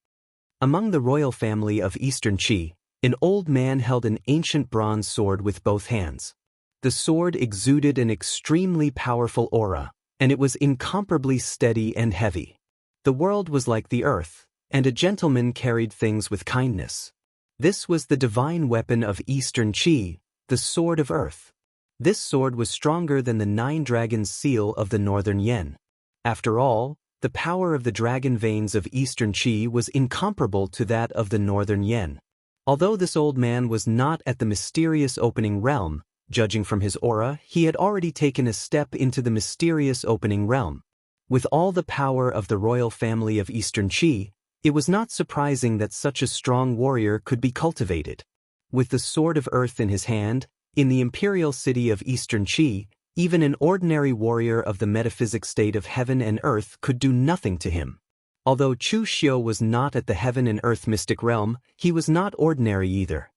Among the royal family of Eastern Qi, an old man held an ancient bronze sword with both hands. The sword exuded an extremely powerful aura, and it was incomparably steady and heavy. The world was like the earth, and a gentleman carried things with kindness. This was the divine weapon of Eastern Qi, the Sword of Earth. This sword was stronger than the 9 dragons seal of the Northern Yan. After all, the power of the dragon veins of Eastern Qi was incomparable to that of the Northern Yan. Although this old man was not at the mysterious opening realm, judging from his aura, he had already taken a step into the mysterious opening realm. With all the power of the royal family of Eastern Qi, it was not surprising that such a strong warrior could be cultivated. With the Sword of Earth in his hand, in the imperial city of Eastern Qi, even an ordinary warrior of the metaphysic state of heaven and earth could do nothing to him. Although Chu Xiu was not at the heaven and earth mystic realm, he was not ordinary either.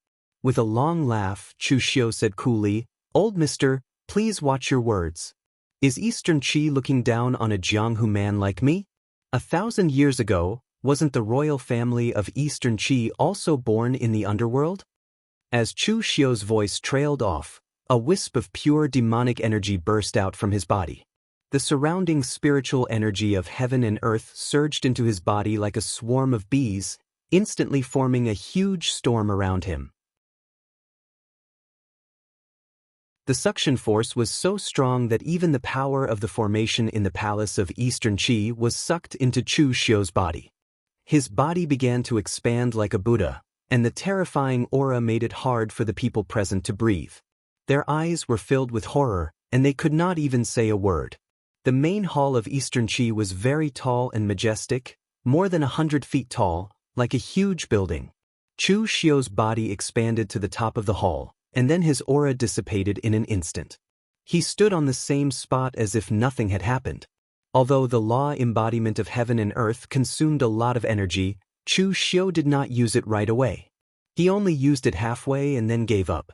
With a long laugh, Chu Xiu said coolly, "Old mister, please watch your words. Is Eastern Qi looking down on a Jianghu man like me? 1,000 years ago, wasn't the royal family of Eastern Qi also born in the underworld?" As Chu Xiu's voice trailed off, a wisp of pure demonic energy burst out from his body. The surrounding spiritual energy of heaven and earth surged into his body like a swarm of bees, instantly forming a huge storm around him. The suction force was so strong that even the power of the formation in the palace of Eastern Qi was sucked into Chu Xiu's body. His body began to expand like a Buddha, and the terrifying aura made it hard for the people present to breathe. Their eyes were filled with horror, and they could not even say a word. The main hall of Eastern Qi was very tall and majestic, more than 100 feet tall, like a huge building. Chu Xiu's body expanded to the top of the hall, and then his aura dissipated in an instant. He stood on the same spot as if nothing had happened. Although the law embodiment of heaven and earth consumed a lot of energy, Chu Xiu did not use it right away. He only used it halfway and then gave up.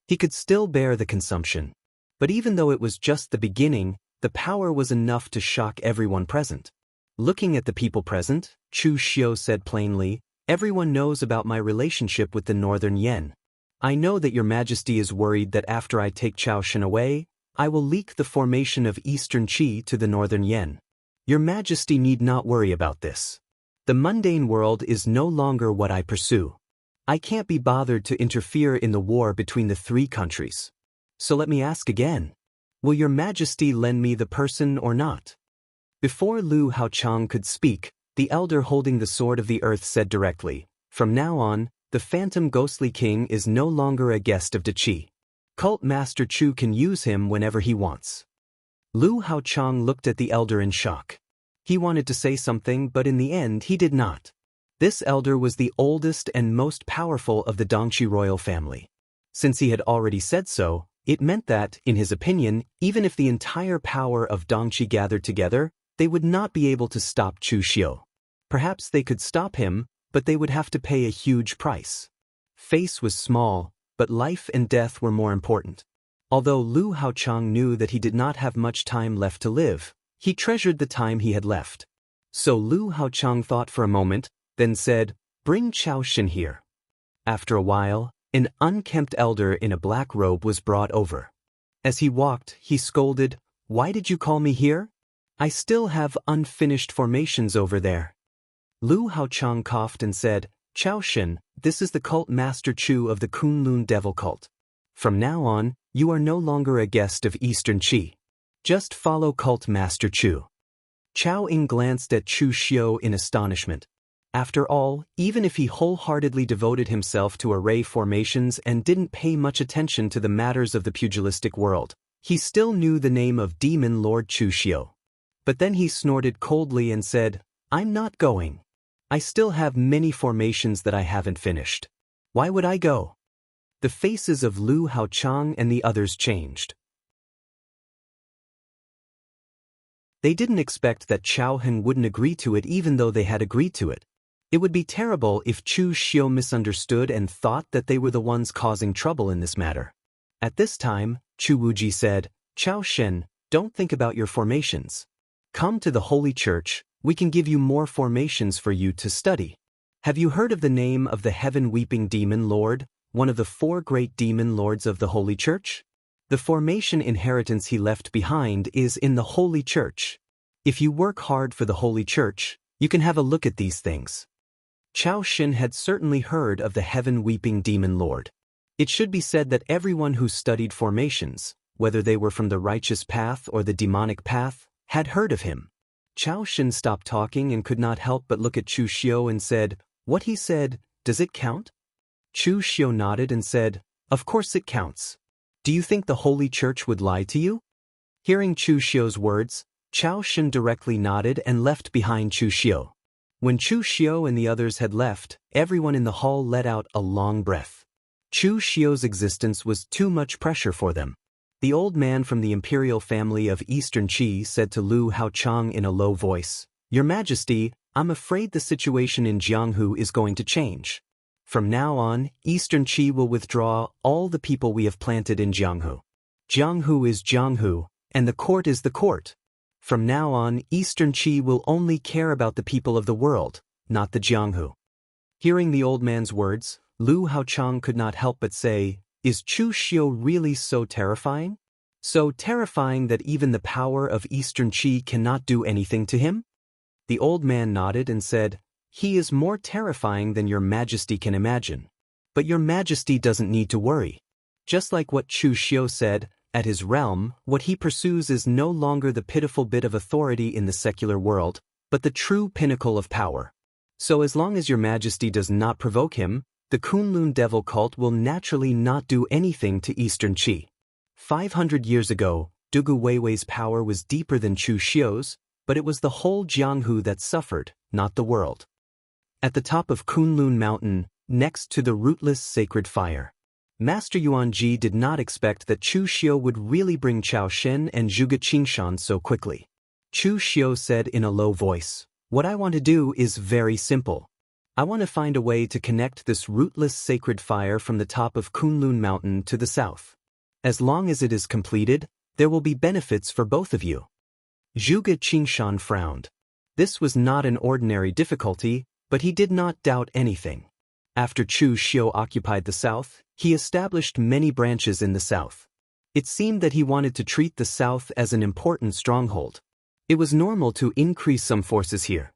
He could still bear the consumption. But even though it was just the beginning, the power was enough to shock everyone present. Looking at the people present, Chu Xiu said plainly, "Everyone knows about my relationship with the Northern Yen. I know that your majesty is worried that after I take Chaoshan away, I will leak the formation of Eastern Qi to the Northern Yen. Your majesty need not worry about this. The mundane world is no longer what I pursue. I can't be bothered to interfere in the war between the three countries. So let me ask again. Will your majesty lend me the person or not?" Before Lu Haochang could speak, the elder holding the sword of the earth said directly, "From now on, the phantom ghostly king is no longer a guest of Da Qi. Cult Master Chu can use him whenever he wants." Lu Haochang looked at the elder in shock. He wanted to say something, but in the end he did not. This elder was the oldest and most powerful of the Dongqi royal family. Since he had already said so, it meant that, in his opinion, even if the entire power of Dongqi gathered together, they would not be able to stop Chu Xiu. Perhaps they could stop him, but they would have to pay a huge price. Face was small, but life and death were more important. Although Lu Haochang knew that he did not have much time left to live, he treasured the time he had left. So Lu Haochang thought for a moment, then said, "Bring Chaoshan here." After a while, an unkempt elder in a black robe was brought over. As he walked, he scolded, "Why did you call me here? I still have unfinished formations over there." Lu Haochang coughed and said, "Chaoshan, this is the cult Master Chu of the Kunlun Devil cult. From now on, you are no longer a guest of Eastern Qi. Just follow cult Master Chu." Chao Ying glanced at Chu Xiu in astonishment. After all, even if he wholeheartedly devoted himself to array formations and didn't pay much attention to the matters of the pugilistic world, he still knew the name of Demon Lord Chu Xiu. But then he snorted coldly and said, "I'm not going. I still have many formations that I haven't finished. Why would I go?" The faces of Lu Haochang and the others changed. They didn't expect that Chao Hen wouldn't agree to it even though they had agreed to it. It would be terrible if Chu Xiu misunderstood and thought that they were the ones causing trouble in this matter. At this time, Chu Wuji said, "Chao Shen, don't think about your formations. Come to the Holy Church, we can give you more formations for you to study. Have you heard of the name of the Heaven-Weeping Demon Lord, one of the 4 great demon lords of the Holy Church? The formation inheritance he left behind is in the Holy Church. If you work hard for the Holy Church, you can have a look at these things." Chao Shen had certainly heard of the Heaven-Weeping Demon Lord. It should be said that everyone who studied formations, whether they were from the righteous path or the demonic path, had heard of him. Chao Shen stopped talking and could not help but look at Chu Xiu and said, "What he said, does it count?" Chu Xiu nodded and said, "Of course it counts. Do you think the Holy Church would lie to you?" Hearing Chu Xiu's words, Chao Shen directly nodded and left behind Chu Xiu. When Chu Xiu and the others had left, everyone in the hall let out a long breath. Chu Xiu's existence was too much pressure for them. The old man from the imperial family of Eastern Qi said to Lu Haochang in a low voice, "Your Majesty, I'm afraid the situation in Jianghu is going to change. From now on, Eastern Qi will withdraw all the people we have planted in Jianghu. Jianghu is Jianghu, and the court is the court. From now on, Eastern Qi will only care about the people of the world, not the Jianghu." Hearing the old man's words, Lu Haochang could not help but say, "Is Chu Xiu really so terrifying? So terrifying that even the power of Eastern Qi cannot do anything to him?" The old man nodded and said, "He is more terrifying than your Majesty can imagine. But your Majesty doesn't need to worry. Just like what Chu Xiu said, at his realm, what he pursues is no longer the pitiful bit of authority in the secular world, but the true pinnacle of power. So as long as your Majesty does not provoke him, the Kunlun Devil cult will naturally not do anything to Eastern Qi. 500 years ago, Dugu Weiwei's power was deeper than Chu Xiu's, but it was the whole Jianghu that suffered, not the world. At the top of Kunlun Mountain, next to the rootless sacred fire, Master Yuanji did not expect that Chu Xiu would really bring Chao Shen and Zhuge Qingshan so quickly. Chu Xiu said in a low voice, "What I want to do is very simple. I want to find a way to connect this rootless sacred fire from the top of Kunlun Mountain to the south. As long as it is completed, there will be benefits for both of you." Zhuge Qingshan frowned. This was not an ordinary difficulty, but he did not doubt anything. After Chu Xiu occupied the south, he established many branches in the south. It seemed that he wanted to treat the south as an important stronghold. It was normal to increase some forces here.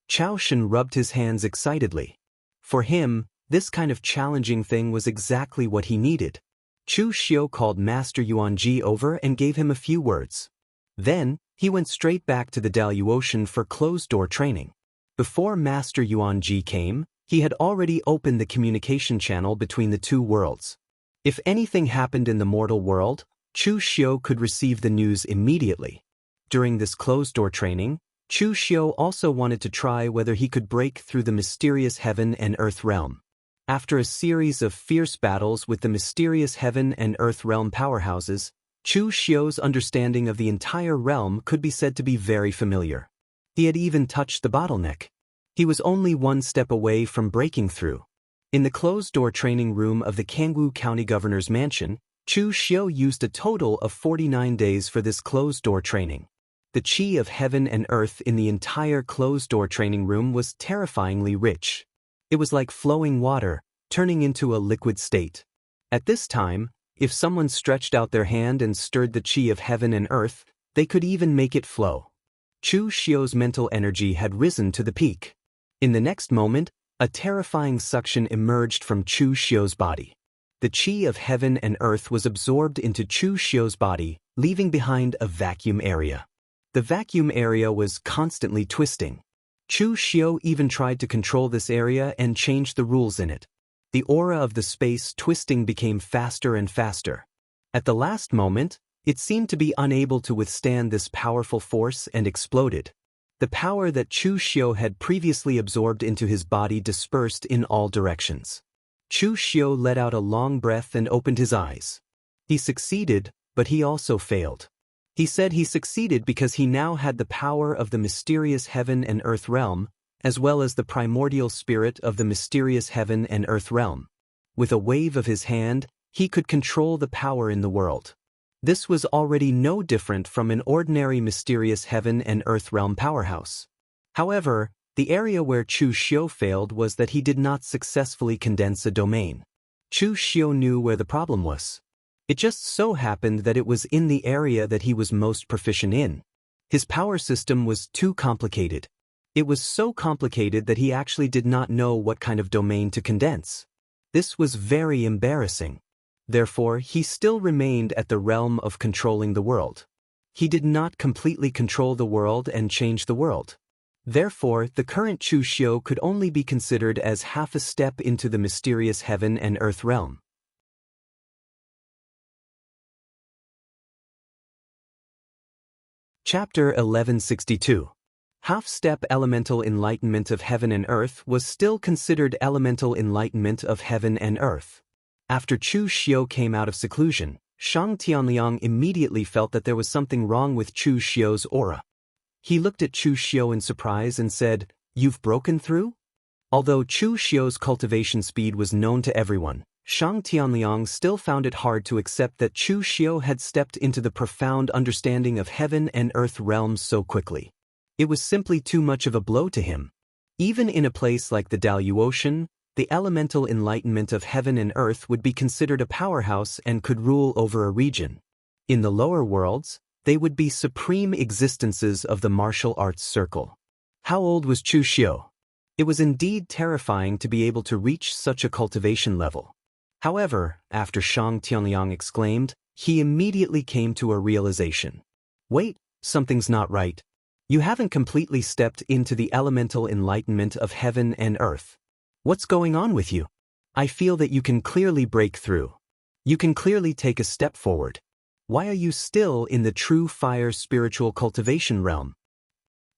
Chao Shen rubbed his hands excitedly. For him, this kind of challenging thing was exactly what he needed. Chu Xiu called Master Yuanji over and gave him a few words. Then, he went straight back to the Daluotian for closed-door training. Before Master Yuanji came, he had already opened the communication channel between the two worlds. If anything happened in the mortal world, Chu Xiu could receive the news immediately. During this closed-door training, Chu Xiu also wanted to try whether he could break through the mysterious heaven and earth realm. After a series of fierce battles with the mysterious heaven and earth realm powerhouses, Chu Xiu's understanding of the entire realm could be said to be very familiar. He had even touched the bottleneck. He was only one step away from breaking through. In the closed-door training room of the Jianghu County Governor's Mansion, Chu Xiu used a total of 49 days for this closed-door training. The qi of heaven and earth in the entire closed-door training room was terrifyingly rich. It was like flowing water, turning into a liquid state. At this time, if someone stretched out their hand and stirred the qi of heaven and earth, they could even make it flow. Chu Xiu's mental energy had risen to the peak. In the next moment, a terrifying suction emerged from Chu Xiu's body. The qi of heaven and earth was absorbed into Chu Xiu's body, leaving behind a vacuum area. The vacuum area was constantly twisting. Chu Xiu even tried to control this area and change the rules in it. The aura of the space twisting became faster and faster. At the last moment, it seemed to be unable to withstand this powerful force and exploded. The power that Chu Xiu had previously absorbed into his body dispersed in all directions. Chu Xiu let out a long breath and opened his eyes. He succeeded, but he also failed. He said he succeeded because he now had the power of the mysterious heaven and earth realm, as well as the primordial spirit of the mysterious heaven and earth realm. With a wave of his hand, he could control the power in the world. This was already no different from an ordinary mysterious heaven and earth realm powerhouse. However, the area where Chu Xiu failed was that he did not successfully condense a domain. Chu Xiu knew where the problem was. It just so happened that it was in the area that he was most proficient in. His power system was too complicated. It was so complicated that he actually did not know what kind of domain to condense. This was very embarrassing. Therefore, he still remained at the realm of controlling the world. He did not completely control the world and change the world. Therefore, the current Chu Xiu could only be considered as half a step into the mysterious heaven and earth realm. Chapter 1162. Half-step elemental enlightenment of heaven and earth was still considered elemental enlightenment of heaven and earth. After Chu Xiu came out of seclusion, Shang Tianliang immediately felt that there was something wrong with Chu Xiu's aura. He looked at Chu Xiu in surprise and said, "You've broken through?" Although Chu Xiu's cultivation speed was known to everyone, Shang Tianliang still found it hard to accept that Chu Xiu had stepped into the profound understanding of heaven and earth realms so quickly. It was simply too much of a blow to him. Even in a place like the Daluotian, the elemental enlightenment of heaven and earth would be considered a powerhouse and could rule over a region. In the lower worlds, they would be supreme existences of the martial arts circle. How old was Chu Xiu? It was indeed terrifying to be able to reach such a cultivation level. However, after Shang Tianliang exclaimed, he immediately came to a realization. Wait, something's not right. You haven't completely stepped into the elemental enlightenment of heaven and earth. What's going on with you? I feel that you can clearly break through. You can clearly take a step forward. Why are you still in the true fire spiritual cultivation realm?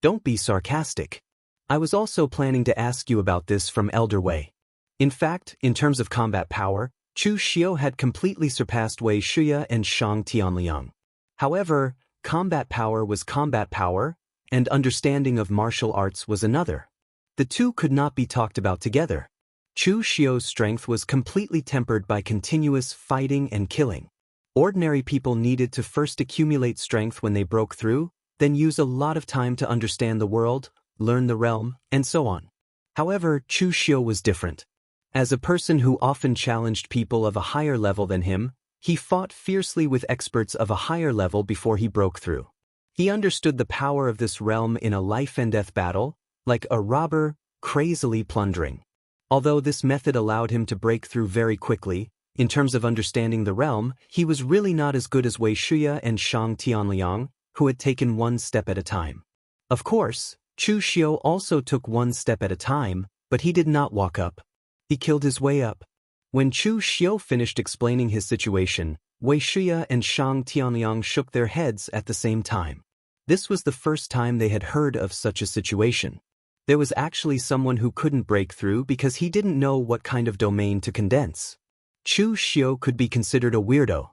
Don't be sarcastic. I was also planning to ask you about this from Elder Wei. In fact, in terms of combat power, Chu Xiu had completely surpassed Wei Shuya and Shang Tianliang. However, combat power was combat power, and understanding of martial arts was another. The two could not be talked about together. Chu Xiu's strength was completely tempered by continuous fighting and killing. Ordinary people needed to first accumulate strength when they broke through, then use a lot of time to understand the world, learn the realm, and so on. However, Chu Xiu was different. As a person who often challenged people of a higher level than him, he fought fiercely with experts of a higher level before he broke through. He understood the power of this realm in a life-and-death battle, like a robber crazily plundering. Although this method allowed him to break through very quickly, in terms of understanding the realm, he was really not as good as Wei Shuya and Shang Tianliang, who had taken one step at a time. Of course, Chu Xiu also took one step at a time, but he did not walk up. He killed his way up. When Chu Xiu finished explaining his situation, Wei Shuya and Shang Tianliang shook their heads at the same time. This was the first time they had heard of such a situation. There was actually someone who couldn't break through because he didn't know what kind of domain to condense. Chu Xiu could be considered a weirdo.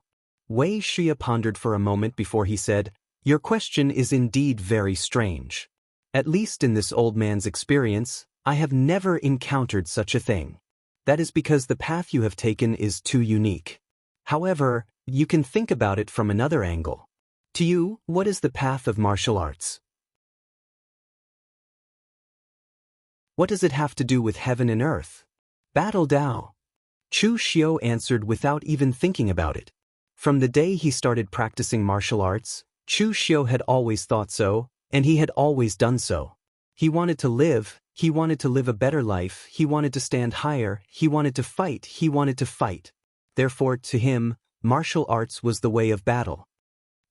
Wei Shuya pondered for a moment before he said, "Your question is indeed very strange. At least in this old man's experience, I have never encountered such a thing. That is because the path you have taken is too unique. However, you can think about it from another angle. To you, what is the path of martial arts? What does it have to do with heaven and earth? Battle Dao." Chu Xiu answered without even thinking about it. From the day he started practicing martial arts, Chu Xiu had always thought so, and he had always done so. He wanted to live a better life, he wanted to stand higher, he wanted to fight. Therefore, to him, martial arts was the way of battle.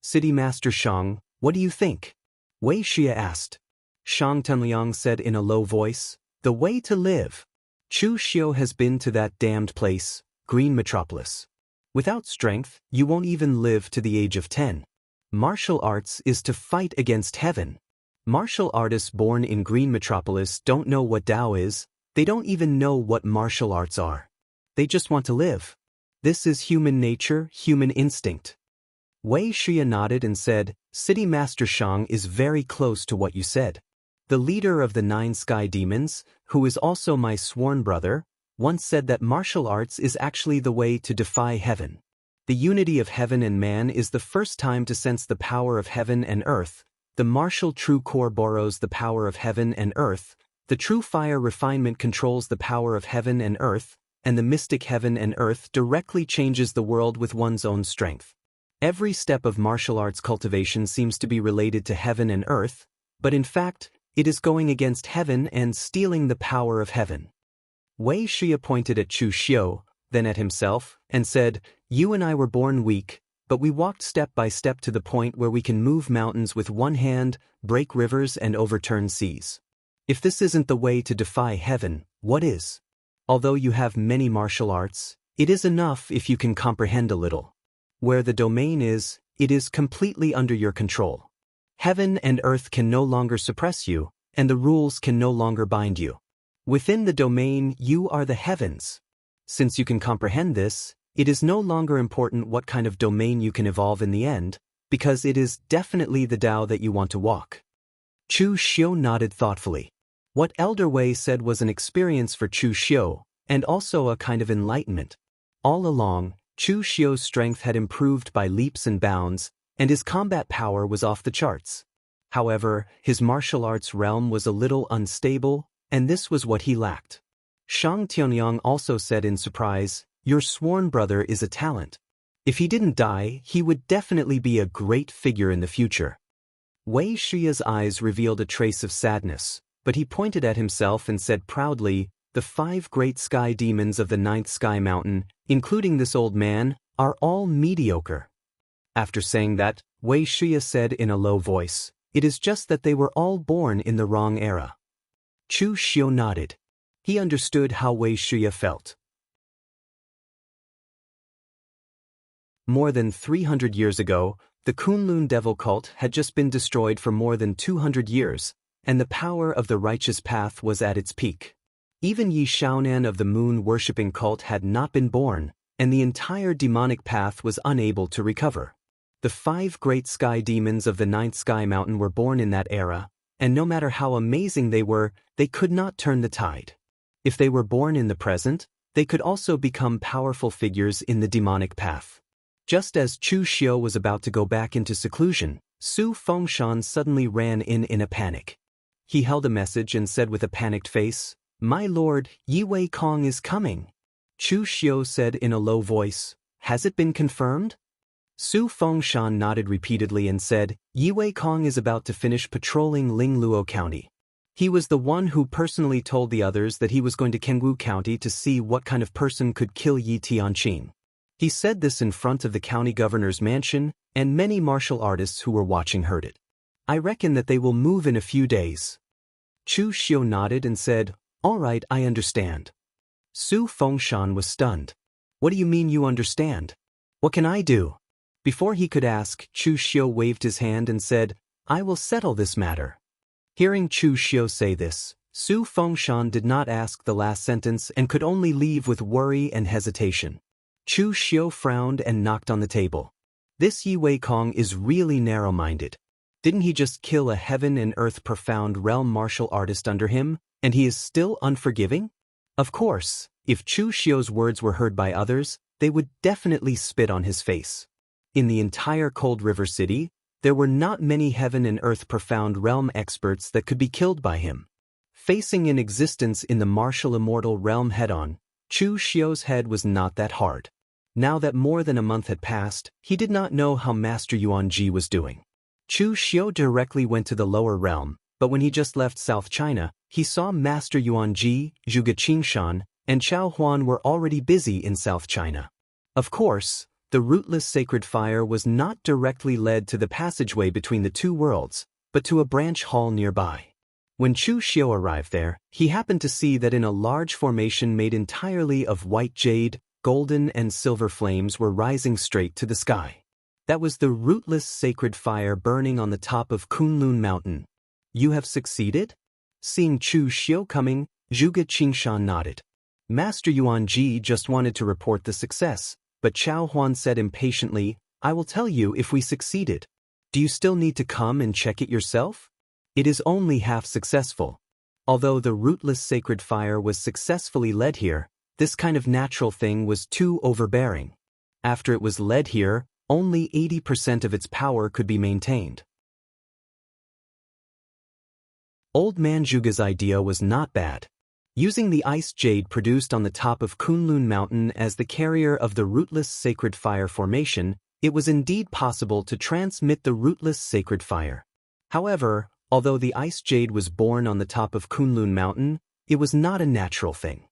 "City Master Shang, what do you think?" Wei Xia asked. Shang Tianliang said in a low voice, "The way to live. Chu Xiu has been to that damned place, Green Metropolis. Without strength, you won't even live to the age of 10. Martial arts is to fight against heaven. Martial artists born in Green Metropolis don't know what Dao is, they don't even know what martial arts are. They just want to live. This is human nature, human instinct." Wei Shuya nodded and said, "City Master Shang is very close to what you said. The leader of the 9 sky demons, who is also my sworn brother, once said that martial arts is actually the way to defy heaven. The unity of heaven and man is the first time to sense the power of heaven and earth. The martial true core borrows the power of heaven and earth, the true fire refinement controls the power of heaven and earth, and the mystic heaven and earth directly changes the world with one's own strength. Every step of martial arts cultivation seems to be related to heaven and earth, but in fact, it is going against heaven and stealing the power of heaven." Wei Shuya pointed at Chu Xiu, then at himself, and said, "You and I were born weak, but we walked step by step to the point where we can move mountains with one hand, break rivers and overturn seas. If this isn't the way to defy heaven, what is? Although you have many martial arts, it is enough if you can comprehend a little. Where the domain is, it is completely under your control. Heaven and earth can no longer suppress you, and the rules can no longer bind you. Within the domain, you are the heavens. Since you can comprehend this, it is no longer important what kind of domain you can evolve in the end, because it is definitely the Tao that you want to walk." Chu Xiu nodded thoughtfully. What Elder Wei said was an experience for Chu Xiu, and also a kind of enlightenment. All along, Chu Xiu's strength had improved by leaps and bounds, and his combat power was off the charts. However, his martial arts realm was a little unstable, and this was what he lacked. Shang Tianliang also said in surprise, "Your sworn brother is a talent. If he didn't die, he would definitely be a great figure in the future." Wei Shuya's eyes revealed a trace of sadness, but he pointed at himself and said proudly, "The 5 great sky demons of the 9th sky mountain, including this old man, are all mediocre." After saying that, Wei Shuya said in a low voice, "It is just that they were all born in the wrong era." Chu Xiu nodded. He understood how Wei Shuya felt. More than 300 years ago, the Kunlun devil cult had just been destroyed for more than 200 years, and the power of the righteous path was at its peak. Even Yi Shaonan of the moon-worshipping cult had not been born, and the entire demonic path was unable to recover. The 5 great sky demons of the 9th sky mountain were born in that era, and no matter how amazing they were, they could not turn the tide. If they were born in the present, they could also become powerful figures in the demonic path. Just as Chu Xiu was about to go back into seclusion, Su Fengshan suddenly ran in a panic. He held a message and said with a panicked face, "My lord, Yi Wei Kong is coming." Chu Xiu said in a low voice, "Has it been confirmed?" Su Fengshan nodded repeatedly and said, "Yi Wei Kong is about to finish patrolling Lingluo County." He was the one who personally told the others that he was going to Jianghu County to see what kind of person could kill Yi Tianqing. He said this in front of the county governor's mansion, and many martial artists who were watching heard it. "I reckon that they will move in a few days." Chu Xiu nodded and said, "All right, I understand." Su Fengshan was stunned. "What do you mean you understand? What can I do?" Before he could ask, Chu Xiu waved his hand and said, "I will settle this matter." Hearing Chu Xiu say this, Su Fengshan did not ask the last sentence and could only leave with worry and hesitation. Chu Xiu frowned and knocked on the table. This Yi Wei Kong is really narrow-minded. Didn't he just kill a heaven and earth profound realm martial artist under him, and he is still unforgiving? Of course, if Chu Xiu's words were heard by others, they would definitely spit on his face. In the entire Cold River City, there were not many heaven and earth profound realm experts that could be killed by him. Facing an existence in the martial immortal realm head-on, Chu Xiu's head was not that hard. Now that more than a month had passed, he did not know how Master Yuan Ji was doing. Chu Xiu directly went to the lower realm, but when he just left South China, he saw Master Yuan Ji, Zhuge Qingshan, and Chao Huan were already busy in South China. Of course, the rootless sacred fire was not directly led to the passageway between the two worlds, but to a branch hall nearby. When Chu Xiu arrived there, he happened to see that in a large formation made entirely of white jade, golden and silver flames were rising straight to the sky. That was the rootless sacred fire burning on the top of Kunlun Mountain. "You have succeeded?" Seeing Chu Xiu coming, Zhuge Qingshan nodded. Master Yuan Ji just wanted to report the success, but Chao Huan said impatiently, "I will tell you if we succeeded. Do you still need to come and check it yourself? It is only half successful." Although the rootless sacred fire was successfully led here, this kind of natural thing was too overbearing. After it was led here, only 80% of its power could be maintained. Old Man Zhuge's idea was not bad. Using the ice jade produced on the top of Kunlun Mountain as the carrier of the rootless sacred fire formation, it was indeed possible to transmit the rootless sacred fire. However, although the ice jade was born on the top of Kunlun Mountain, it was not a natural thing.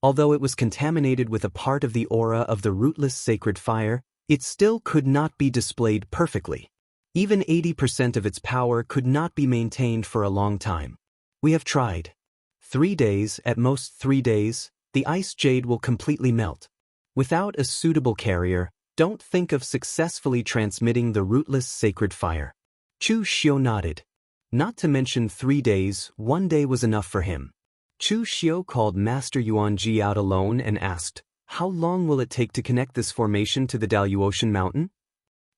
Although it was contaminated with a part of the aura of the rootless sacred fire, it still could not be displayed perfectly. Even 80% of its power could not be maintained for a long time. "We have tried. 3 days, at most 3 days, the ice jade will completely melt. Without a suitable carrier, don't think of successfully transmitting the rootless sacred fire." Chu Xiu nodded. Not to mention 3 days, 1 day was enough for him. Chu Xiu called Master Yuan Ji out alone and asked, "How long will it take to connect this formation to the Daluotian Mountain?"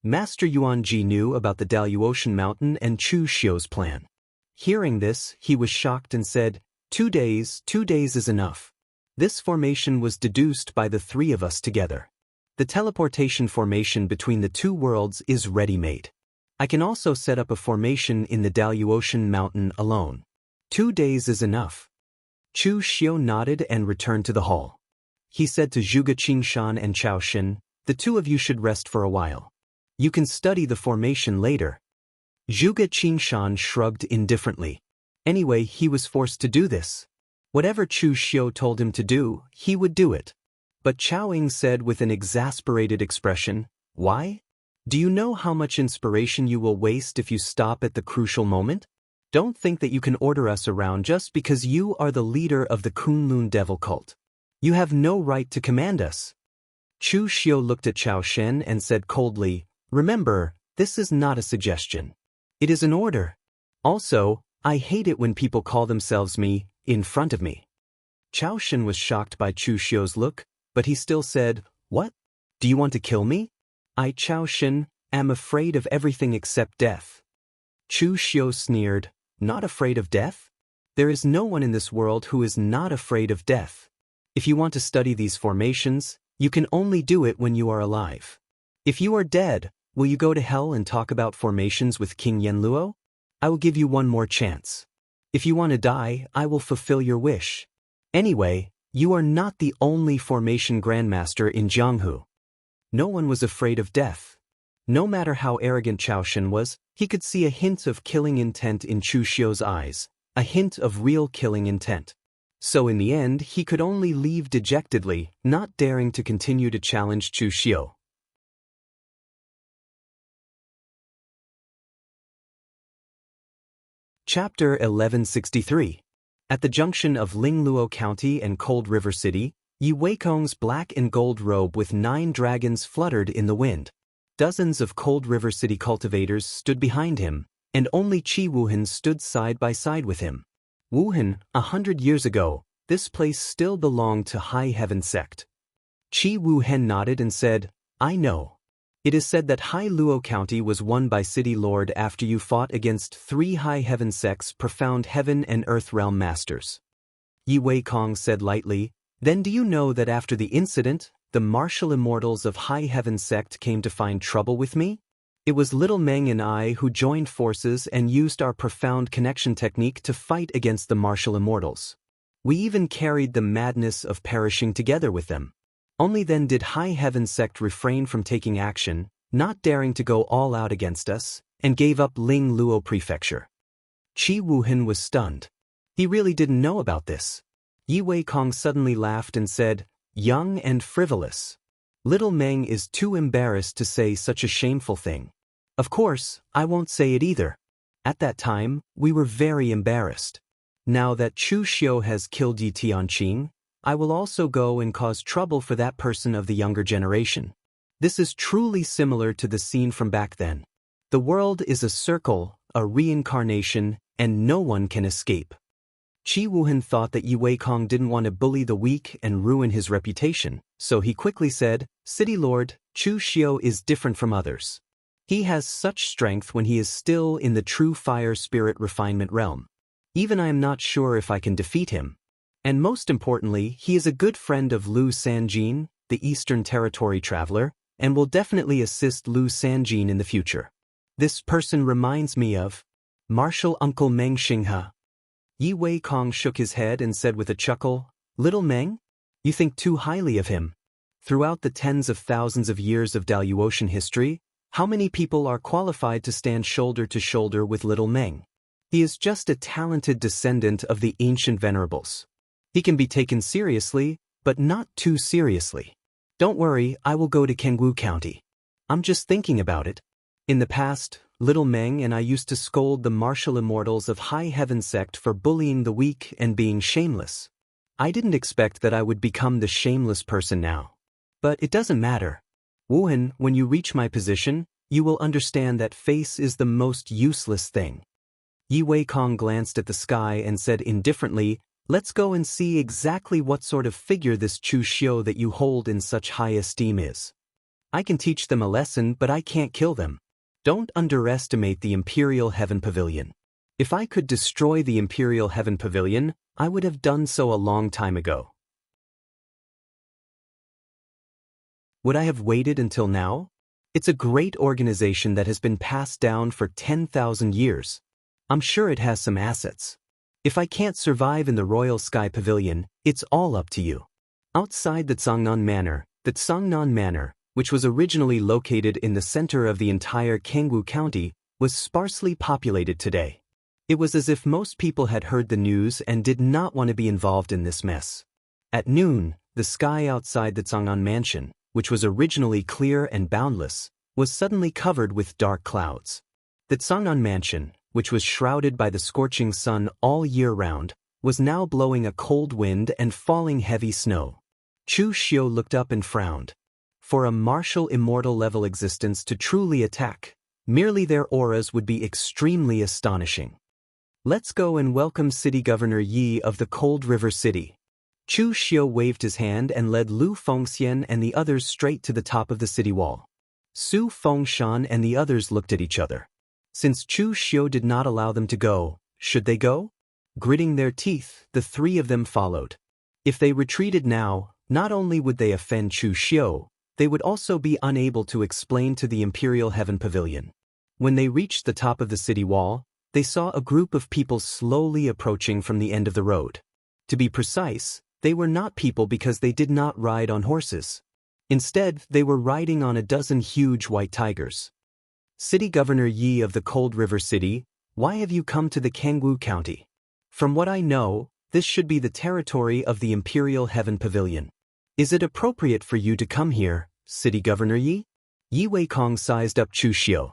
Master Yuan Ji knew about the Daluotian Mountain and Chu Xiu's plan. Hearing this, he was shocked and said, 2 days, 2 days is enough. This formation was deduced by the 3 of us together. The teleportation formation between the 2 worlds is ready-made. I can also set up a formation in the Daluotian Mountain alone. 2 days is enough. Chu Xiu nodded and returned to the hall. He said to Zhuge Qingshan and Chao Xin, "The 2 of you should rest for a while. You can study the formation later." Zhuge Qingshan shrugged indifferently. Anyway, he was forced to do this. Whatever Chu Xiu told him to do, he would do it. But Chao Ying said with an exasperated expression, "Why? Do you know how much inspiration you will waste if you stop at the crucial moment? Don't think that you can order us around just because you are the leader of the Kunlun devil cult. You have no right to command us." Chu Xiu looked at Chao Shen and said coldly, "Remember, this is not a suggestion. It is an order. Also, I hate it when people call themselves me, in front of me." Chao Shen was shocked by Chu Xiu's look, but he still said, "What? Do you want to kill me? I, Chao Shen, am afraid of everything except death." Chu Xiu sneered, "Not afraid of death? There is no one in this world who is not afraid of death. If you want to study these formations, you can only do it when you are alive. If you are dead, will you go to hell and talk about formations with King Yanluo? I will give you one more chance. If you want to die, I will fulfill your wish. Anyway, you are not the only formation grandmaster in Jianghu." No one was afraid of death. No matter how arrogant Chao Shen was, he could see a hint of killing intent in Chu Xiu's eyes, a hint of real killing intent. So in the end, he could only leave dejectedly, not daring to continue to challenge Chu Xiu. Chapter 1163. At the junction of Lingluo County and Cold River City, Yi Weikong's black and gold robe with 9 dragons fluttered in the wind. Dozens of Cold River City cultivators stood behind him, and only Qi Wuhan stood side by side with him. Wuhan, 100 years ago, this place still belonged to High Heaven sect. Qi Wuhan nodded and said, "I know. It is said that High Luo County was won by City Lord after you fought against 3 High Heaven sects' profound heaven and earth realm masters." Yi Weikong said lightly, "Then do you know that after the incident, the martial immortals of High Heaven sect came to find trouble with me? It was Little Meng and I who joined forces and used our profound connection technique to fight against the martial immortals. We even carried the madness of perishing together with them. Only then did High Heaven sect refrain from taking action, not daring to go all out against us, and gave up Ling Luo Prefecture." Qi Wuhan was stunned. He really didn't know about this. Yi Weikong suddenly laughed and said, "Young and frivolous. Little Meng is too embarrassed to say such a shameful thing. Of course, I won't say it either. At that time, we were very embarrassed. Now that Chu Xiu has killed Yi Tianqing, I will also go and cause trouble for that person of the younger generation. This is truly similar to the scene from back then. The world is a circle, a reincarnation, and no one can escape." Qi Wuhan thought that Yi Weikong didn't want to bully the weak and ruin his reputation, so he quickly said, "City Lord, Chu Xiu is different from others. He has such strength when he is still in the true fire spirit refinement realm. Even I am not sure if I can defeat him. And most importantly, he is a good friend of Lu Sanjin, the Eastern Territory traveler, and will definitely assist Lu Sanjin in the future. This person reminds me of Martial Uncle Meng Xinghe." Yi Weikong shook his head and said with a chuckle, "Little Meng? You think too highly of him. Throughout the tens of thousands of years of Daluotian history, how many people are qualified to stand shoulder to shoulder with Little Meng? He is just a talented descendant of the ancient venerables. He can be taken seriously, but not too seriously. Don't worry, I will go to Jianghu County. I'm just thinking about it. In the past, Little Meng and I used to scold the martial immortals of High Heaven sect for bullying the weak and being shameless. I didn't expect that I would become the shameless person now. But it doesn't matter. Wuhan, when you reach my position, you will understand that face is the most useless thing." Yi Weikong glanced at the sky and said indifferently, "Let's go and see exactly what sort of figure this Chu Xiu that you hold in such high esteem is. I can teach them a lesson, but I can't kill them. Don't underestimate the Imperial Heaven Pavilion. If I could destroy the Imperial Heaven Pavilion, I would have done so a long time ago. Would I have waited until now? It's a great organization that has been passed down for 10,000 years. I'm sure it has some assets. If I can't survive in the Royal Sky Pavilion, it's all up to you." Outside the Zhangnan Manor, which was originally located in the center of the entire Jianghu County, was sparsely populated today. It was as if most people had heard the news and did not want to be involved in this mess. At noon, the sky outside the Zhangnan Mansion, which was originally clear and boundless, was suddenly covered with dark clouds. The Zhangnan Mansion, which was shrouded by the scorching sun all year round, was now blowing a cold wind and falling heavy snow. Chu Xiu looked up and frowned. For a martial immortal level existence to truly attack, merely their auras would be extremely astonishing. Let's go and welcome City Governor Yi of the Cold River City. Chu Xiu waved his hand and led Lu Fengxian and the others straight to the top of the city wall. Su Fengshan and the others looked at each other. Since Chu Xiu did not allow them to go, should they go? Gritting their teeth, the three of them followed. If they retreated now, not only would they offend Chu Xiu, they would also be unable to explain to the Imperial Heaven Pavilion. When they reached the top of the city wall, they saw a group of people slowly approaching from the end of the road. To be precise, they were not people because they did not ride on horses. Instead, they were riding on a dozen huge white tigers. City Governor Yi of the Cold River City, why have you come to the Jianghu County? From what I know, this should be the territory of the Imperial Heaven Pavilion. Is it appropriate for you to come here, City Governor Yi? Yi Weikong sized up Chu Xiu.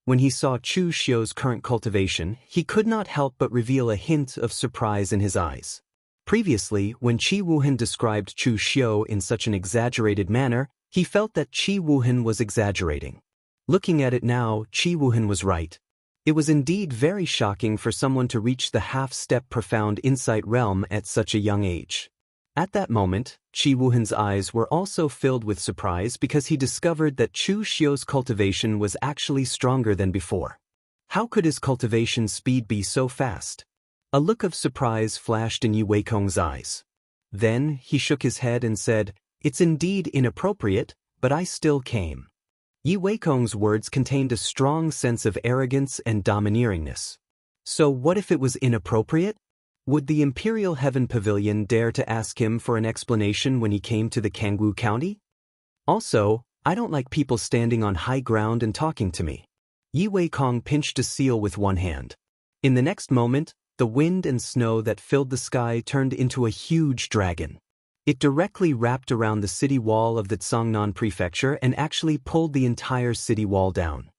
When he saw Chu Xiu's current cultivation, he could not help but reveal a hint of surprise in his eyes. Previously, when Qi Wuhan described Chu Xiu in such an exaggerated manner, he felt that Qi Wuhan was exaggerating. Looking at it now, Qi Wuhan was right. It was indeed very shocking for someone to reach the half-step profound insight realm at such a young age. At that moment, Qi Wuhan's eyes were also filled with surprise because he discovered that Chu Xiu's cultivation was actually stronger than before. How could his cultivation speed be so fast? A look of surprise flashed in Yi Weikong's eyes. Then, he shook his head and said, "It's indeed inappropriate, but I still came." Yi Weikong's words contained a strong sense of arrogance and domineeringness. So what if it was inappropriate? Would the Imperial Heaven Pavilion dare to ask him for an explanation when he came to the Jianghu County? Also, I don't like people standing on high ground and talking to me. Yi Weikong pinched a seal with one hand. In the next moment, the wind and snow that filled the sky turned into a huge dragon. It directly wrapped around the city wall of the Zhangnan Prefecture and actually pulled the entire city wall down.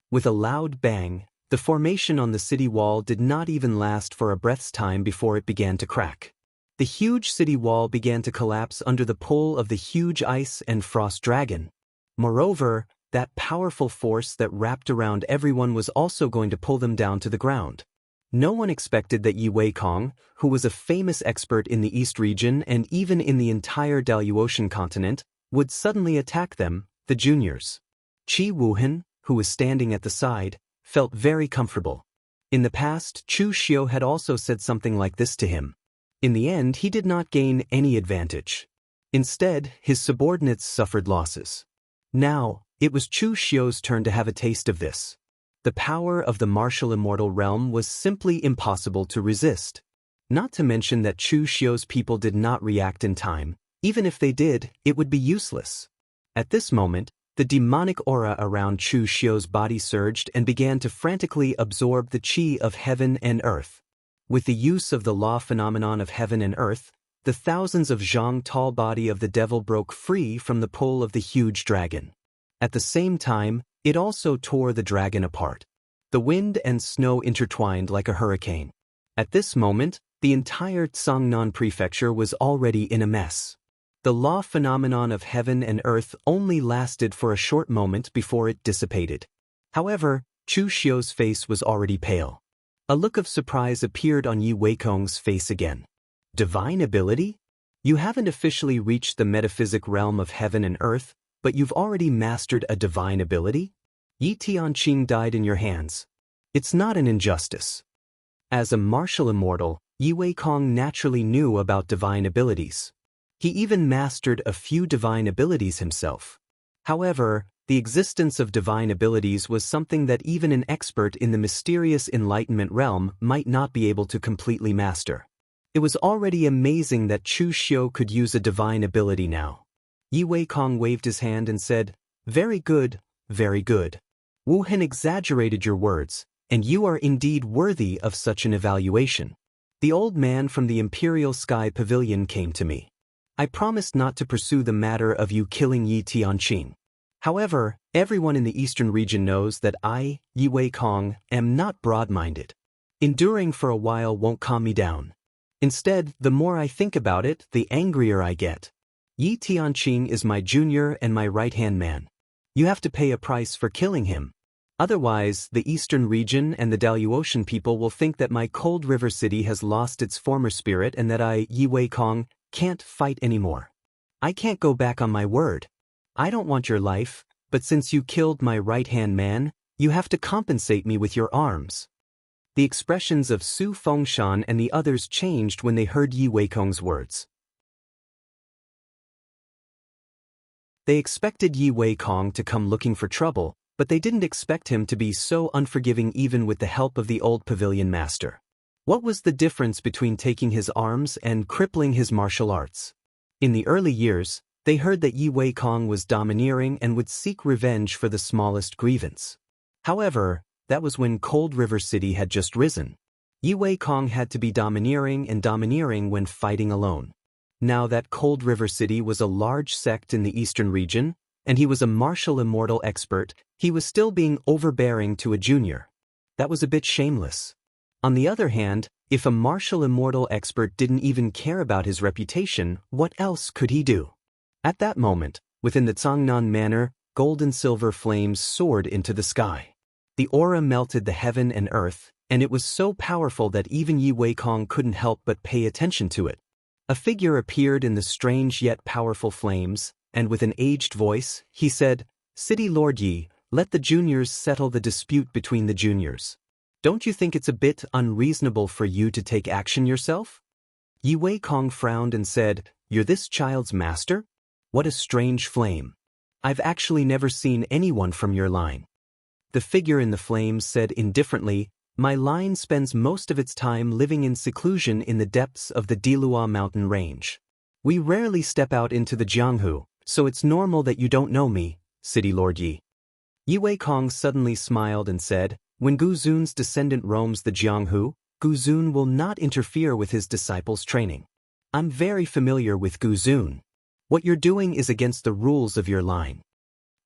With a loud bang, the formation on the city wall did not even last for a breath's time before it began to crack. The huge city wall began to collapse under the pull of the huge ice and frost dragon. Moreover, that powerful force that wrapped around everyone was also going to pull them down to the ground. No one expected that Yi Weikong, who was a famous expert in the East region and even in the entire Daluotian continent, would suddenly attack them, the juniors. Qi Wuhan, who was standing at the side, felt very comfortable. In the past, Chu Xiu had also said something like this to him. In the end, he did not gain any advantage. Instead, his subordinates suffered losses. Now, it was Chu Xiu's turn to have a taste of this. The power of the martial immortal realm was simply impossible to resist. Not to mention that Chu Xiu's people did not react in time. Even if they did, it would be useless. At this moment, the demonic aura around Chu Xiu's body surged and began to frantically absorb the qi of heaven and earth. With the use of the law phenomenon of heaven and earth, the thousands of zhang tall body of the devil broke free from the pull of the huge dragon. At the same time, it also tore the dragon apart. The wind and snow intertwined like a hurricane. At this moment, the entire Zhangnan prefecture was already in a mess. The law phenomenon of heaven and earth only lasted for a short moment before it dissipated. However, Chu Xiu's face was already pale. A look of surprise appeared on Yi Weikong's face again. Divine ability? You haven't officially reached the metaphysic realm of heaven and earth, but you've already mastered a divine ability? Yi Tianqing died in your hands. It's not an injustice. As a martial immortal, Yi Weikong naturally knew about divine abilities. He even mastered a few divine abilities himself. However, the existence of divine abilities was something that even an expert in the mysterious enlightenment realm might not be able to completely master. It was already amazing that Chu Xiu could use a divine ability now. Yi Weikong waved his hand and said, "Very good, very good. Wu Hen exaggerated your words, and you are indeed worthy of such an evaluation." The old man from the Imperial Sky Pavilion came to me. I promised not to pursue the matter of you killing Yi Tianqing. However, everyone in the eastern region knows that I, Yi Weikong, am not broad-minded. Enduring for a while won't calm me down. Instead, the more I think about it, the angrier I get. Yi Tianqing is my junior and my right-hand man. You have to pay a price for killing him. Otherwise, the eastern region and the Daluotian people will think that my Cold River City has lost its former spirit and that I, Yi Weikong, can't fight anymore. I can't go back on my word. I don't want your life, but since you killed my right-hand man, you have to compensate me with your arms. The expressions of Su Fengshan and the others changed when they heard Yi Weikong's words. They expected Yi Weikong to come looking for trouble, but they didn't expect him to be so unforgiving even with the help of the old pavilion master. What was the difference between taking his arms and crippling his martial arts? In the early years, they heard that Yi Weikong was domineering and would seek revenge for the smallest grievance. However, that was when Cold River City had just risen. Yi Weikong had to be domineering when fighting alone. Now that Cold River City was a large sect in the eastern region, and he was a martial immortal expert, he was still being overbearing to a junior. That was a bit shameless. On the other hand, if a martial immortal expert didn't even care about his reputation, what else could he do? At that moment, within the Cangnan Manor, gold and silver flames soared into the sky. The aura melted the heaven and earth, and it was so powerful that even Yi Weikong couldn't help but pay attention to it. A figure appeared in the strange yet powerful flames, and with an aged voice, he said, "City Lord Yi, let the juniors settle the dispute between the juniors. Don't you think it's a bit unreasonable for you to take action yourself?" Yi Weikong frowned and said, "You're this child's master? What a strange flame. I've actually never seen anyone from your line." The figure in the flames said indifferently, "My line spends most of its time living in seclusion in the depths of the Dilua mountain range. We rarely step out into the Jianghu, so it's normal that you don't know me, City Lord Yi." Yi Weikong suddenly smiled and said, "When Gu Zun's descendant roams the Jianghu, Gu Zun will not interfere with his disciples' training. I'm very familiar with Gu Zun. What you're doing is against the rules of your line."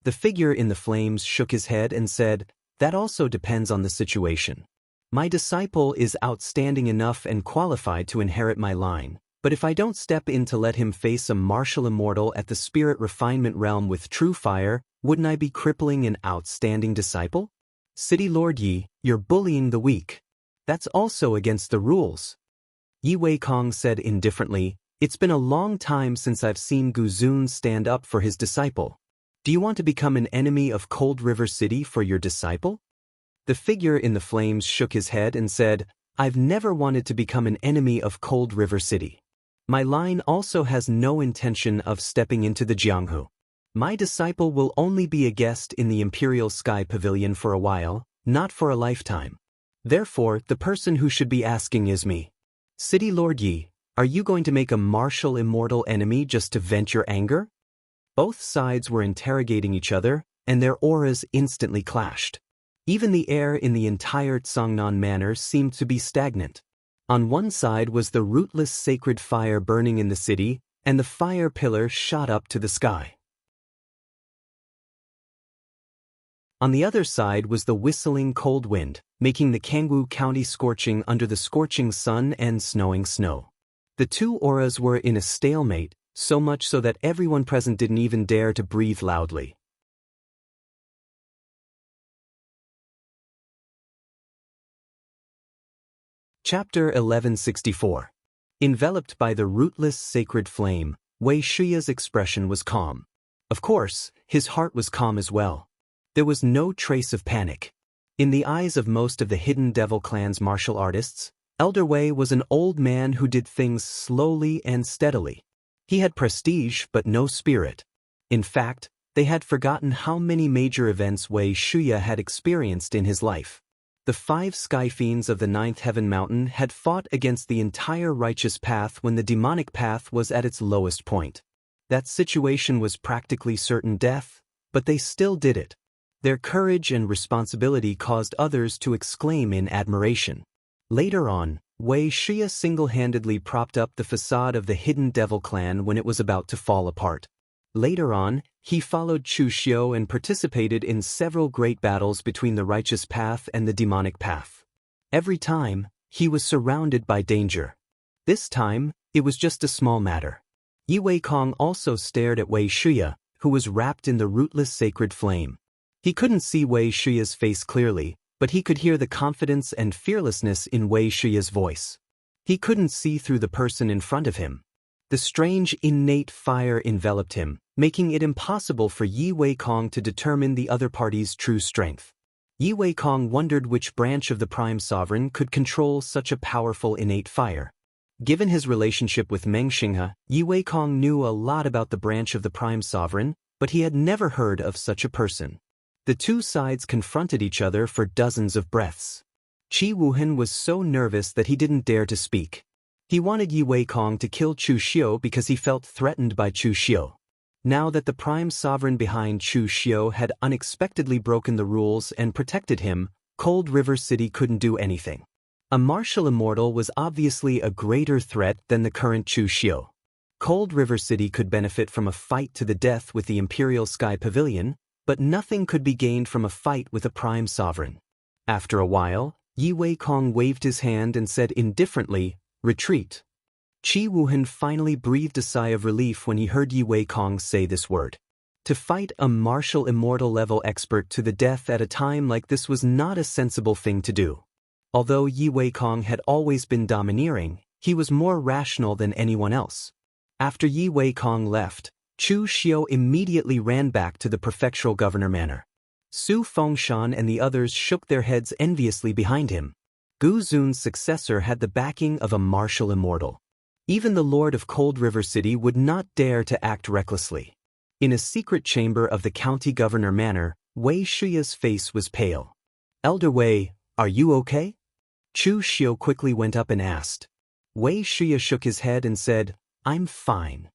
The figure in the flames shook his head and said, "That also depends on the situation. My disciple is outstanding enough and qualified to inherit my line, but if I don't step in to let him face a martial immortal at the spirit refinement realm with true fire, wouldn't I be crippling an outstanding disciple? City Lord Yi, you're bullying the weak. That's also against the rules." Yi Weikong said indifferently, "It's been a long time since I've seen Gu Zun stand up for his disciple. Do you want to become an enemy of Cold River City for your disciple?" The figure in the flames shook his head and said, "I've never wanted to become an enemy of Cold River City. My line also has no intention of stepping into the Jianghu. My disciple will only be a guest in the Imperial Sky Pavilion for a while, not for a lifetime. Therefore, the person who should be asking is me. City Lord Yi, are you going to make a martial immortal enemy just to vent your anger?" Both sides were interrogating each other, and their auras instantly clashed. Even the air in the entire Cangnan Manor seemed to be stagnant. On one side was the rootless sacred fire burning in the city, and the fire pillar shot up to the sky. On the other side was the whistling cold wind, making the Jianghu County scorching under the scorching sun and snowing snow. The two auras were in a stalemate, so much so that everyone present didn't even dare to breathe loudly. Chapter 1164. Enveloped by the rootless sacred flame, Wei Shuya's expression was calm. Of course, his heart was calm as well. There was no trace of panic. In the eyes of most of the Hidden Devil Clan's martial artists, Elder Wei was an old man who did things slowly and steadily. He had prestige but no spirit. In fact, they had forgotten how many major events Wei Shuya had experienced in his life. The 5 sky fiends of the 9th Heaven Mountain had fought against the entire righteous path when the demonic path was at its lowest point. That situation was practically certain death, but they still did it. Their courage and responsibility caused others to exclaim in admiration. Later on, Wei Shuya single-handedly propped up the facade of the Hidden Devil Clan when it was about to fall apart. Later on, he followed Chu Xiu and participated in several great battles between the righteous path and the demonic path. Every time, he was surrounded by danger. This time, it was just a small matter. Yi Weikong also stared at Wei Shuya, who was wrapped in the rootless sacred flame. He couldn't see Wei Shuya's face clearly, but he could hear the confidence and fearlessness in Wei Shuya's voice. He couldn't see through the person in front of him. The strange innate fire enveloped him, making it impossible for Yi Weikong to determine the other party's true strength. Yi Weikong wondered which branch of the Prime Sovereign could control such a powerful innate fire. Given his relationship with Meng Xinghe, Yi Weikong knew a lot about the branch of the Prime Sovereign, but he had never heard of such a person. The two sides confronted each other for dozens of breaths. Qi Wuhan was so nervous that he didn't dare to speak. He wanted Yi Weikong to kill Chu Xiu because he felt threatened by Chu Xiu. Now that the Prime Sovereign behind Chu Xiu had unexpectedly broken the rules and protected him, Cold River City couldn't do anything. A martial immortal was obviously a greater threat than the current Chu Xiu. Cold River City could benefit from a fight to the death with the Imperial Sky Pavilion, but nothing could be gained from a fight with a Prime Sovereign. After a while, Yi Weikong waved his hand and said indifferently, "Retreat." Qi Wuhan finally breathed a sigh of relief when he heard Yi Weikong say this word. To fight a martial immortal level expert to the death at a time like this was not a sensible thing to do. Although Yi Weikong had always been domineering, he was more rational than anyone else. After Yi Weikong left, Chu Xiu immediately ran back to the prefectural governor manor. Su Fengshan and the others shook their heads enviously behind him. Gu Zun's successor had the backing of a martial immortal. Even the Lord of Cold River City would not dare to act recklessly. In a secret chamber of the county governor manor, Wei Shuya's face was pale. "Elder Wei, are you okay?" Chu Xiu quickly went up and asked. Wei Shuya shook his head and said, "I'm fine.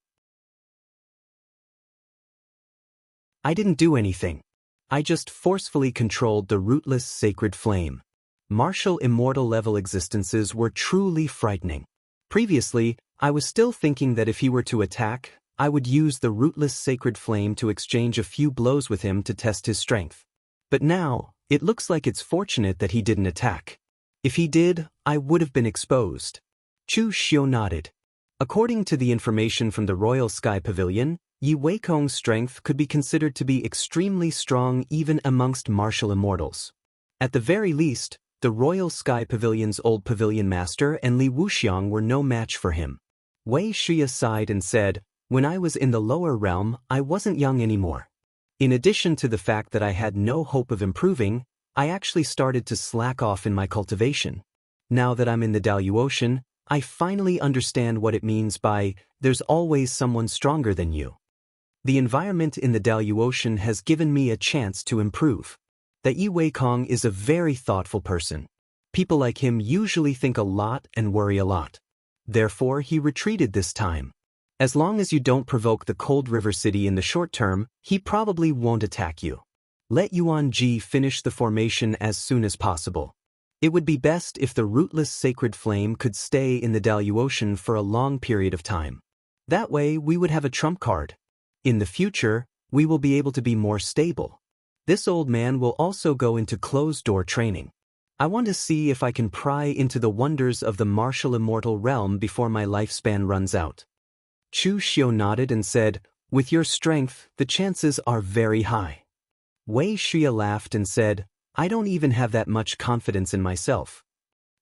I didn't do anything. I just forcefully controlled the rootless sacred flame." Martial immortal level existences were truly frightening. Previously, I was still thinking that if he were to attack, I would use the rootless sacred flame to exchange a few blows with him to test his strength. But now, it looks like it's fortunate that he didn't attack. If he did, I would have been exposed. Chu Xiu nodded. According to the information from the Royal Sky Pavilion, Yi Weikong's strength could be considered to be extremely strong even amongst martial immortals. At the very least, the Royal Sky Pavilion's old pavilion master and Li Wuxiang were no match for him. Wei Shuya sighed and said, "When I was in the lower realm, I wasn't young anymore. In addition to the fact that I had no hope of improving, I actually started to slack off in my cultivation. Now that I'm in the Daluocean, I finally understand what it means by, there's always someone stronger than you. The environment in the Daluocean has given me a chance to improve. That Yi Weikong is a very thoughtful person. People like him usually think a lot and worry a lot. Therefore, he retreated this time. As long as you don't provoke the Cold River City in the short term, he probably won't attack you. Let Yuan Ji finish the formation as soon as possible. It would be best if the rootless sacred flame could stay in the Daluocean for a long period of time. That way, we would have a trump card. In the future, we will be able to be more stable. This old man will also go into closed-door training. I want to see if I can pry into the wonders of the martial immortal realm before my lifespan runs out." Chu Xiu nodded and said, "With your strength, the chances are very high." Wei Shuya laughed and said, "I don't even have that much confidence in myself.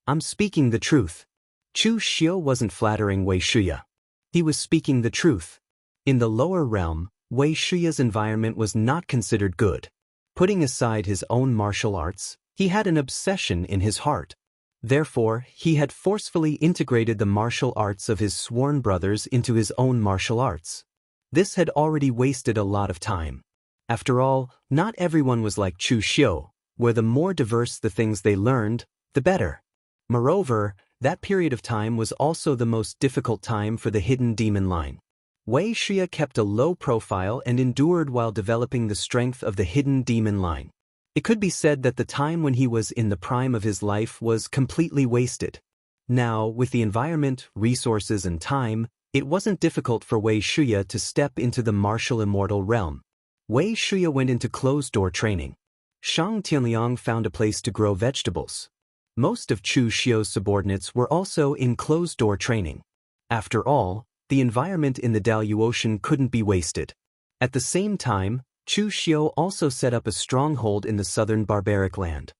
I'm speaking the truth." Chu Xiu wasn't flattering Wei Shuya. He was speaking the truth. In the lower realm, Wei Shuya's environment was not considered good. Putting aside his own martial arts, he had an obsession in his heart. Therefore, he had forcefully integrated the martial arts of his sworn brothers into his own martial arts. This had already wasted a lot of time. After all, not everyone was like Chu Xiu, where the more diverse the things they learned, the better. Moreover, that period of time was also the most difficult time for the hidden demon line. Wei Shuya kept a low profile and endured while developing the strength of the hidden demon line. It could be said that the time when he was in the prime of his life was completely wasted. Now, with the environment, resources, and time, it wasn't difficult for Wei Shuya to step into the martial immortal realm. Wei Shuya went into closed-door training. Shang Tianliang found a place to grow vegetables. Most of Chu Xiu's subordinates were also in closed-door training. After all, The environment in the Daluotian couldn't be wasted. At the same time, Chu Xiu also set up a stronghold in the southern barbaric land.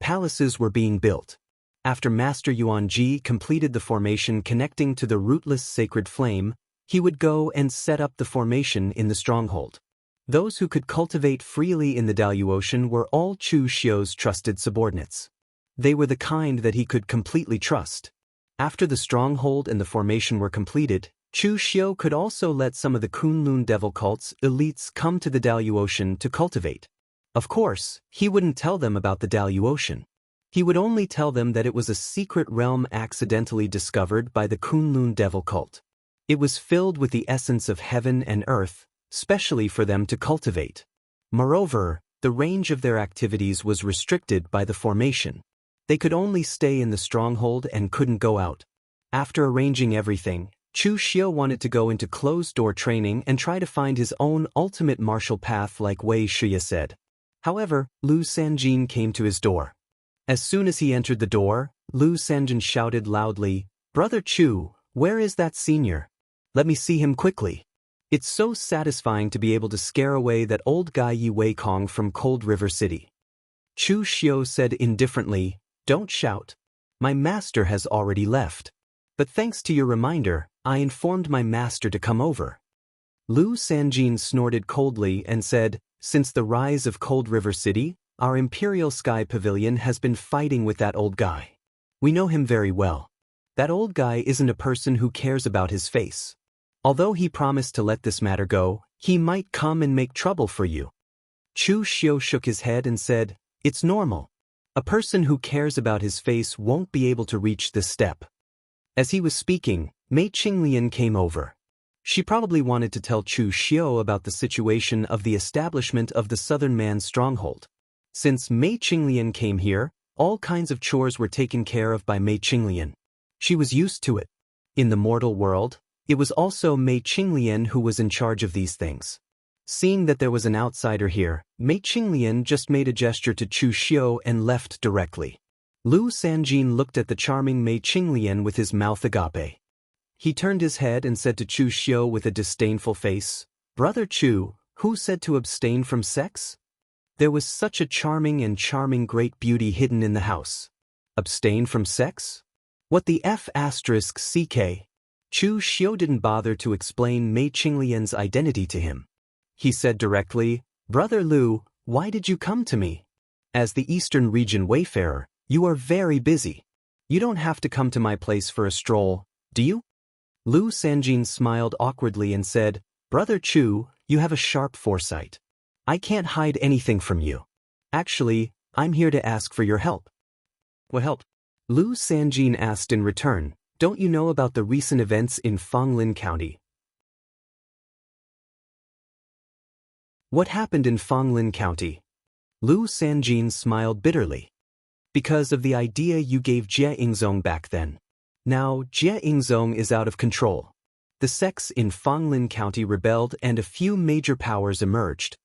Palaces were being built. After Master Yuanji completed the formation connecting to the rootless sacred flame, he would go and set up the formation in the stronghold. Those who could cultivate freely in the Daluotian were all Chu Xiu's trusted subordinates. They were the kind that he could completely trust. After the stronghold and the formation were completed, Chu Xiu could also let some of the Kunlun devil cult's elites come to the Daluotian to cultivate. Of course, he wouldn't tell them about the Daluotian. He would only tell them that it was a secret realm accidentally discovered by the Kunlun devil cult. It was filled with the essence of heaven and earth, specially for them to cultivate. Moreover, the range of their activities was restricted by the formation. They could only stay in the stronghold and couldn't go out. After arranging everything, Chu Xiu wanted to go into closed-door training and try to find his own ultimate martial path like Wei Shiya said. However, Lu Sanjin came to his door. As soon as he entered the door, Lu Sanjin shouted loudly, "Brother Chu, where is that senior? Let me see him quickly." It's so satisfying to be able to scare away that old guy Yi Weikong from Cold River City. Chu Xiu said indifferently, "Don't shout. My master has already left. But thanks to your reminder, I informed my master to come over." Lu Sanjin snorted coldly and said, "Since the rise of Cold River City, our Imperial Sky Pavilion has been fighting with that old guy. We know him very well. That old guy isn't a person who cares about his face. Although he promised to let this matter go, he might come and make trouble for you." Chu Xiu shook his head and said, "It's normal. A person who cares about his face won't be able to reach this step." As he was speaking, Mei Qinglian came over. She probably wanted to tell Chu Xiu about the situation of the establishment of the Southern Man's stronghold. Since Mei Qinglian came here, all kinds of chores were taken care of by Mei Qinglian. She was used to it. In the mortal world, it was also Mei Qinglian who was in charge of these things. Seeing that there was an outsider here, Mei Qinglian just made a gesture to Chu Xiu and left directly. Lu Sanjin looked at the charming Mei Qinglian with his mouth agape. He turned his head and said to Chu Xiu with a disdainful face, "Brother Chu, who said to abstain from sex? There was such a charming great beauty hidden in the house. Abstain from sex? What the F***ck?" Chu Xiu didn't bother to explain Mei Qinglian's identity to him. He said directly, "Brother Lu, why did you come to me? As the Eastern region wayfarer, you are very busy. You don't have to come to my place for a stroll, do you?" Lu Sanjin smiled awkwardly and said, "Brother Chu, you have a sharp foresight. I can't hide anything from you. Actually, I'm here to ask for your help." "What help?" Lu Sanjin asked in return. "Don't you know about the recent events in Fanglin County?" "What happened in Fanglin County?" Lu Sanjin smiled bitterly. "Because of the idea you gave Jie Yingzong back then. Now, Jie Yingzong is out of control. The sects in Fanglin County rebelled and a few major powers emerged.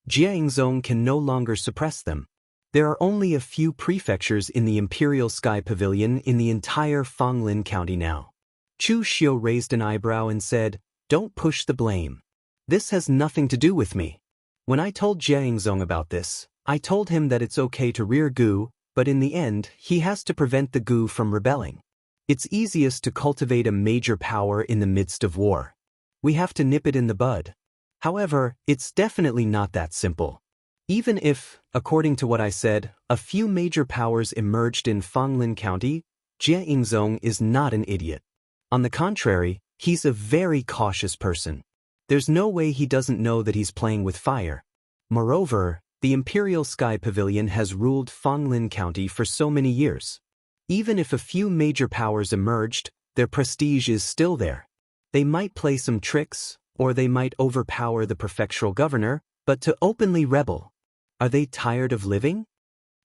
Jie Yingzong can no longer suppress them. There are only a few prefectures in the Imperial Sky Pavilion in the entire Fanglin County now." Chu Xiu raised an eyebrow and said, "Don't push the blame. This has nothing to do with me. When I told Jie Yingzong about this, I told him that it's okay to rear Gu, but in the end, he has to prevent the Gu from rebelling. It's easiest to cultivate a major power in the midst of war. We have to nip it in the bud. However, it's definitely not that simple. Even if, according to what I said, a few major powers emerged in Fanglin County, Jie Yingzong is not an idiot. On the contrary, he's a very cautious person. There's no way he doesn't know that he's playing with fire. Moreover, the Imperial Sky Pavilion has ruled Fanglin County for so many years. Even if a few major powers emerged, their prestige is still there. They might play some tricks, or they might overpower the prefectural governor, but to openly rebel. Are they tired of living?"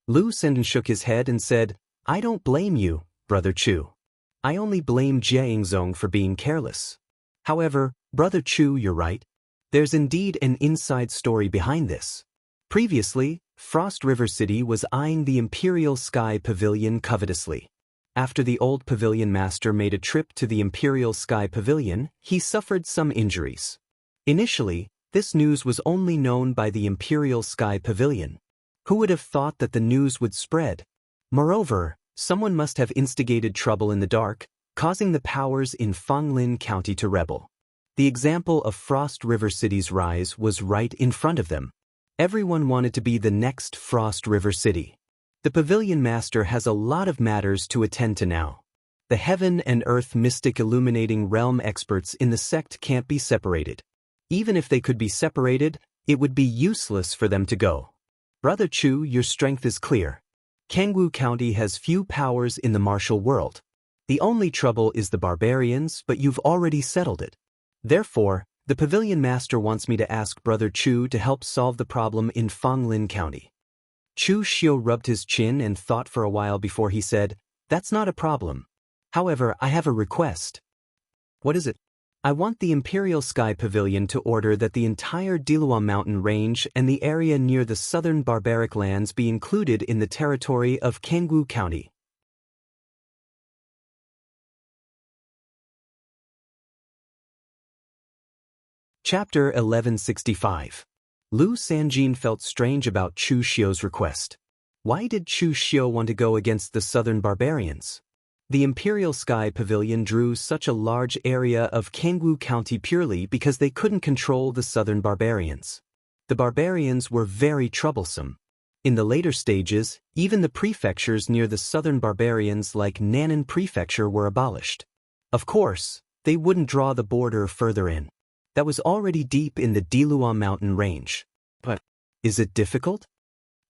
Lu Sanjin shook his head and said, "I don't blame you, Brother Chu. I only blame Jie Yingzong for being careless. However, Brother Chu, you're right. There's indeed an inside story behind this. Previously, Frost River City was eyeing the Imperial Sky Pavilion covetously. After the old pavilion master made a trip to the Imperial Sky Pavilion, he suffered some injuries. Initially, this news was only known by the Imperial Sky Pavilion. Who would have thought that the news would spread? Moreover, someone must have instigated trouble in the dark, causing the powers in Fanglin County to rebel. The example of Frost River City's rise was right in front of them. Everyone wanted to be the next Frost River City. The Pavilion Master has a lot of matters to attend to now. The heaven and earth mystic illuminating realm experts in the sect can't be separated. Even if they could be separated, it would be useless for them to go. Brother Chu, your strength is clear. Jianghu County has few powers in the martial world. The only trouble is the barbarians, but you've already settled it. Therefore, the Pavilion Master wants me to ask Brother Chu to help solve the problem in Fanglin County. Chu Xiu rubbed his chin and thought for a while before he said, "That's not a problem. However, I have a request." "What is it?" "I want the Imperial Sky Pavilion to order that the entire Dilua mountain range and the area near the southern barbaric lands be included in the territory of Jianghu County." Chapter 1165. Lu Sanjin felt strange about Chu Xiu's request. Why did Chu Xiu want to go against the southern barbarians? The Imperial Sky Pavilion drew such a large area of Jianghu County purely because they couldn't control the southern barbarians. The barbarians were very troublesome. In the later stages, even the prefectures near the southern barbarians like Nannan Prefecture were abolished. Of course, they wouldn't draw the border further in. That was already deep in the Dilua mountain range. But, is it difficult?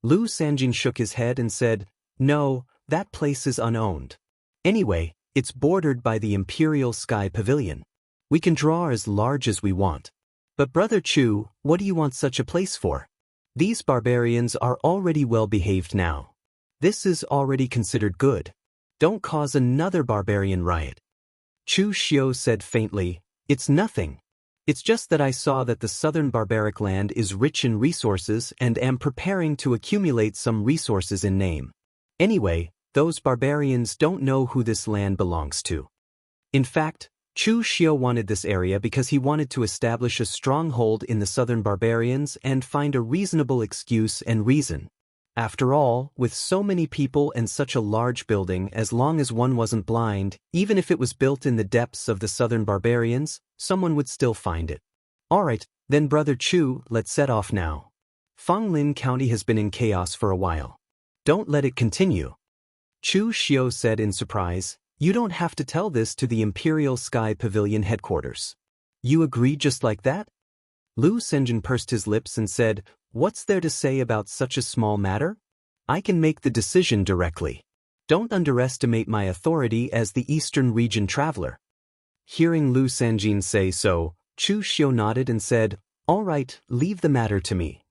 Lu Sanjin shook his head and said, "No, that place is unowned. Anyway, it's bordered by the Imperial Sky Pavilion. We can draw as large as we want." "But Brother Chu, what do you want such a place for? These barbarians are already well behaved now. This is already considered good. Don't cause another barbarian riot." Chu Xiu said faintly, "It's nothing. It's just that I saw that the southern barbaric land is rich in resources and am preparing to accumulate some resources in name. Anyway, those barbarians don't know who this land belongs to." In fact, Chu Xiu wanted this area because he wanted to establish a stronghold in the southern barbarians and find a reasonable excuse and reason. After all, with so many people and such a large building, as long as one wasn't blind, even if it was built in the depths of the southern barbarians, someone would still find it. "Alright, then Brother Chu, let's set off now. Fanglin County has been in chaos for a while. Don't let it continue." Chu Xiu said in surprise, "You don't have to tell this to the Imperial Sky Pavilion headquarters. You agree just like that?" Lu Senjin pursed his lips and said, "What's there to say about such a small matter? I can make the decision directly. Don't underestimate my authority as the Eastern Region traveler." Hearing Lu Sanjin say so, Chu Xiu nodded and said, "All right, leave the matter to me."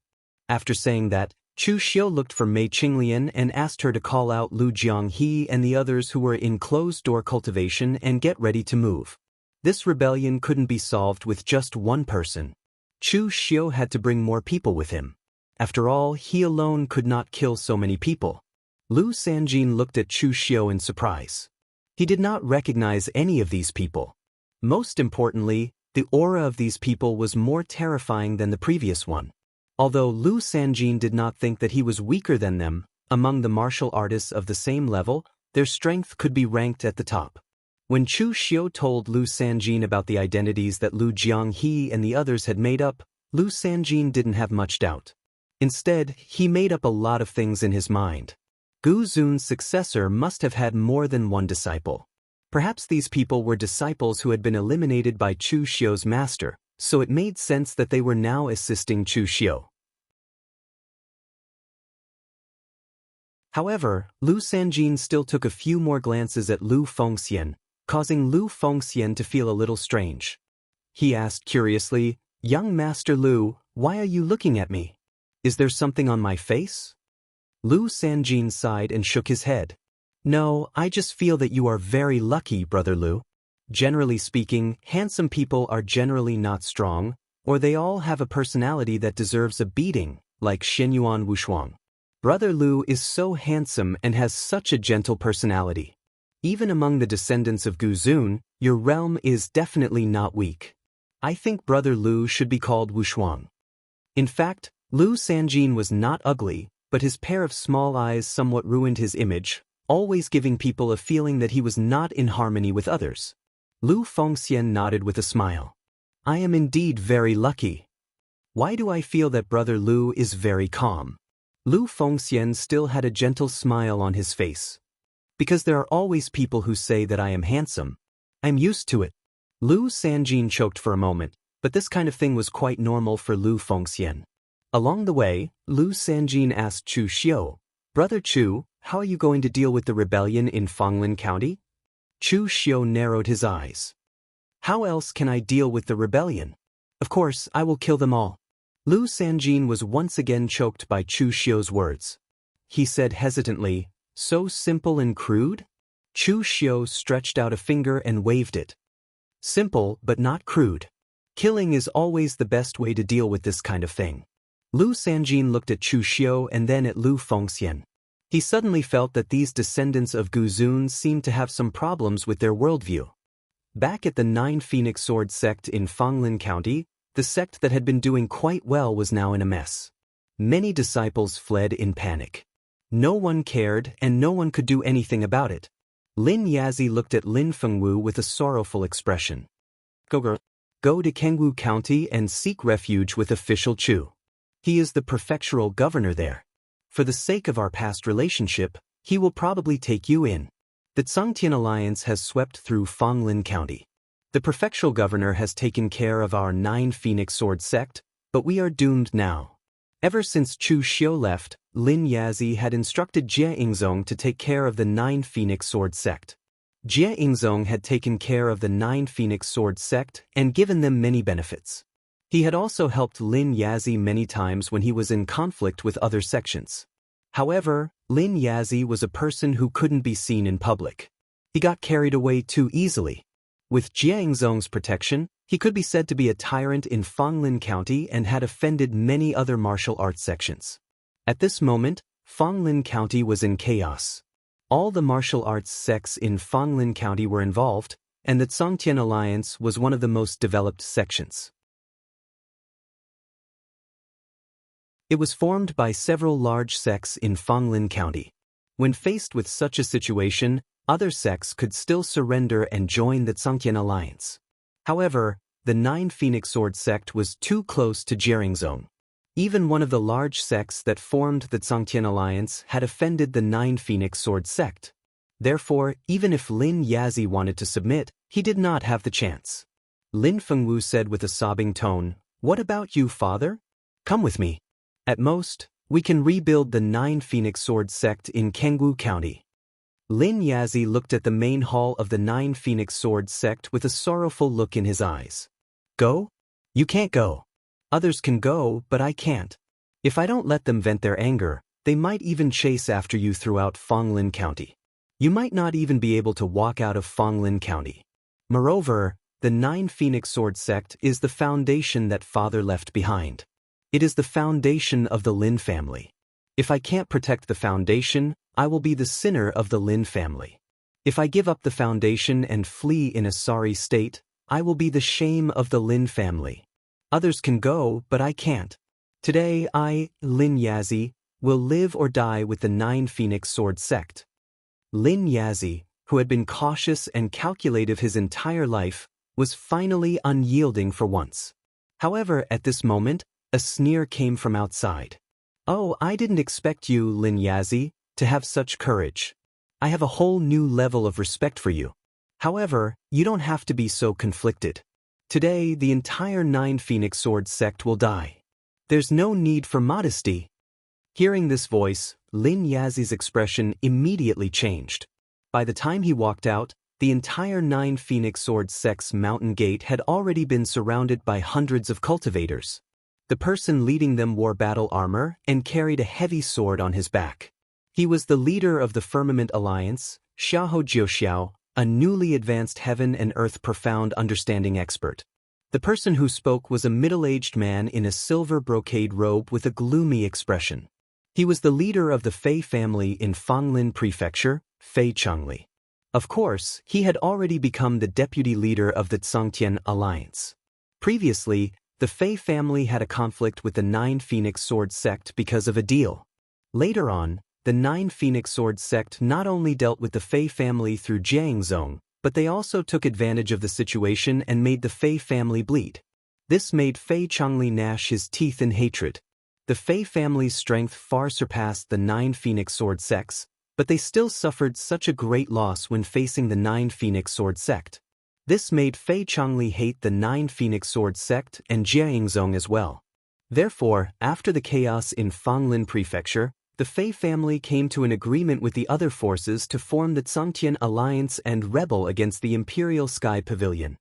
After saying that, Chu Xiu looked for Mei Qinglian and asked her to call out Lu Jianghe and the others who were in closed-door cultivation and get ready to move. This rebellion couldn't be solved with just one person. Chu Xiu had to bring more people with him. After all, he alone could not kill so many people. Lu Sanjin looked at Chu Xiu in surprise. He did not recognize any of these people. Most importantly, the aura of these people was more terrifying than the previous one. Although Lu Sanjin did not think that he was weaker than them, among the martial artists of the same level, their strength could be ranked at the top. When Chu Xiu told Lu Sanjin about the identities that Lu Jianghe and the others had made up, Lu Sanjin didn't have much doubt. Instead, he made up a lot of things in his mind. Gu Zun's successor must have had more than one disciple. Perhaps these people were disciples who had been eliminated by Chu Xiu's master, so it made sense that they were now assisting Chu Xiu. However, Lu Sanjin still took a few more glances at Lu Fengxian, causing Lu Fengxian to feel a little strange. He asked curiously, "Young Master Lu, why are you looking at me? Is there something on my face?" Lu Sanjin sighed and shook his head. "No, I just feel that you are very lucky, Brother Lu. Generally speaking, handsome people are generally not strong, or they all have a personality that deserves a beating, like Shenyuan Wushuang. Brother Lu is so handsome and has such a gentle personality. Even among the descendants of Guzun, your realm is definitely not weak. I think Brother Lu should be called Wushuang. In fact, Lu Sanjin was not ugly, but his pair of small eyes somewhat ruined his image, always giving people a feeling that he was not in harmony with others. Lu Fengxian nodded with a smile. I am indeed very lucky. Why do I feel that Brother Lu is very calm? Lu Fengxian still had a gentle smile on his face. Because there are always people who say that I am handsome. I'm used to it. Lu Sanjin choked for a moment, but this kind of thing was quite normal for Lu Fengxian. Along the way, Lu Sanjin asked Chu Xiu, Brother Chu, how are you going to deal with the rebellion in Fanglin County? Chu Xiu narrowed his eyes. How else can I deal with the rebellion? Of course, I will kill them all. Lu Sanjin was once again choked by Chu Xiu's words. He said hesitantly, so simple and crude? Chu Xiu stretched out a finger and waved it. Simple, but not crude. Killing is always the best way to deal with this kind of thing. Lu Sanjin looked at Chu Xiu and then at Lu Fengxian. He suddenly felt that these descendants of Guzun seemed to have some problems with their worldview. Back at the Nine Phoenix Sword sect in Fanglin County, the sect that had been doing quite well was now in a mess. Many disciples fled in panic. No one cared and no one could do anything about it. Lin Yazi looked at Lin Fengwu with a sorrowful expression. Go to Kengwu County and seek refuge with official Chu. He is the prefectural governor there. For the sake of our past relationship, he will probably take you in. The Tsangtian alliance has swept through Fanglin County. The prefectural governor has taken care of our Nine Phoenix Sword sect, but we are doomed now. Ever since Chu Xiu left, Lin Yazi had instructed Jie Yingzong to take care of the Nine Phoenix Sword sect. Jie Yingzong had taken care of the Nine Phoenix Sword sect and given them many benefits. He had also helped Lin Yazi many times when he was in conflict with other sections. However, Lin Yazi was a person who couldn't be seen in public. He got carried away too easily. With Jie Yingzong's protection, he could be said to be a tyrant in Fanglin County and had offended many other martial arts sections. At this moment, Fanglin County was in chaos. All the martial arts sects in Fanglin County were involved, and the Tsangtian alliance was one of the most developed sections. It was formed by several large sects in Fanglin County. When faced with such a situation, other sects could still surrender and join the Tsangtian alliance. However, the Nine Phoenix Sword sect was too close to Jianghu. Even one of the large sects that formed the Tsangtian alliance had offended the Nine Phoenix Sword sect. Therefore, even if Lin Yazi wanted to submit, he did not have the chance. Lin Fengwu said with a sobbing tone, What about you, father? Come with me. At most, we can rebuild the Nine Phoenix Sword sect in Kengwu County. Lin Yazi looked at the main hall of the Nine Phoenix Sword sect with a sorrowful look in his eyes. Go? You can't go. Others can go, but I can't. If I don't let them vent their anger, they might even chase after you throughout Fanglin County. You might not even be able to walk out of Fanglin County. Moreover, the Nine Phoenix Sword sect is the foundation that father left behind. It is the foundation of the Lin family. If I can't protect the foundation, I will be the sinner of the Lin family. If I give up the foundation and flee in a sorry state, I will be the shame of the Lin family. Others can go, but I can't. Today I, Lin Yazi, will live or die with the Nine Phoenix Sword sect. Lin Yazi, who had been cautious and calculative his entire life, was finally unyielding for once. However, at this moment, a sneer came from outside. Oh, I didn't expect you, Lin Yazi, to have such courage. I have a whole new level of respect for you. However, you don't have to be so conflicted. Today, the entire Nine Phoenix Sword sect will die. There's no need for modesty. Hearing this voice, Lin Yazi's expression immediately changed. By the time he walked out, the entire Nine Phoenix Sword sect's mountain gate had already been surrounded by hundreds of cultivators. The person leading them wore battle armor and carried a heavy sword on his back. He was the leader of the Firmament Alliance, Xiaohou Jiuxiao, a newly advanced heaven and earth profound understanding expert. The person who spoke was a middle-aged man in a silver brocade robe with a gloomy expression. He was the leader of the Fei family in Fanglin Prefecture, Fei Chengli. Of course, he had already become the deputy leader of the Tsangtian alliance. Previously, the Fei family had a conflict with the Nine Phoenix Sword sect because of a deal. Later on, the Nine Phoenix Sword sect not only dealt with the Fei family through Jianghu, but they also took advantage of the situation and made the Fei family bleed. This made Fei Changli gnash his teeth in hatred. The Fei family's strength far surpassed the Nine Phoenix Sword sects, but they still suffered such a great loss when facing the Nine Phoenix Sword sect. This made Fei Changli hate the Nine Phoenix Sword sect and Jianghu as well. Therefore, after the chaos in Fanglin Prefecture, the Fei family came to an agreement with the other forces to form the Tsangtian alliance and rebel against the Imperial Sky Pavilion.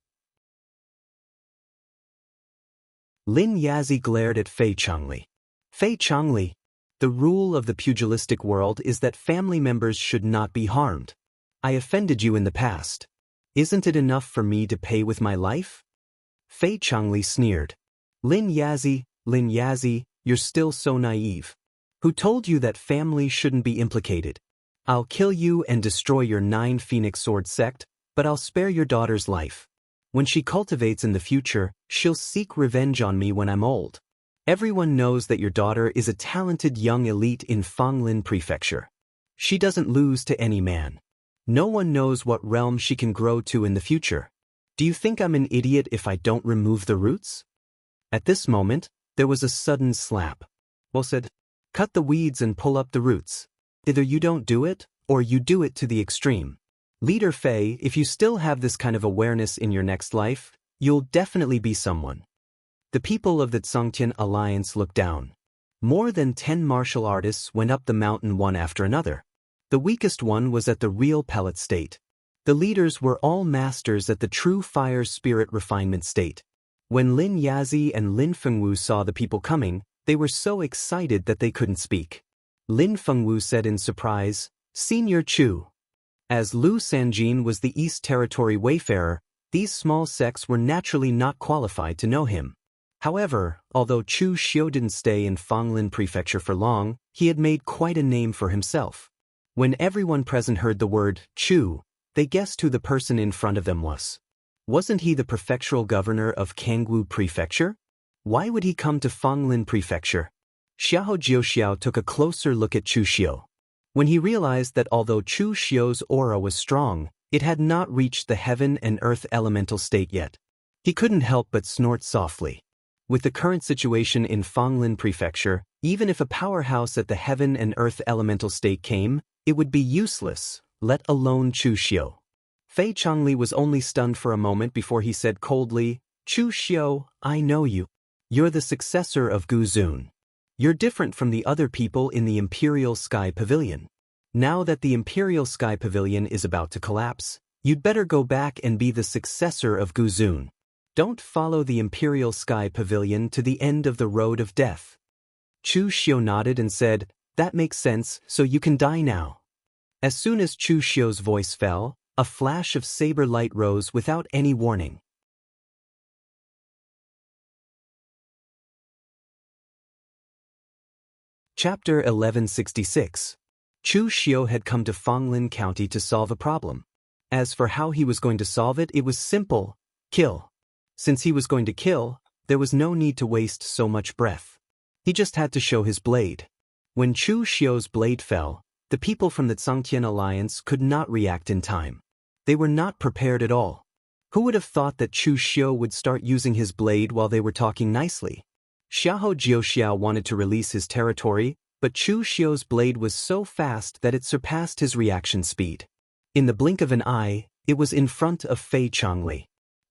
Lin Yazi glared at Fei Changli. Fei Changli, the rule of the pugilistic world is that family members should not be harmed. I offended you in the past. Isn't it enough for me to pay with my life? Fei Changli sneered. Lin Yazi, you're still so naive. Who told you that family shouldn't be implicated? I'll kill you and destroy your Nine Phoenix Sword sect, but I'll spare your daughter's life. When she cultivates in the future, she'll seek revenge on me when I'm old. Everyone knows that your daughter is a talented young elite in Fanglin Prefecture. She doesn't lose to any man. No one knows what realm she can grow to in the future. Do you think I'm an idiot if I don't remove the roots? At this moment, there was a sudden slap. Well said. Cut the weeds and pull up the roots. Either you don't do it, or you do it to the extreme. Leader Fei, if you still have this kind of awareness in your next life, you'll definitely be someone. The people of the Tsangtian alliance looked down. More than 10 martial artists went up the mountain one after another. The weakest one was at the real pellet state. The leaders were all masters at the true fire spirit refinement state. When Lin Yazi and Lin Fengwu saw the people coming, they were so excited that they couldn't speak. Lin Fengwu said in surprise, Senior Chu. As Lu Sanjin was the East Territory wayfarer, these small sects were naturally not qualified to know him. However, although Chu Xiu didn't stay in Fanglin Prefecture for long, he had made quite a name for himself. When everyone present heard the word Chu, they guessed who the person in front of them was. Wasn't he the prefectural governor of Jianghu Prefecture? Why would he come to Fanglin Prefecture? Xiao Jiuxiao took a closer look at Chu Xiu. When he realized that although Chu Xiu's aura was strong, it had not reached the heaven and earth elemental state yet. He couldn't help but snort softly. With the current situation in Fanglin Prefecture, even if a powerhouse at the heaven and earth elemental state came, it would be useless, let alone Chu Xiu. Fei Changli was only stunned for a moment before he said coldly, Chu Xiu, I know you. You're the successor of Gu Zun. You're different from the other people in the Imperial Sky Pavilion. Now that the Imperial Sky Pavilion is about to collapse, you'd better go back and be the successor of Gu Zun. Don't follow the Imperial Sky Pavilion to the end of the road of death. Chu Xiu nodded and said, That makes sense, so you can die now. As soon as Chu Xiu's voice fell, a flash of saber light rose without any warning. Chapter 1166. Chu Xiu had come to Fanglin County to solve a problem. As for how he was going to solve it, it was simple: kill. Since he was going to kill, there was no need to waste so much breath. He just had to show his blade. When Chu Xiu's blade fell, the people from the Tsangtian alliance could not react in time. They were not prepared at all. Who would have thought that Chu Xiu would start using his blade while they were talking nicely? Xiao Jiuxiao wanted to release his territory, but Chu Xiu's blade was so fast that it surpassed his reaction speed. In the blink of an eye, it was in front of Fei Changli.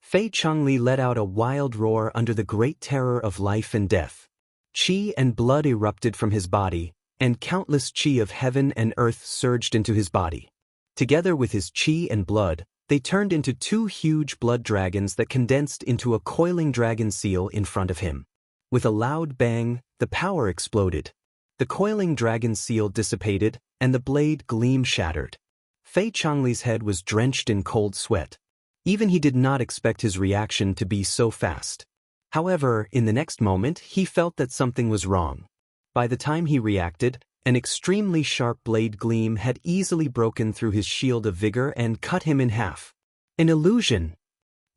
Fei Changli let out a wild roar under the great terror of life and death. Qi and blood erupted from his body, and countless qi of heaven and earth surged into his body. Together with his qi and blood, they turned into two huge blood dragons that condensed into a coiling dragon seal in front of him. With a loud bang, the power exploded. The coiling dragon seal dissipated, and the blade gleam shattered. Fei Changli's head was drenched in cold sweat. Even he did not expect his reaction to be so fast. However, in the next moment, he felt that something was wrong. By the time he reacted, An extremely sharp blade gleam had easily broken through his shield of vigor and cut him in half. An illusion.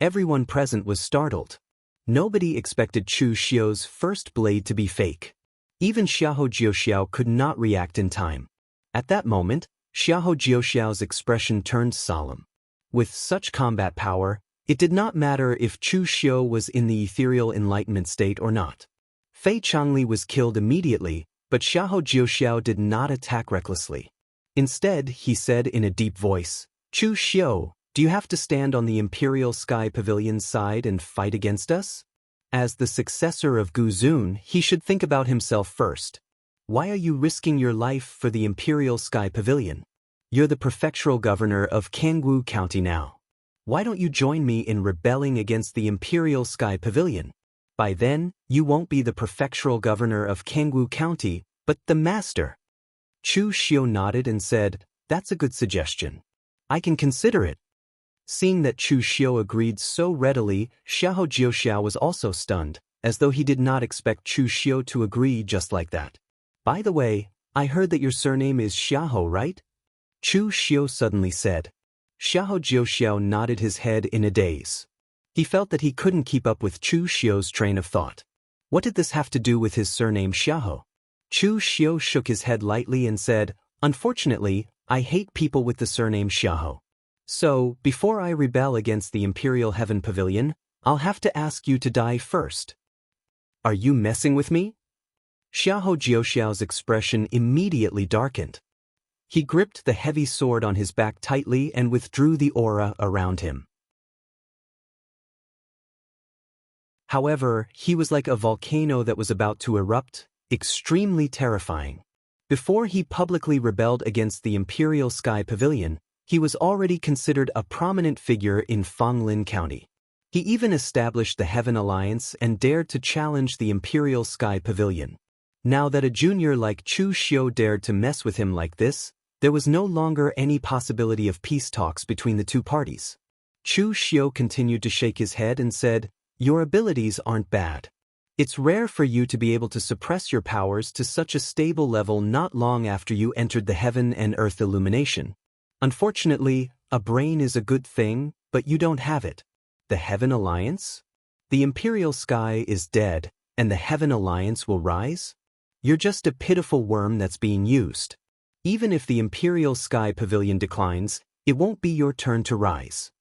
Everyone present was startled. Nobody expected Chu Xiao's first blade to be fake. Even Xiahou Jiuxiao could not react in time. At that moment, Xiahou Jiuxiao's expression turned solemn. With such combat power, it did not matter if Chu Xiao was in the ethereal enlightenment state or not. Fei Changli was killed immediately, but Xiahou Jiuxiao did not attack recklessly. Instead, he said in a deep voice, "Chu Xiao, do you have to stand on the Imperial Sky Pavilion's side and fight against us? As the successor of Gu Zun, he should think about himself first. Why are you risking your life for the Imperial Sky Pavilion? You're the prefectural governor of Jianghu County now. Why don't you join me in rebelling against the Imperial Sky Pavilion? By then, you won't be the prefectural governor of Jianghu County, but the master." Chu Xiao nodded and said, "That's a good suggestion. I can consider it." Seeing that Chu Xiao agreed so readily, Xiahou Jiuxiao was also stunned, as though he did not expect Chu Xiao to agree just like that. "By the way, I heard that your surname is Xiahou, right?" Chu Xiao suddenly said. Xiahou Jiuxiao nodded his head in a daze. He felt that he couldn't keep up with Chu Xiao's train of thought. What did this have to do with his surname Xiahou? Chu Xiao shook his head lightly and said, "Unfortunately, I hate people with the surname Xiahou. So, before I rebel against the Imperial Heaven Pavilion, I'll have to ask you to die first." "Are you messing with me?" Xiahou Jiuxiao's expression immediately darkened. He gripped the heavy sword on his back tightly and withdrew the aura around him. However, he was like a volcano that was about to erupt, extremely terrifying. Before he publicly rebelled against the Imperial Sky Pavilion, he was already considered a prominent figure in Fanglin County. He even established the Heaven Alliance and dared to challenge the Imperial Sky Pavilion. Now that a junior like Chu Xiao dared to mess with him like this, there was no longer any possibility of peace talks between the two parties. Chu Xiao continued to shake his head and said, "Your abilities aren't bad. It's rare for you to be able to suppress your powers to such a stable level not long after you entered the Heaven and Earth illumination. Unfortunately, a brain is a good thing, but you don't have it. The Heaven Alliance? The Imperial Sky is dead, and the Heaven Alliance will rise? You're just a pitiful worm that's being used. Even if the Imperial Sky Pavilion declines, it won't be your turn to rise.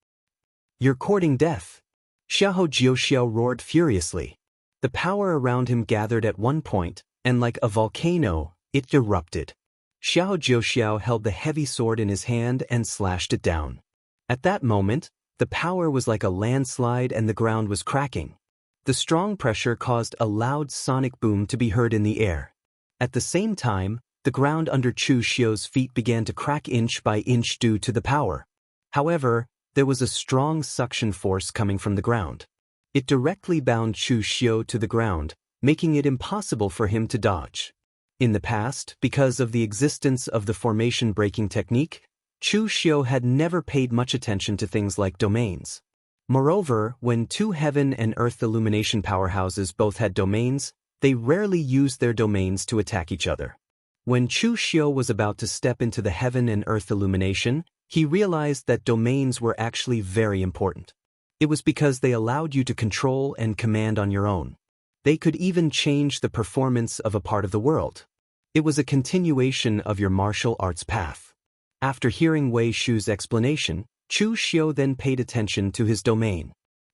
You're courting death." Xiahou Jiuxiao roared furiously. The power around him gathered at one point, and like a volcano, it erupted. Xiahou Jiuxiao held the heavy sword in his hand and slashed it down. At that moment, the power was like a landslide and the ground was cracking. The strong pressure caused a loud sonic boom to be heard in the air. At the same time, the ground under Chu Xiao's feet began to crack inch by inch due to the power. However, there was a strong suction force coming from the ground. It directly bound Chu Xiao to the ground, making it impossible for him to dodge. In the past, because of the existence of the formation breaking technique, Chu Xiao had never paid much attention to things like domains. Moreover, when two Heaven and Earth illumination powerhouses both had domains, they rarely used their domains to attack each other. When Chu Xiao was about to step into the Heaven and Earth illumination, he realized that domains were actually very important. It was because they allowed you to control and command on your own. They could even change the performance of a part of the world. It was a continuation of your martial arts path. After hearing Wei Shu's explanation, Chu Xiao then paid attention to his domain.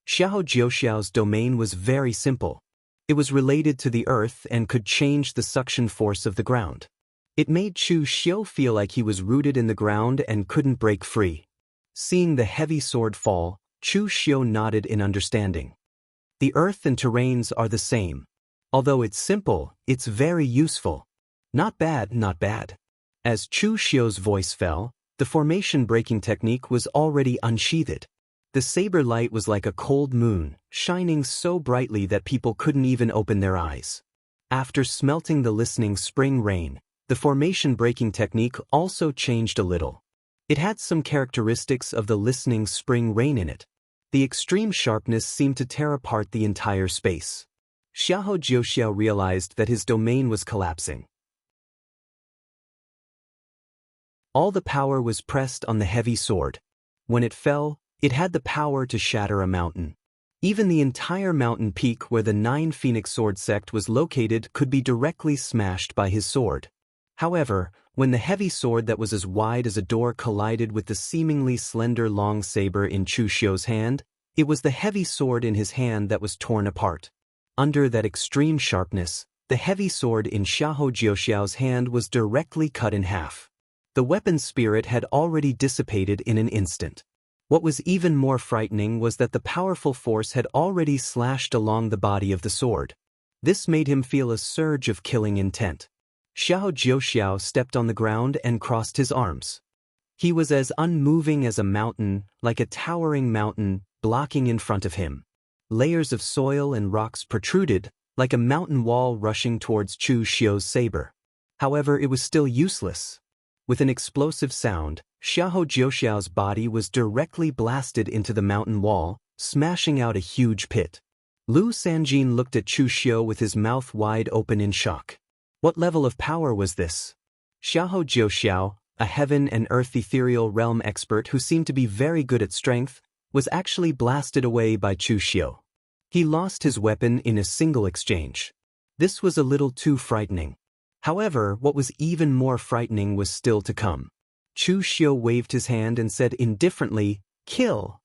Xiahou Jiuxiao's domain was very simple. It was related to the earth and could change the suction force of the ground. It made Chu Xiao feel like he was rooted in the ground and couldn't break free. Seeing the heavy sword fall, Chu Xiao nodded in understanding. The earth and terrains are the same. Although it's simple, it's very useful. Not bad, not bad. As Chu Xiao's voice fell, the formation breaking technique was already unsheathed. The saber light was like a cold moon, shining so brightly that people couldn't even open their eyes. After smelting the listening spring rain, the formation breaking technique also changed a little. It had some characteristics of the listening spring rain in it. The extreme sharpness seemed to tear apart the entire space. Xiahou Jiuxiao realized that his domain was collapsing. All the power was pressed on the heavy sword. When it fell, it had the power to shatter a mountain. Even the entire mountain peak where the 9 Phoenix Sword sect was located could be directly smashed by his sword. However, when the heavy sword that was as wide as a door collided with the seemingly slender long saber in Chu Xiu's hand, it was the heavy sword in his hand that was torn apart. Under that extreme sharpness, the heavy sword in Xiahou Jiuxiao's hand was directly cut in half. The weapon's spirit had already dissipated in an instant. What was even more frightening was that the powerful force had already slashed along the body of the sword. This made him feel a surge of killing intent. Xiahou Jiuxiao stepped on the ground and crossed his arms. He was as unmoving as a mountain, like a towering mountain, blocking in front of him. Layers of soil and rocks protruded, like a mountain wall rushing towards Chu Xiu's saber. However, it was still useless. With an explosive sound, Xiahou Jiuxiao's body was directly blasted into the mountain wall, smashing out a huge pit. Lu Sanjin looked at Chu Xiu with his mouth wide open in shock. What level of power was this? Xiahou Jiuxiao, a heaven and earth ethereal realm expert who seemed to be very good at strength, was actually blasted away by Chu Xiu. He lost his weapon in a single exchange. This was a little too frightening. However, what was even more frightening was still to come. Chu Xiu waved his hand and said indifferently, "Kill!"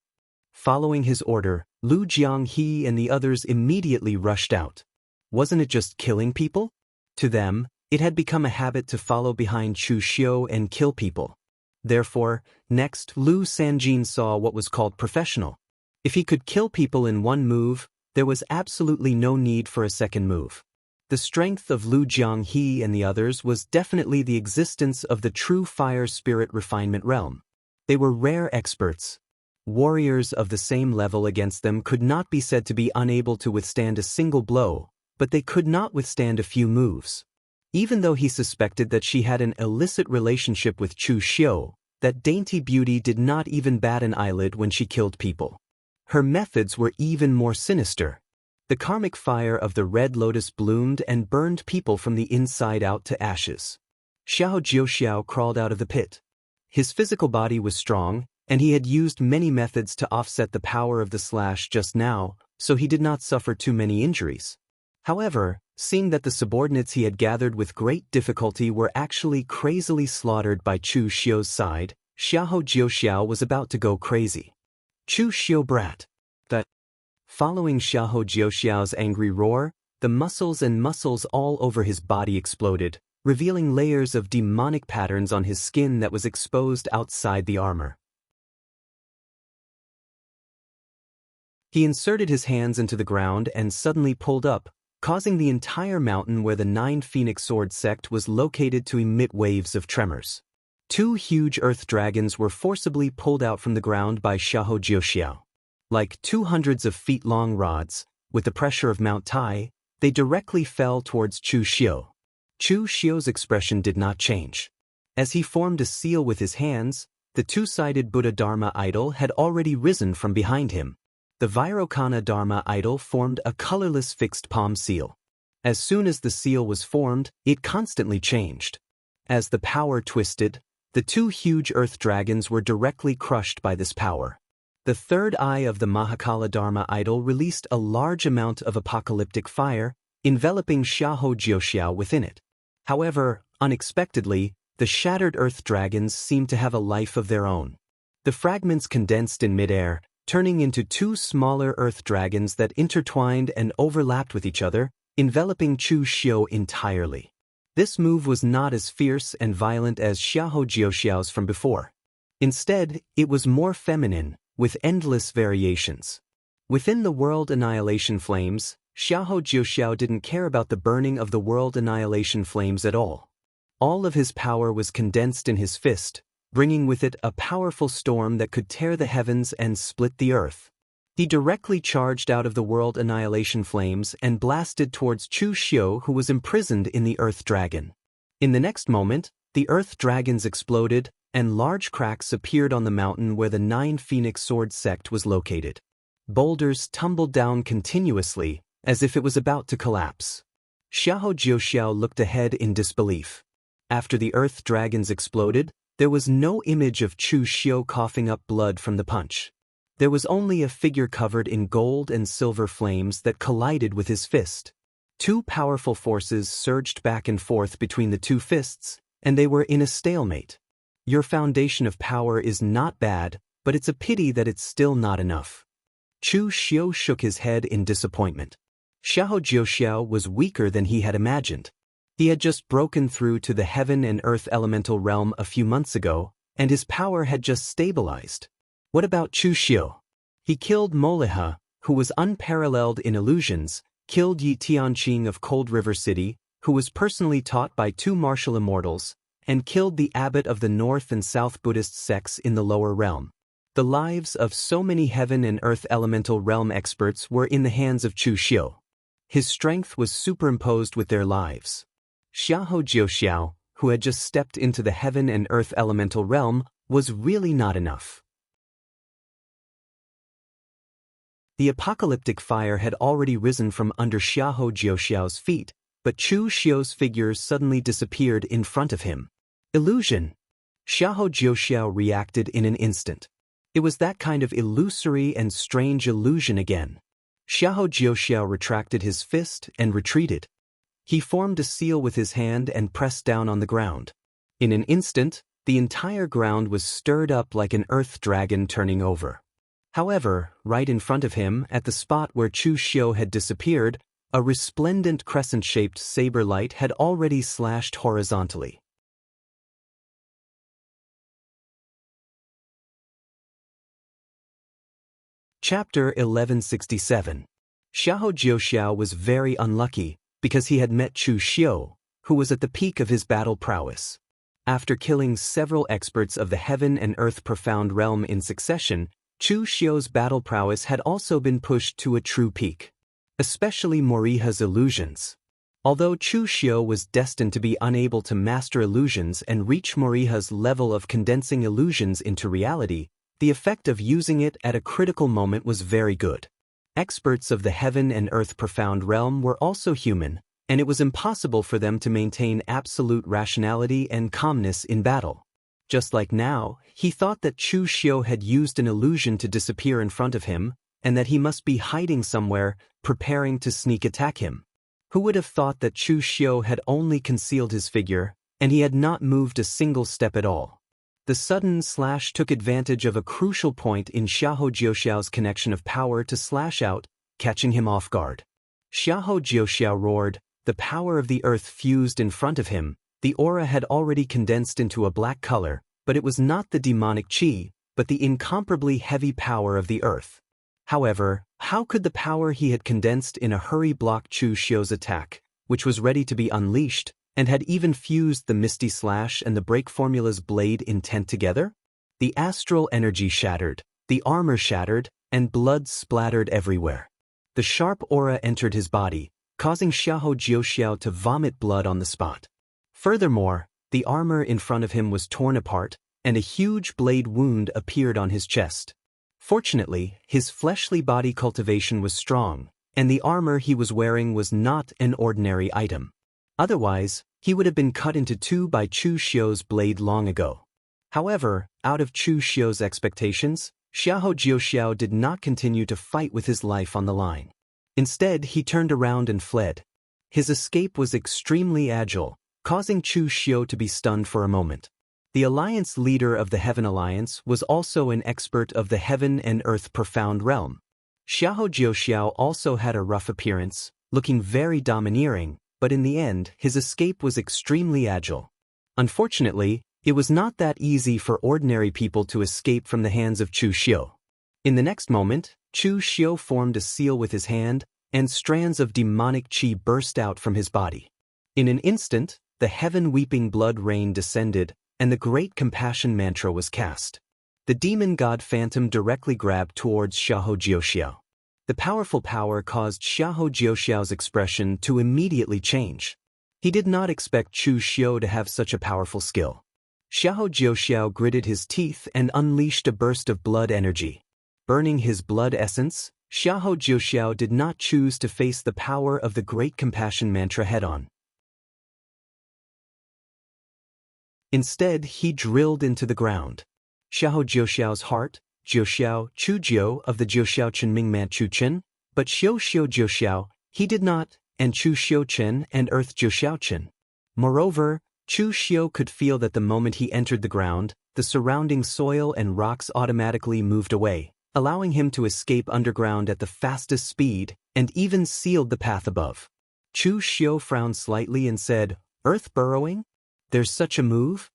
Following his order, Lu Jianghu and the others immediately rushed out. Wasn't it just killing people? To them, it had become a habit to follow behind Chu Xiu and kill people. Therefore, next Lu Sanjin saw what was called professional. If he could kill people in one move, there was absolutely no need for a second move. The strength of Lu Jianghu and the others was definitely the existence of the true fire spirit refinement realm. They were rare experts. Warriors of the same level against them could not be said to be unable to withstand a single blow, but they could not withstand a few moves. Even though he suspected that she had an illicit relationship with Chu Xiu, that dainty beauty did not even bat an eyelid when she killed people. Her methods were even more sinister. The karmic fire of the red lotus bloomed and burned people from the inside out to ashes. Xiahou Jiuxiao crawled out of the pit. His physical body was strong, and he had used many methods to offset the power of the slash just now, so he did not suffer too many injuries. However, seeing that the subordinates he had gathered with great difficulty were actually crazily slaughtered by Chu Xiu's side, Xiahou Jiuxiao was about to go crazy. Chu Xiu brat. Following Xiahou Jiuxiao's angry roar, the muscles all over his body exploded, revealing layers of demonic patterns on his skin that was exposed outside the armor. He inserted his hands into the ground and suddenly pulled up, causing the entire mountain where the 9 Phoenix Sword sect was located to emit waves of tremors. 2 huge earth dragons were forcibly pulled out from the ground by Xiahou Jiuxiao. Like 200-feet-long rods, with the pressure of Mount Tai, they directly fell towards Chu Xiu. Chu Xiu's expression did not change. As he formed a seal with his hands, the 2-sided Buddha Dharma idol had already risen from behind him. The Vairocana Dharma idol formed a colorless fixed palm seal. As soon as the seal was formed, it constantly changed. As the power twisted, the 2 huge earth dragons were directly crushed by this power. The third eye of the Mahakala Dharma idol released a large amount of apocalyptic fire, enveloping Xiahou Jiuxiao within it. However, unexpectedly, the shattered earth dragons seemed to have a life of their own. The fragments condensed in midair, turning into 2 smaller earth dragons that intertwined and overlapped with each other, enveloping Chu Xiu entirely. This move was not as fierce and violent as Xiahou Jiuxiao's from before. Instead, it was more feminine, with endless variations. Within the World Annihilation Flames, Xiahou Jiuxiao didn't care about the burning of the World Annihilation Flames at all. All of his power was condensed in his fist, bringing with it a powerful storm that could tear the heavens and split the earth. He directly charged out of the World Annihilation Flames and blasted towards Chu Xiu, who was imprisoned in the Earth Dragon. In the next moment, the Earth Dragons exploded, and large cracks appeared on the mountain where the 9 Phoenix Sword sect was located. Boulders tumbled down continuously, as if it was about to collapse. Xiahou Jiuxiao looked ahead in disbelief. After the Earth Dragons exploded, There was no image of Chu Xiu coughing up blood from the punch. There was only a figure covered in gold and silver flames that collided with his fist. Two powerful forces surged back and forth between the two fists, and they were in a stalemate. Your foundation of power is not bad, but it's a pity that it's still not enough. Chu Xiu shook his head in disappointment. Xiahou Jiuxiao was weaker than he had imagined. He had just broken through to the heaven and earth elemental realm a few months ago, and his power had just stabilized. What about Chu Xiu? He killed Moliha, who was unparalleled in illusions, killed Yi Tianqing of Cold River City, who was personally taught by two martial immortals, and killed the abbot of the North and South Buddhist sects in the lower realm. The lives of so many heaven and earth elemental realm experts were in the hands of Chu Xiu. His strength was superimposed with their lives. Xiahou Jiuxiao, who had just stepped into the heaven and earth elemental realm, was really not enough. The apocalyptic fire had already risen from under Xiahou Jiuxiao's feet, but Chu Xiu's figure suddenly disappeared in front of him. Illusion! Xiahou Jiuxiao reacted in an instant. It was that kind of illusory and strange illusion again. Xiahou Jiuxiao retracted his fist and retreated. He formed a seal with his hand and pressed down on the ground. In an instant, the entire ground was stirred up like an earth dragon turning over. However, right in front of him, at the spot where Chu Xiu had disappeared, a resplendent crescent-shaped saber light had already slashed horizontally. Chapter 1167. Xiahou Jiuxiao was very unlucky because he had met Chu Xiu, who was at the peak of his battle prowess. After killing several experts of the heaven and earth profound realm in succession, Chu Xiu's battle prowess had also been pushed to a true peak. Especially Moriha's illusions. Although Chu Xiu was destined to be unable to master illusions and reach Moriha's level of condensing illusions into reality, the effect of using it at a critical moment was very good. Experts of the heaven and earth profound realm were also human, and it was impossible for them to maintain absolute rationality and calmness in battle. Just like now, he thought that Chu Xiu had used an illusion to disappear in front of him, and that he must be hiding somewhere, preparing to sneak attack him. Who would have thought that Chu Xiu had only concealed his figure, and he had not moved a single step at all? The sudden slash took advantage of a crucial point in Xiahou Jiuxiao's connection of power to slash out, catching him off guard. Xiahou Jiuxiao roared, the power of the earth fused in front of him. The aura had already condensed into a black color, but it was not the demonic qi, but the incomparably heavy power of the earth. However, how could the power he had condensed in a hurry block Chu Xiu's attack, which was ready to be unleashed, and had even fused the Misty Slash and the Break Formula's blade intent together? The astral energy shattered, the armor shattered, and blood splattered everywhere. The sharp aura entered his body, causing Xiahou Jiuxiao to vomit blood on the spot. Furthermore, the armor in front of him was torn apart, and a huge blade wound appeared on his chest. Fortunately, his fleshly body cultivation was strong, and the armor he was wearing was not an ordinary item. Otherwise, he would have been cut into two by Chu Xiu's blade long ago. However, out of Chu Xiu's expectations, Xiahou Jiuxiao did not continue to fight with his life on the line. Instead, he turned around and fled. His escape was extremely agile, causing Chu Xiu to be stunned for a moment. The alliance leader of the Heaven Alliance was also an expert of the heaven and earth profound realm. Xiahou Jiuxiao also had a rough appearance, looking very domineering, but in the end, his escape was extremely agile. Unfortunately, it was not that easy for ordinary people to escape from the hands of Chu Xiu. In the next moment, Chu Xiu formed a seal with his hand, and strands of demonic qi burst out from his body. In an instant, the heaven-weeping blood rain descended, and the great compassion mantra was cast. The demon god phantom directly grabbed towards Xiahou Jiuxiao. The powerful power caused Xiahou Jiuxiao's expression to immediately change. He did not expect Chu Xiu to have such a powerful skill. Xiahou Jiuxiao gritted his teeth and unleashed a burst of blood energy. Burning his blood essence, Xiahou Jiuxiao did not choose to face the power of the great compassion mantra head-on. Instead, he drilled into the ground. Xiahou Jiuxiao's heart, Jiuxiao Chujiu of the Jiuxiao Chenming Manchu Chen, but Xiu Xiu Jiuxiao, he did not, and Chu Xiu Chen and Earth Jiuxiao Chen. Moreover, Chu Xiu could feel that the moment he entered the ground, the surrounding soil and rocks automatically moved away, allowing him to escape underground at the fastest speed, and even sealed the path above. Chu Xiu frowned slightly and said, "Earth burrowing? There's such a move?"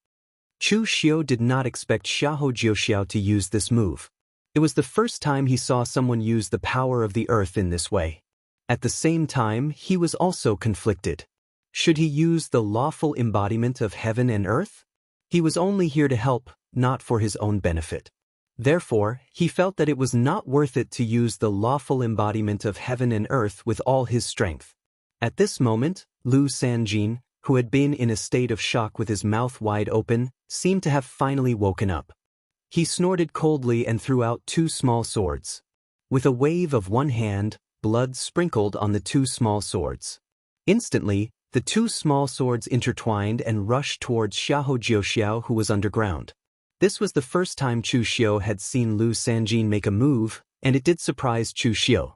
Chu Xiu did not expect Xiahou Jiuxiao to use this move. It was the first time he saw someone use the power of the earth in this way. At the same time, he was also conflicted. Should he use the lawful embodiment of heaven and earth? He was only here to help, not for his own benefit. Therefore, he felt that it was not worth it to use the lawful embodiment of heaven and earth with all his strength. At this moment, Lu Sanjin, who had been in a state of shock with his mouth wide open, seemed to have finally woken up. He snorted coldly and threw out 2 small swords. With a wave of one hand, blood sprinkled on the 2 small swords. Instantly, the 2 small swords intertwined and rushed towards Xiahou Jiuxiao, who was underground. This was the first time Chu Xiu had seen Lu Sanjin make a move, and it did surprise Chu Xiu.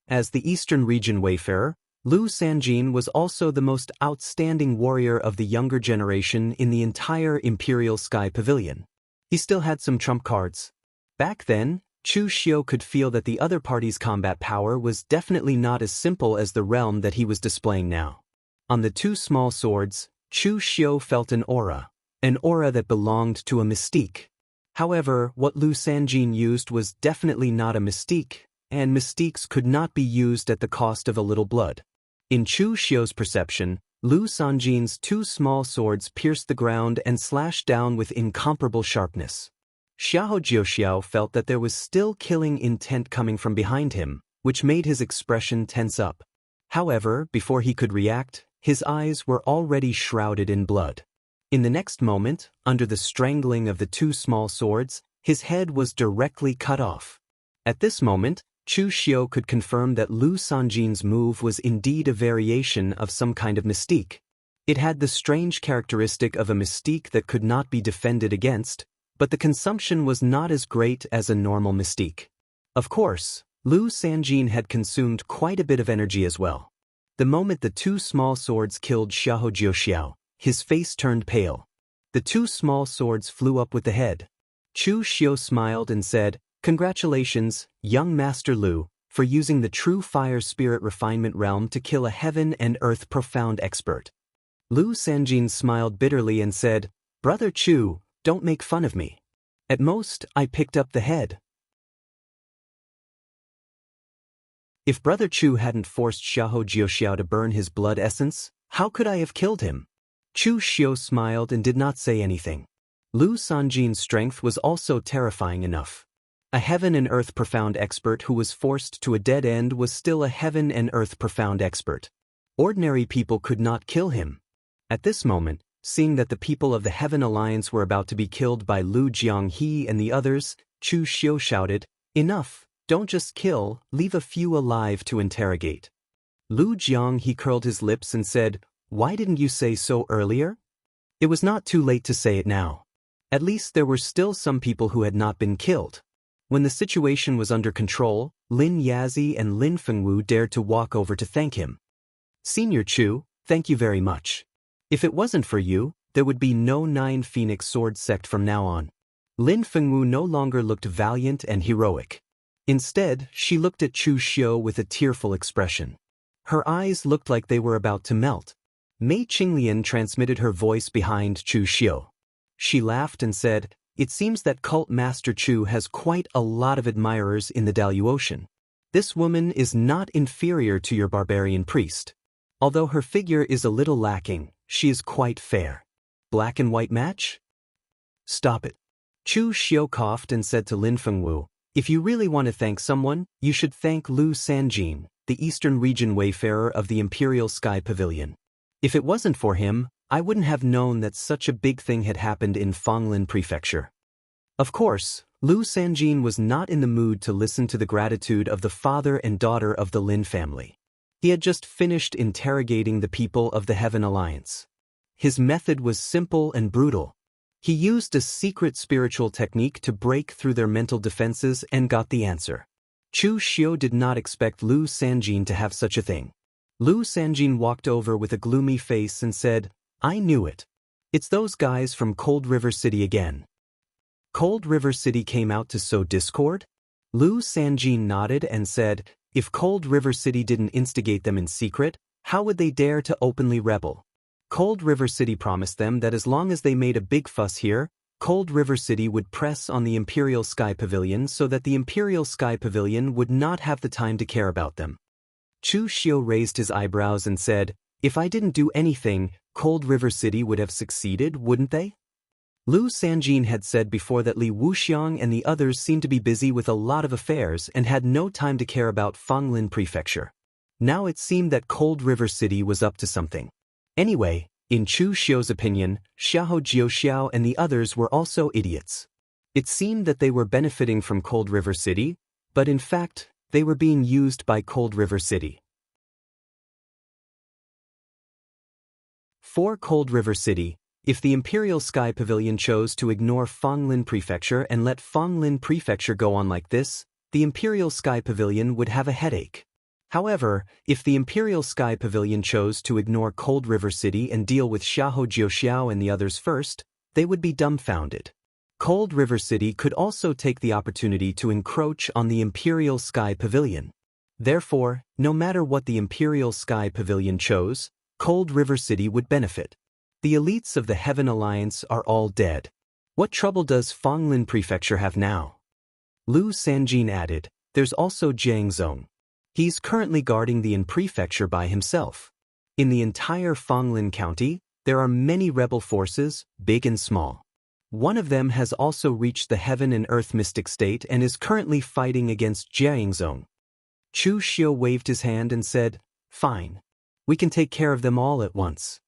As the Eastern region wayfarer, Lu Sanjin was also the most outstanding warrior of the younger generation in the entire Imperial Sky Pavilion. He still had some trump cards. Back then, Chu Xiu could feel that the other party's combat power was definitely not as simple as the realm that he was displaying now. On the 2 small swords, Chu Xiu felt an aura that belonged to a mystique. However, what Lu Sanjin used was definitely not a mystique, and mystiques could not be used at the cost of a little blood. In Chu Xiu's perception, Lu Sanjin's 2 small swords pierced the ground and slashed down with incomparable sharpness. Xiahou Jiuxiao felt that there was still killing intent coming from behind him, which made his expression tense up. However, before he could react, his eyes were already shrouded in blood. In the next moment, under the strangling of the 2 small swords, his head was directly cut off. At this moment, Chu Xiu could confirm that Lu Sanjin's move was indeed a variation of some kind of mystique. It had the strange characteristic of a mystique that could not be defended against, but the consumption was not as great as a normal mystique. Of course, Lu Sanjin had consumed quite a bit of energy as well. The moment the 2 small swords killed Xiahou Jiuxiao, his face turned pale. The 2 small swords flew up with the head. Chu Xiu smiled and said, "Congratulations, young Master Lu, for using the true fire spirit refinement realm to kill a heaven and earth profound expert." Lu Sanjin smiled bitterly and said, "Brother Chu, don't make fun of me. At most, I picked up the head." If Brother Chu hadn't forced Xiahou Jiuxiao to burn his blood essence, how could I have killed him? Chu Xiu smiled and did not say anything. Lu Sanjin's strength was also terrifying enough. A heaven and earth profound expert who was forced to a dead end was still a heaven and earth profound expert. Ordinary people could not kill him. At this moment, seeing that the people of the Heaven Alliance were about to be killed by Lu Jianghu and the others, Chu Xiu shouted, "Enough, don't just kill, leave a few alive to interrogate." Lu Jianghu curled his lips and said, "Why didn't you say so earlier?" It was not too late to say it now. At least there were still some people who had not been killed. When the situation was under control, Lin Yazi and Lin Fengwu dared to walk over to thank him. "Senior Chu, thank you very much. If it wasn't for you, there would be no 9 Phoenix Sword sect from now on." Lin Fengwu no longer looked valiant and heroic. Instead, she looked at Chu Xiu with a tearful expression. Her eyes looked like they were about to melt. Mei Qinglian transmitted her voice behind Chu Xiu. She laughed and said, "It seems that Cult Master Chu has quite a lot of admirers in the Daluocean. This woman is not inferior to your barbarian priest. Although her figure is a little lacking, she is quite fair. Black and white match?" "Stop it." Chu Xiu coughed and said to Lin Fengwu, "If you really want to thank someone, you should thank Lu Sanjin, the Eastern region wayfarer of the Imperial Sky Pavilion. If it wasn't for him, I wouldn't have known that such a big thing had happened in Fonglin Prefecture." Of course, Lu Sanjin was not in the mood to listen to the gratitude of the father and daughter of the Lin family. He had just finished interrogating the people of the Heaven Alliance. His method was simple and brutal. He used a secret spiritual technique to break through their mental defenses and got the answer. Chu Xiu did not expect Lu Sanjin to have such a thing. Lu Sanjin walked over with a gloomy face and said, "I knew it. It's those guys from Cold River City again." Cold River City came out to sow discord? Lu Sanjin nodded and said, if Cold River City didn't instigate them in secret, how would they dare to openly rebel? Cold River City promised them that as long as they made a big fuss here, Cold River City would press on the Imperial Sky Pavilion so that the Imperial Sky Pavilion would not have the time to care about them. Chu Xiu raised his eyebrows and said, if I didn't do anything, Cold River City would have succeeded, wouldn't they? Lu Sanjin had said before that Li Wuxiang and the others seemed to be busy with a lot of affairs and had no time to care about Fanglin Prefecture. Now it seemed that Cold River City was up to something. Anyway, in Chu Xiu's opinion, Xiahou Jiuxiao and the others were also idiots. It seemed that they were benefiting from Cold River City, but in fact, they were being used by Cold River City. For Cold River City, if the Imperial Sky Pavilion chose to ignore Fanglin Prefecture and let Fanglin Prefecture go on like this, the Imperial Sky Pavilion would have a headache. However, if the Imperial Sky Pavilion chose to ignore Cold River City and deal with Xiahou Jiuxiao and the others first, they would be dumbfounded. Cold River City could also take the opportunity to encroach on the Imperial Sky Pavilion. Therefore, no matter what the Imperial Sky Pavilion chose, Cold River City would benefit. The elites of the Heaven Alliance are all dead. What trouble does Fanglin Prefecture have now? Lu Sanjin added, there's also Jianghu. He's currently guarding the Yin Prefecture by himself. In the entire Fanglin County, there are many rebel forces, big and small. One of them has also reached the Heaven and Earth mystic state and is currently fighting against Jianghu. Chu Xiu waved his hand and said, fine. We can take care of them all at once.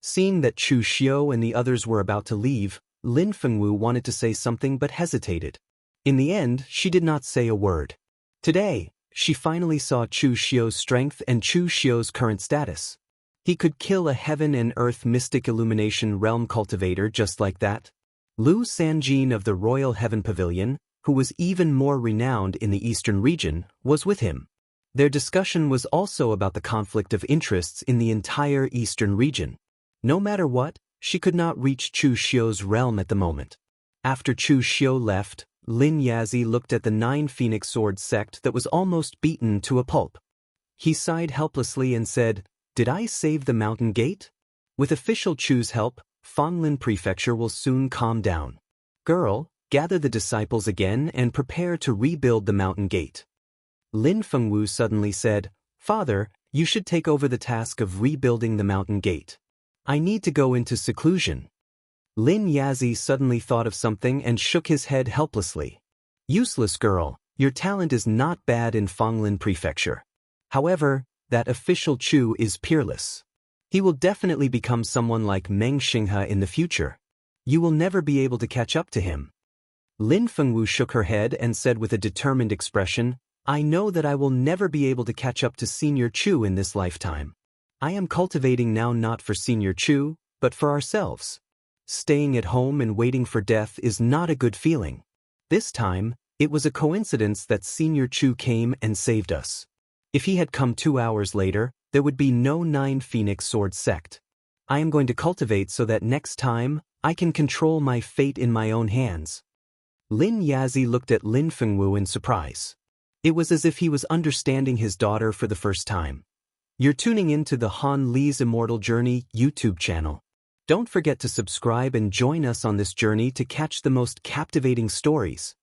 Seeing that Chu Xiu and the others were about to leave, Lin Fengwu wanted to say something but hesitated. In the end, she did not say a word. Today, she finally saw Chu Xiu's strength and Chu Xiu's current status. He could kill a Heaven and Earth mystic illumination realm cultivator just like that. Lu Sanjin of the Royal Heaven Pavilion, who was even more renowned in the eastern region, was with him. Their discussion was also about the conflict of interests in the entire eastern region. No matter what, she could not reach Chu Xiu's realm at the moment. After Chu Xiu left, Lin Yazi looked at the 9 Phoenix Sword sect that was almost beaten to a pulp. He sighed helplessly and said, did I save the mountain gate? With official Chu's help, Fanglin Prefecture will soon calm down. Girl, gather the disciples again and prepare to rebuild the mountain gate. Lin Fengwu suddenly said, Father, you should take over the task of rebuilding the mountain gate. I need to go into seclusion. Lin Yazi suddenly thought of something and shook his head helplessly. Useless girl, your talent is not bad in Fanglin Prefecture. However, that official Chu is peerless. He will definitely become someone like Meng Xinghe in the future. You will never be able to catch up to him. Lin Fengwu shook her head and said with a determined expression, I know that I will never be able to catch up to Senior Chu in this lifetime. I am cultivating now not for Senior Chu, but for ourselves. Staying at home and waiting for death is not a good feeling. This time, it was a coincidence that Senior Chu came and saved us. If he had come 2 hours later, there would be no 9 Phoenix Sword sect. I am going to cultivate so that next time, I can control my fate in my own hands. Lin Yazi looked at Lin Fengwu in surprise. It was as if he was understanding his daughter for the first time. You're tuning in to the Han Li's Immortal Journey YouTube channel. Don't forget to subscribe and join us on this journey to catch the most captivating stories.